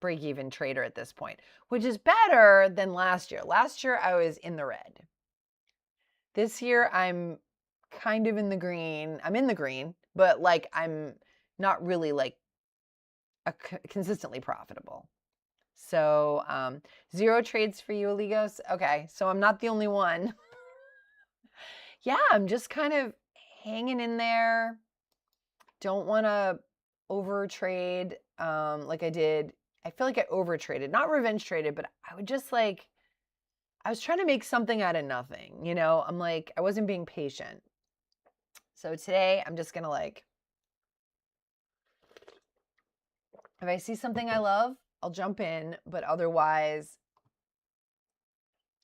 break-even trader at this point, which is better than last year. Last year I was in the red. This year I'm kind of in the green. I'm in the green, but like I'm not really like consistently profitable. So 0 trades for you, Oligos. Okay, so I'm not the only one. Yeah, I'm just kind of hanging in there. Don't want to over trade like I did. I feel like I over traded, not revenge traded, but I would just like, I was trying to make something out of nothing, you know? I'm like, I wasn't being patient. So today I'm just going to like, if I see something I love, I'll jump in, but otherwise,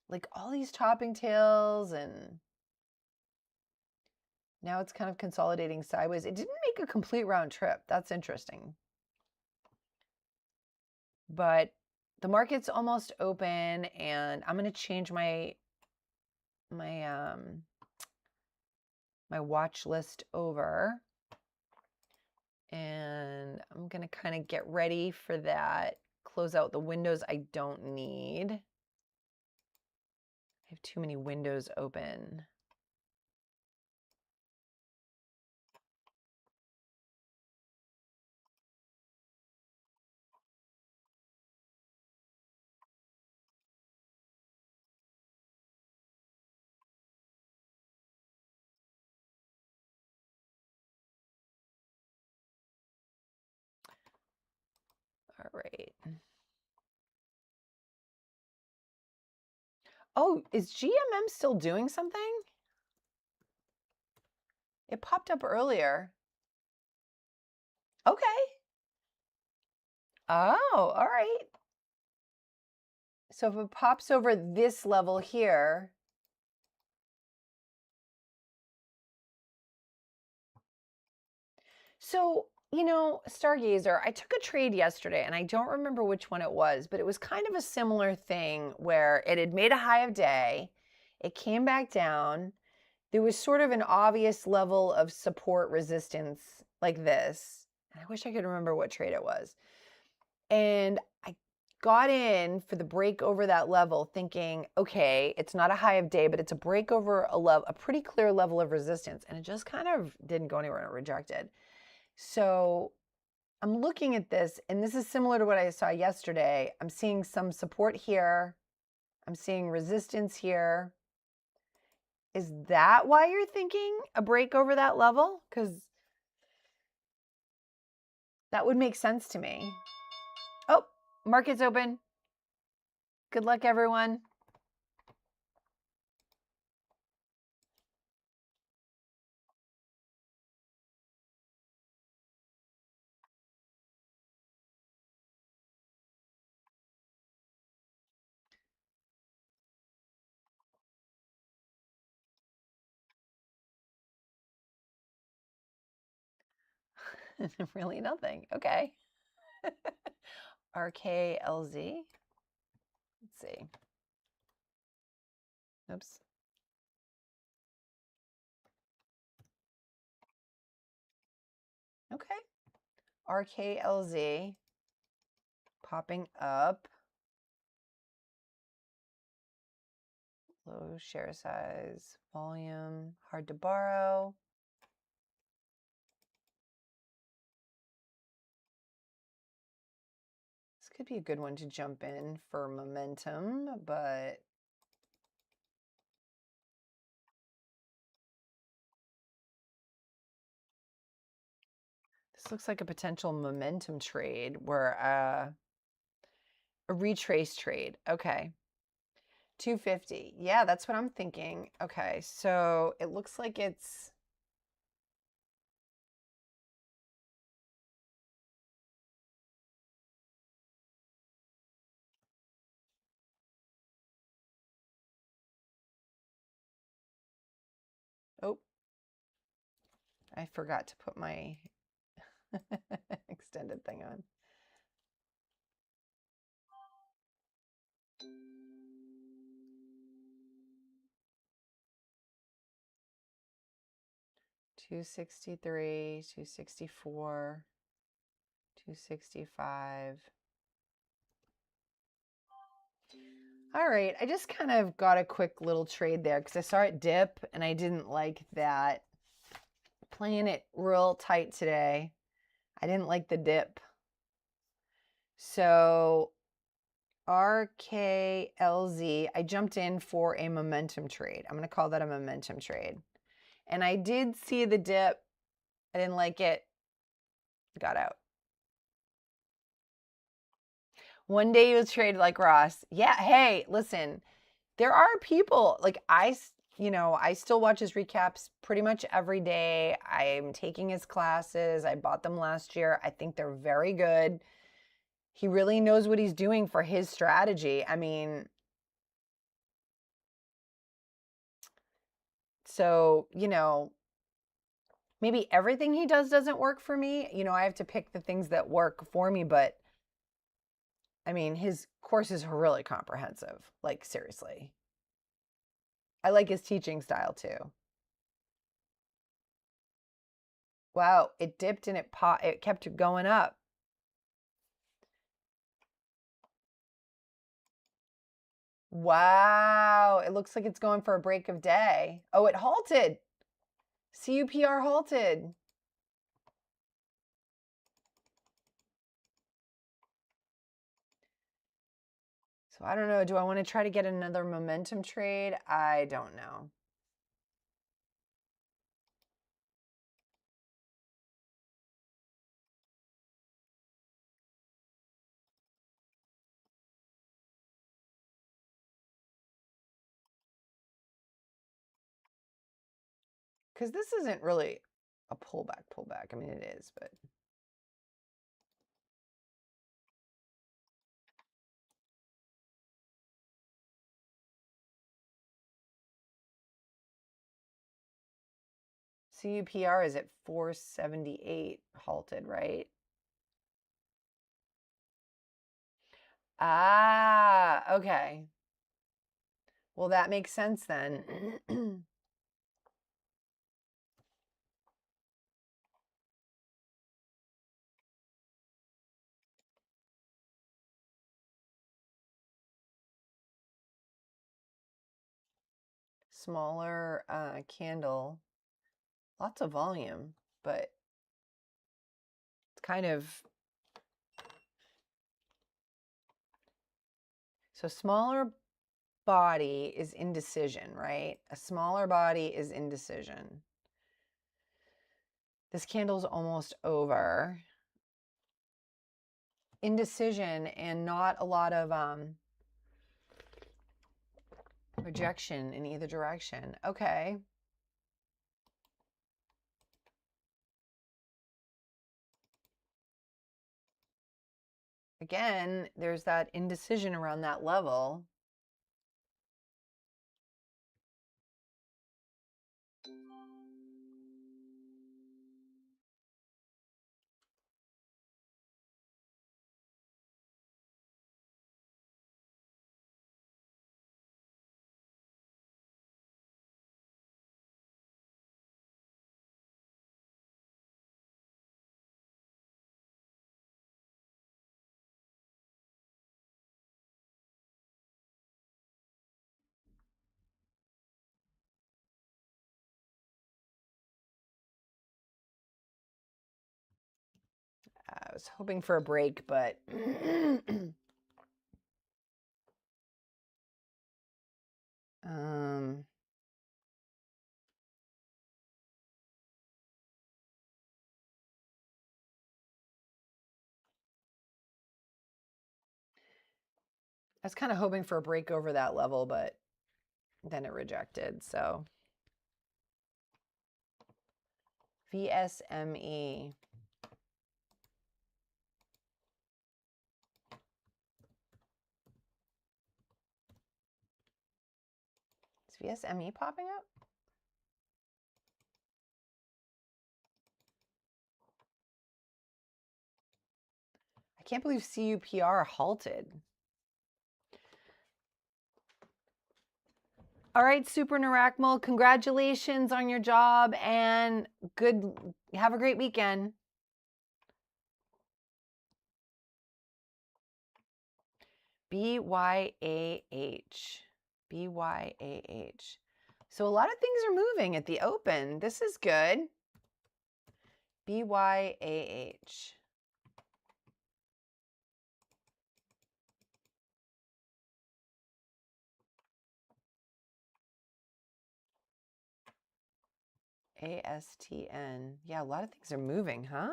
like all these topping tails and now it's kind of consolidating sideways. It didn't make a complete round trip. That's interesting. But the market's almost open and I'm going to change my watch list over. And I'm going to kind of get ready for that. Close out the windows I don't need. I have too many windows open. All right. Oh, is GMM still doing something? It popped up earlier. Okay. Oh, all right. So if it pops over this level here, so, you know, Stargazer, I took a trade yesterday and I don't remember which one it was, but it was kind of a similar thing where it had made a high of day. It came back down. There was sort of an obvious level of support resistance like this. I wish I could remember what trade it was. And I got in for the break over that level thinking, okay, it's not a high of day, but it's a break over a pretty clear level of resistance. And it just kind of didn't go anywhere and it rejected. So I'm looking at this, and this is similar to what I saw yesterday. I'm seeing some support here. I'm seeing resistance here. Is that why you're thinking a break over that level? Because that would make sense to me. Oh, market's open. Good luck, everyone. Really nothing. Okay. RKLZ. Let's see. Oops. Okay. RKLZ popping up. Low share size, volume, hard to borrow. This could be a good one to jump in for momentum, but this looks like a potential momentum trade where a retrace trade. Okay. 250. Yeah, that's what I'm thinking. Okay, so it looks like it's oh, I forgot to put my extended thing on. $263, $264, $265. All right, I just kind of got a quick little trade there because I saw it dip and I didn't like that. Playing it real tight today. I didn't like the dip. So RKLZ, I jumped in for a momentum trade. I'm going to call that a momentum trade. And I did see the dip. I didn't like it. Got out. One day you'll trade like Ross. Yeah, hey, listen, there are people, like I still watch his recaps pretty much every day. I'm taking his classes. I bought them last year. I think they're very good. He really knows what he's doing for his strategy. I mean, so, maybe everything he does doesn't work for me. I have to pick the things that work for me, but I mean, his course is really comprehensive. Like, seriously. I like his teaching style too. Wow, it dipped and it kept going up. Wow, it looks like it's going for a break of day. Oh, it halted. CUPR halted. So I don't know. Do I want to try to get another momentum trade? I don't know. Because this isn't really a pullback. I mean, it is, but. CUPR is at 478 halted, right? Ah, okay. Well, that makes sense then. Smaller candle, lots of volume, but it's kind of, so smaller body is indecision, right? A smaller body is indecision. This candle's almost over. Indecision and not a lot of rejection in either direction. Okay. Again, there's that indecision around that level. I was hoping for a break, but I was kind of hoping for a break over that level, but then it rejected. So VSME. Is VSME popping up? I can't believe CUPR halted. All right, Super Naracmal, congratulations on your job and have a great weekend. BYAH. BYAH. So a lot of things are moving at the open. This is good. BYAH. ASTN. Yeah, a lot of things are moving, huh?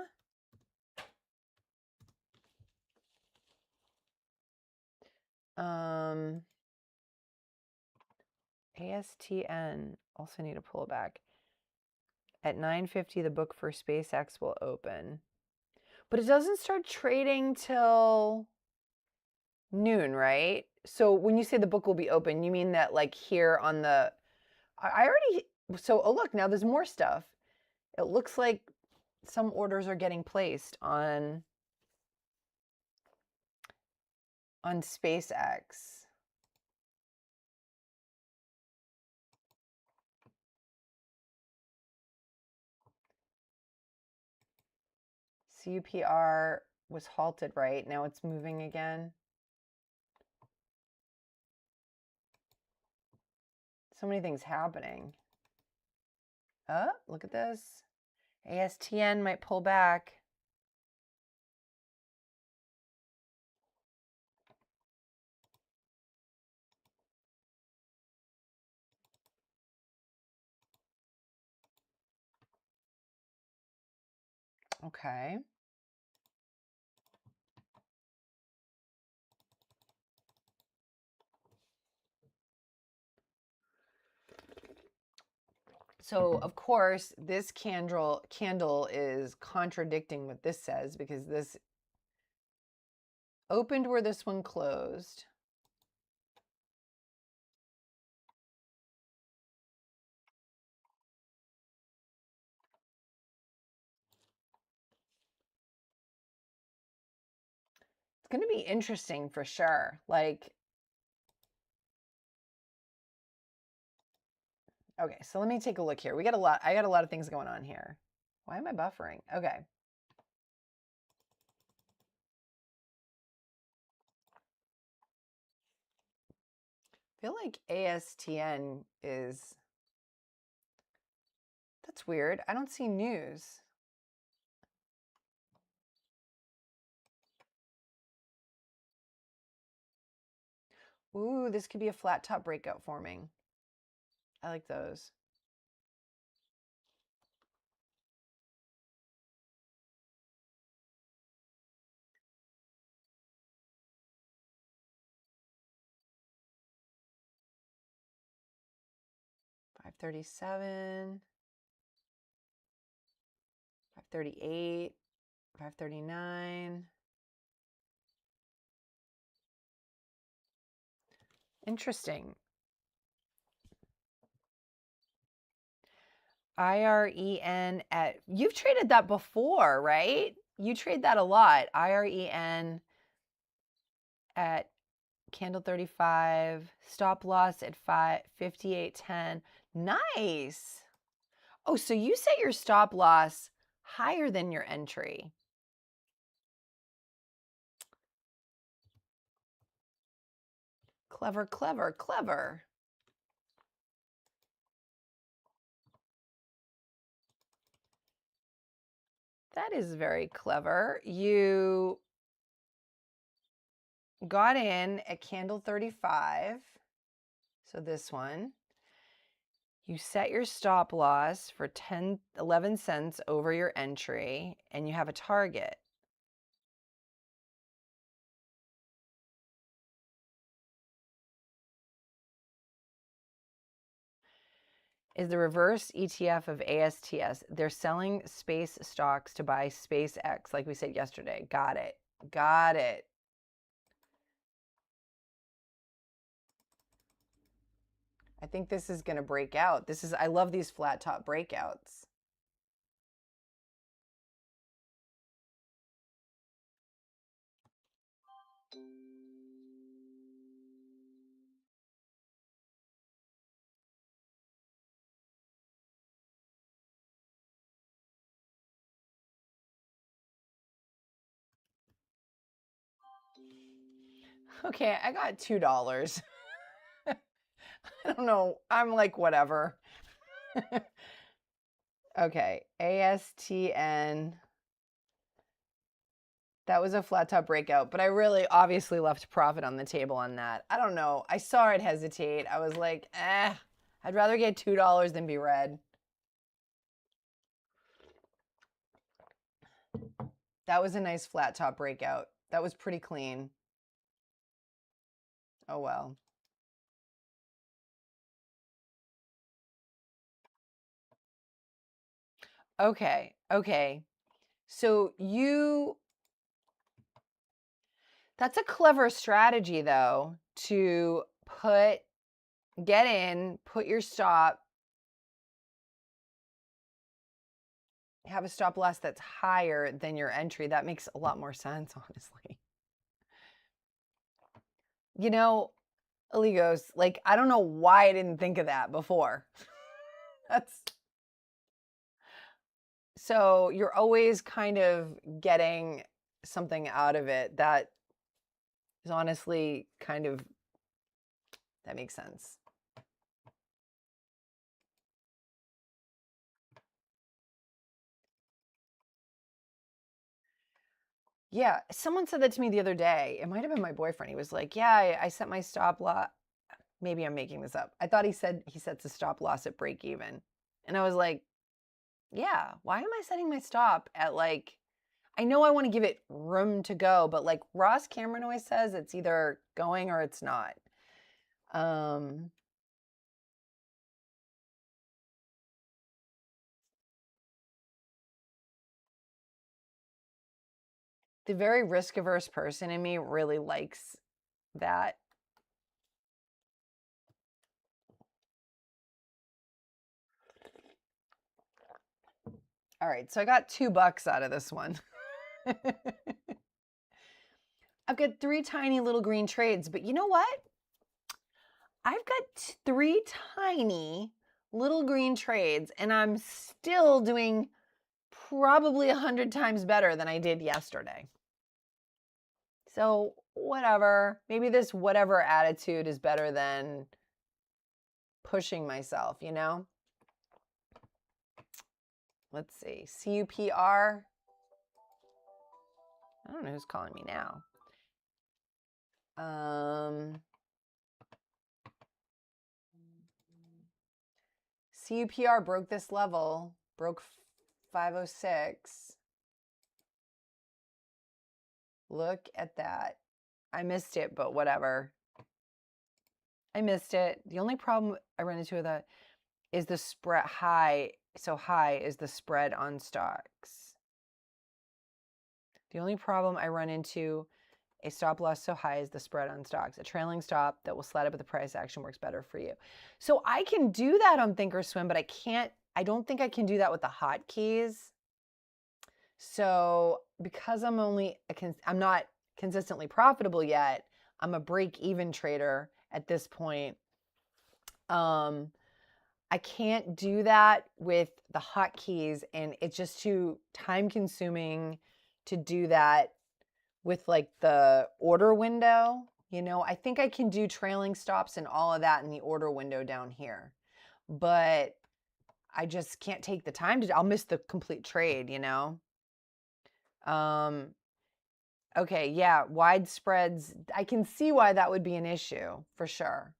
ASTN. Also need to pull it back. At 9:50, the book for SpaceX will open. But it doesn't start trading till noon, right? So when you say the book will be open, you mean that like here on the, oh look, now there's more stuff. It looks like some orders are getting placed on SpaceX. CUPR was halted, right? Now it's moving again. So many things happening. Oh, look at this. ASTN might pull back. Okay. So of course, this candle is contradicting what this says because this opened where this one closed. It's going to be interesting for sure. Like, okay, so let me take a look here. I got a lot of things going on here. Why am I buffering? Okay. I feel like ASTN is, that's weird. I don't see news. Ooh, this could be a flat top breakout forming. I like those. $537, $538, $539. Interesting. IREN you've traded that before, right? You trade that a lot. IREN at candle 35, stop loss at 58.10. Nice. Oh, so you set your stop loss higher than your entry. Clever, clever, clever. That is very clever. You got in at candle 35. So this one. You set your stop loss for 11 cents over your entry, and you have a target. Is the reverse ETF of ASTS. They're selling space stocks to buy SpaceX, like we said yesterday. Got it. Got it. I think this is going to break out. I love these flat top breakouts. Okay, I got $2. I don't know. I'm like, whatever. Okay, ASTN. That was a flat top breakout, but I really obviously left profit on the table on that. I don't know. I saw it hesitate. I was like, I'd rather get $2 than be red. That was a nice flat top breakout. That was pretty clean. Oh, well. Okay. Okay. So that's a clever strategy though, to get in, put your stop, have a stop loss that's higher than your entry. That makes a lot more sense, honestly. You know, Oligos, like, I don't know why I didn't think of that before. So you're always kind of getting something out of it that is honestly that makes sense. Yeah, someone said that to me the other day. It might have been my boyfriend. He was like, yeah, I set my stop loss. Maybe I'm making this up. I thought he sets a stop loss at break even. And I was like, yeah, why am I setting my stop at like, I know I want to give it room to go, but like Ross Cameron always says, it's either going or it's not. The very risk-averse person in me really likes that. All right, so I got $2 out of this one. I've got 3 tiny little green trades, but you know what? I've got 3 tiny little green trades, and I'm still doing probably 100 times better than I did yesterday. So whatever, maybe this whatever attitude is better than pushing myself, you know? Let's see, CUPR. I don't know who's calling me now. CUPR broke this level, broke 506. Look at that. I missed it, but whatever. I missed it. The only problem I run into with that is the spread high. So high is the spread on stocks. The only problem I run into a stop loss so high is the spread on stocks. A trailing stop that will slide up with the price action works better for you. So I can do that on Thinkorswim, but I don't think I can do that with the hotkeys. So because I'm not consistently profitable yet, I'm a break-even trader at this point. I can't do that with the hotkeys, and it's just too time-consuming to do that with like the order window. You know, I think I can do trailing stops and all of that in the order window down here, but I just can't take the time I'll miss the complete trade, you know? Okay, yeah, wide spreads. I can see why that would be an issue for sure.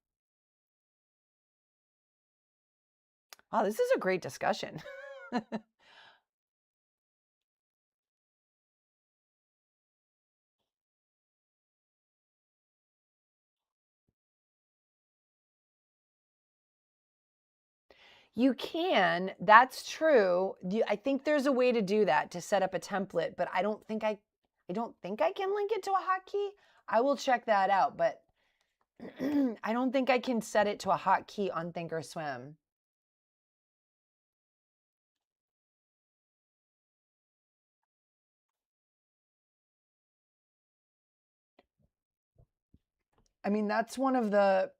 Oh, this is a great discussion. You can, that's true. I think there's a way to do that, to set up a template, but I don't think I can link it to a hotkey. I will check that out, but I don't think I can set it to a hotkey on Thinkorswim. I mean, that's one of the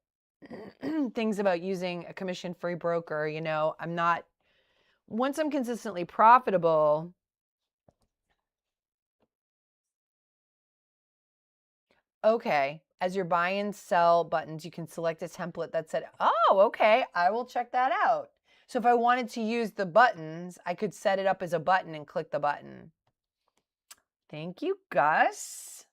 things about using a commission-free broker. You know, once I'm consistently profitable, okay, as your buy and sell buttons, you can select a template that said, oh, okay, I will check that out. So if I wanted to use the buttons, I could set it up as a button and click the button. Thank you, Gus.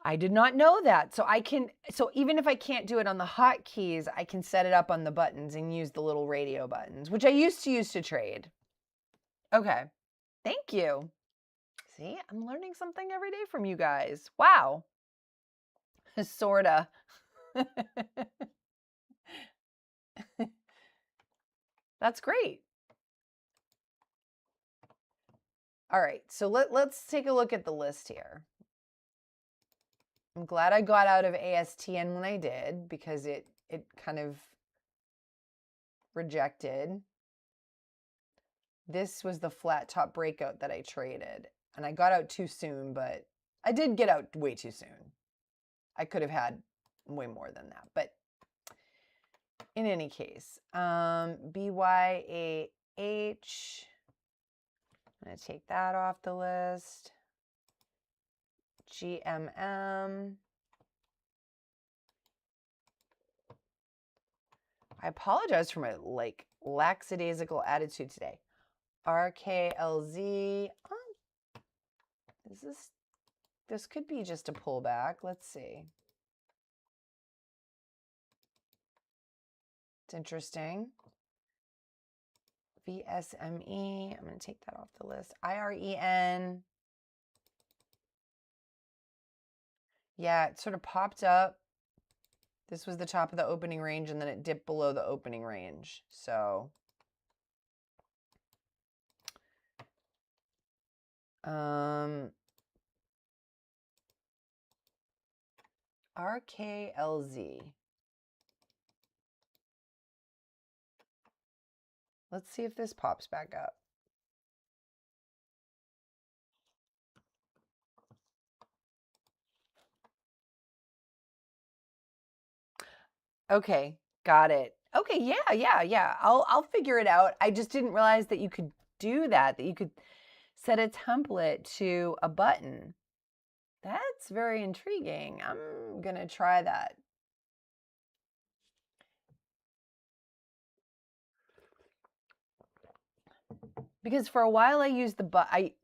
I did not know that. So even if I can't do it on the hotkeys, I can set it up on the buttons and use the little radio buttons, which I used to use to trade. Okay. Thank you. See, I'm learning something every day from you guys. Wow. Sorta. That's great. All right, so let's take a look at the list here. I'm glad I got out of ASTN when I did, because it kind of rejected. This was the flat top breakout that I traded, and I got out too soon, but I did get out way too soon. I could have had way more than that, but in any case, BYAH, I'm going to take that off the list. GMM. I apologize for my lackadaisical attitude today. RKLZ. This could be just a pullback. Let's see. It's interesting. VSME. I'm going to take that off the list. IREN. Yeah, it sort of popped up. This was the top of the opening range, and then it dipped below the opening range. So RKLZ. Let's see if this pops back up. Okay, got it. Okay, yeah. I'll figure it out. I just didn't realize that you could do that you could set a template to a button. That's very intriguing. I'm going to try that. Because for a while I used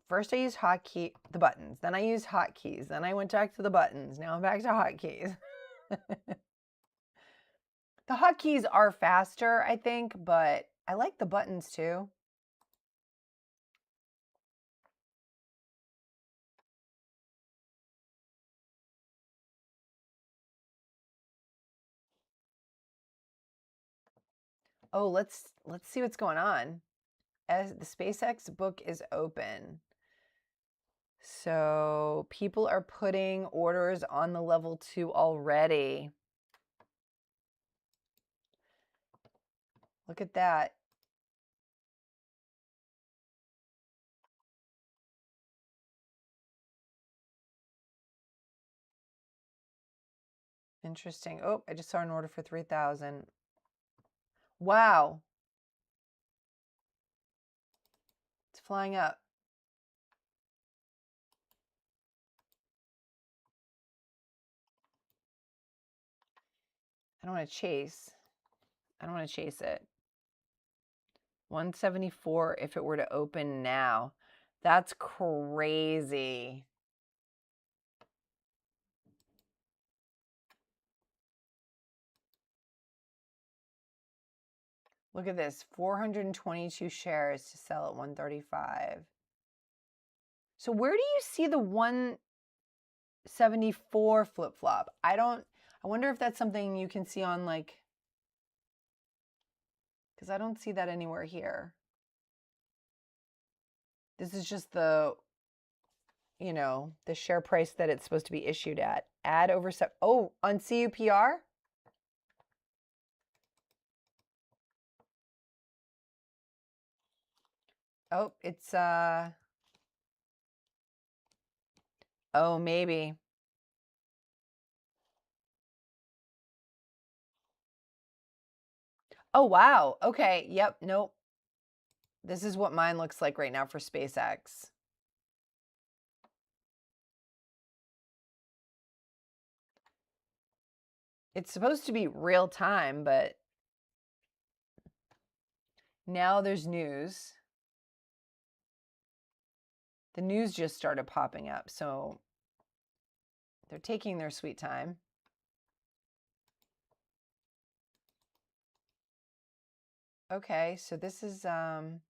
first I used the buttons, then I used hotkeys, then I went back to the buttons. Now I'm back to hotkeys. The hotkeys are faster, I think, but I like the buttons too. Oh, let's see what's going on. As the SpaceX book is open. So people are putting orders on the level 2 already. Look at that. Interesting. Oh, I just saw an order for 3,000. Wow. It's flying up. I don't want to chase. I don't want to chase it. 174 if it were to open now. That's crazy. Look at this, 422 shares to sell at 135. So where do you see the 174 flip-flop? I wonder if that's something you can see on like, because I don't see that anywhere here. This is just the, you know, the share price that it's supposed to be issued at. Add over, oh, on CUPR? Oh, it's, oh, maybe. Oh, wow. Okay. Yep. Nope. This is what mine looks like right now for SpaceX. It's supposed to be real time, but now there's news. The news just started popping up, so they're taking their sweet time. Okay, so this is oh,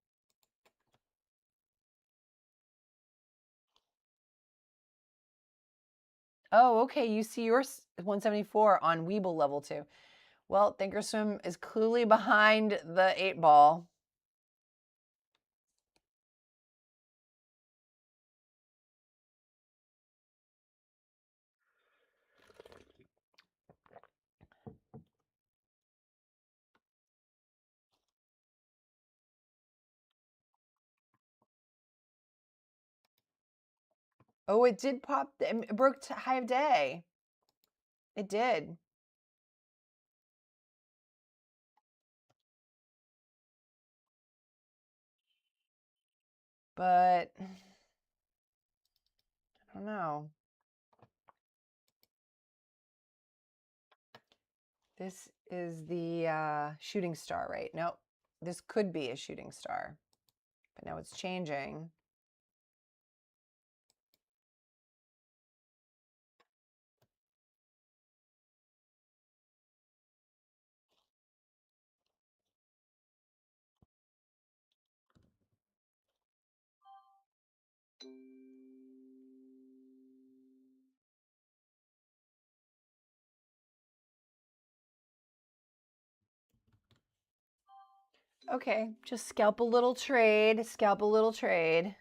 okay, you see yours 174 on Weeble level 2. Well, Thinkorswim is clearly behind the 8-ball. Oh, it did pop. It broke to high of day. It did. But I don't know. This is the shooting star, right? Nope. This could be a shooting star, but now it's changing. Okay, just scalp a little trade, scalp a little trade.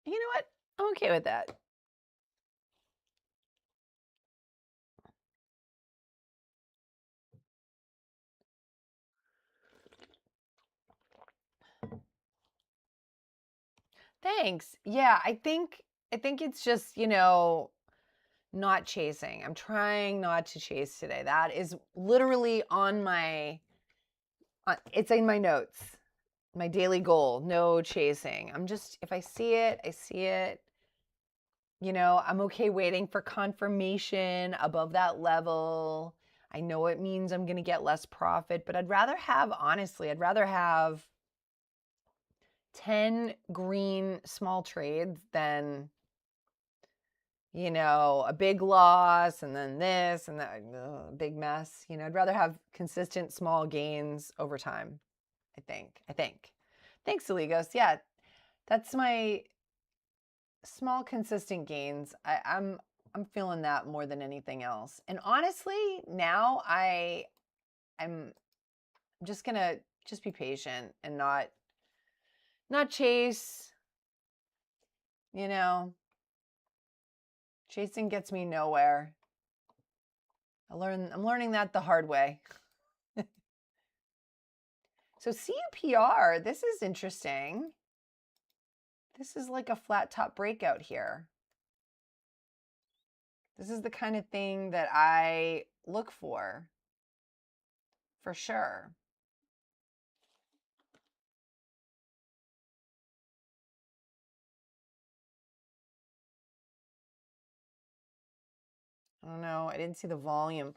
You know what? I'm okay with that. Thanks. Yeah, I think it's just, you know, not chasing. I'm trying not to chase today. That is literally on my it's in my notes. My daily goal, no chasing. I'm just, if I see it, I see it. You know, I'm okay waiting for confirmation above that level. I know it means I'm going to get less profit, but I'd rather have, honestly, I'd rather have 10 green small trades than, you know, a big loss and then this and that big mess. You know, I'd rather have consistent small gains over time. I think. Thanks, Aligos. Yeah, that's my small consistent gains. I'm feeling that more than anything else. And honestly, now I'm just gonna just be patient and not chase. You know, chasing gets me nowhere. I'm learning that the hard way. So CUPR, this is interesting. This is like a flat top breakout here. This is the kind of thing that I look for. for sure. I don't know. I didn't see the volume.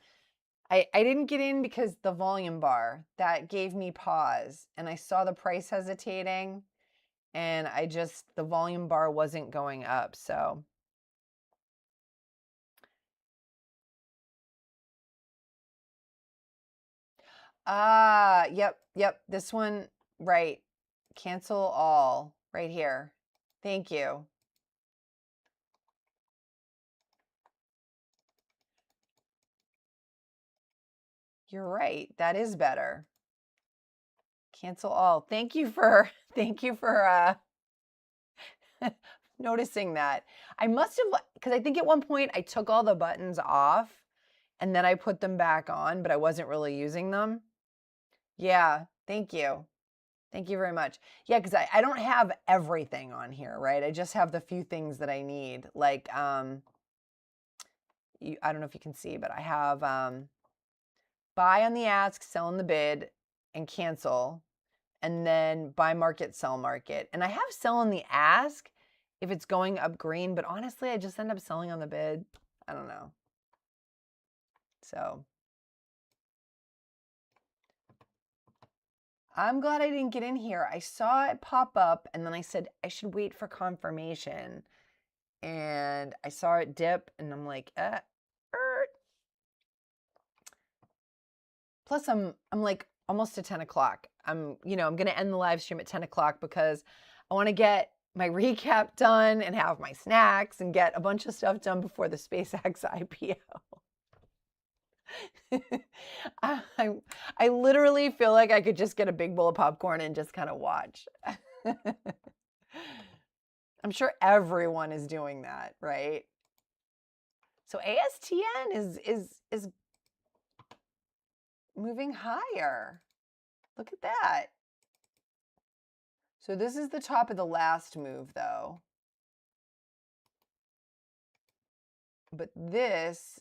I didn't get in because the volume bar, that gave me pause. And I saw the price hesitating. And the volume bar wasn't going up. So. Yep. This one, right. Cancel all right here. Thank you. You're right. That is better. Cancel all. Thank you for noticing that. I must have, because I think at one point I took all the buttons off and then I put them back on, but I wasn't really using them. Yeah. Thank you. Thank you very much. Yeah, because I don't have everything on here, right? I just have the few things that I need. Like, I don't know if you can see, but I have buy on the ask, sell on the bid, and cancel. And then buy market, sell market. And I have sell on the ask if it's going up green, but honestly, I just end up selling on the bid. I don't know. So I'm glad I didn't get in here. I saw it pop up and then I said I should wait for confirmation. And I saw it dip and I'm like, Plus I'm like almost to 10 o'clock. I'm going to end the live stream at 10 o'clock because I want to get my recap done and have my snacks and get a bunch of stuff done before the SpaceX IPO. I literally feel like I could just get a big bowl of popcorn and just kind of watch. I'm sure everyone is doing that, right? So ASTN is moving higher. Look at that. So this is the top of the last move though. But this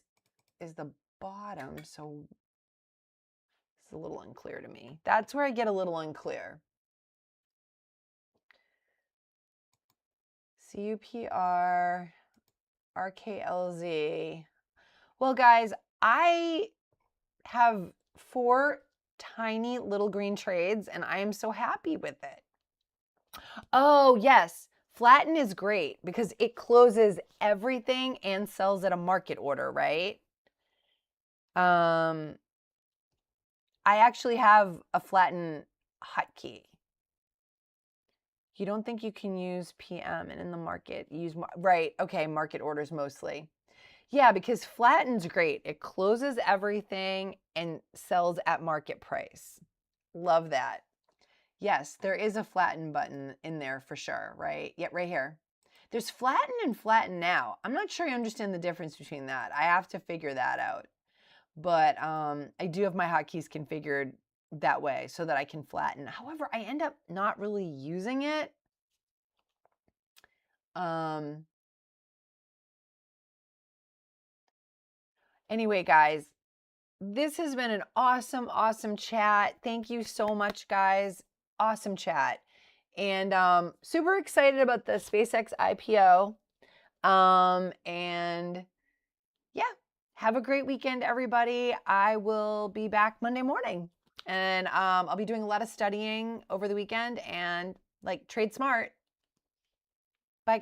is the bottom, so it's a little unclear to me. That's where I get a little unclear. CUPR, RKLZ. Well, guys, I have 4 tiny little green trades, and I am so happy with it. Oh, yes. Flatten is great because it closes everything and sells at a market order, right? I actually have a flatten hotkey. You don't think you can use PM and in the market use, right? Okay, market orders mostly. Yeah, because flatten's great. It closes everything and sells at market price. Love that. Yes, there is a flatten button in there for sure, right? Yeah, right here. There's flatten and flatten now. I'm not sure I understand the difference between that. I have to figure that out. But I do have my hotkeys configured that way so that I can flatten. However, I end up not really using it. Anyway, guys, this has been an awesome, awesome chat. Thank you so much, guys. Awesome chat. And super excited about the SpaceX IPO. And yeah, have a great weekend, everybody. I will be back Monday morning. And I'll be doing a lot of studying over the weekend and like trade smart.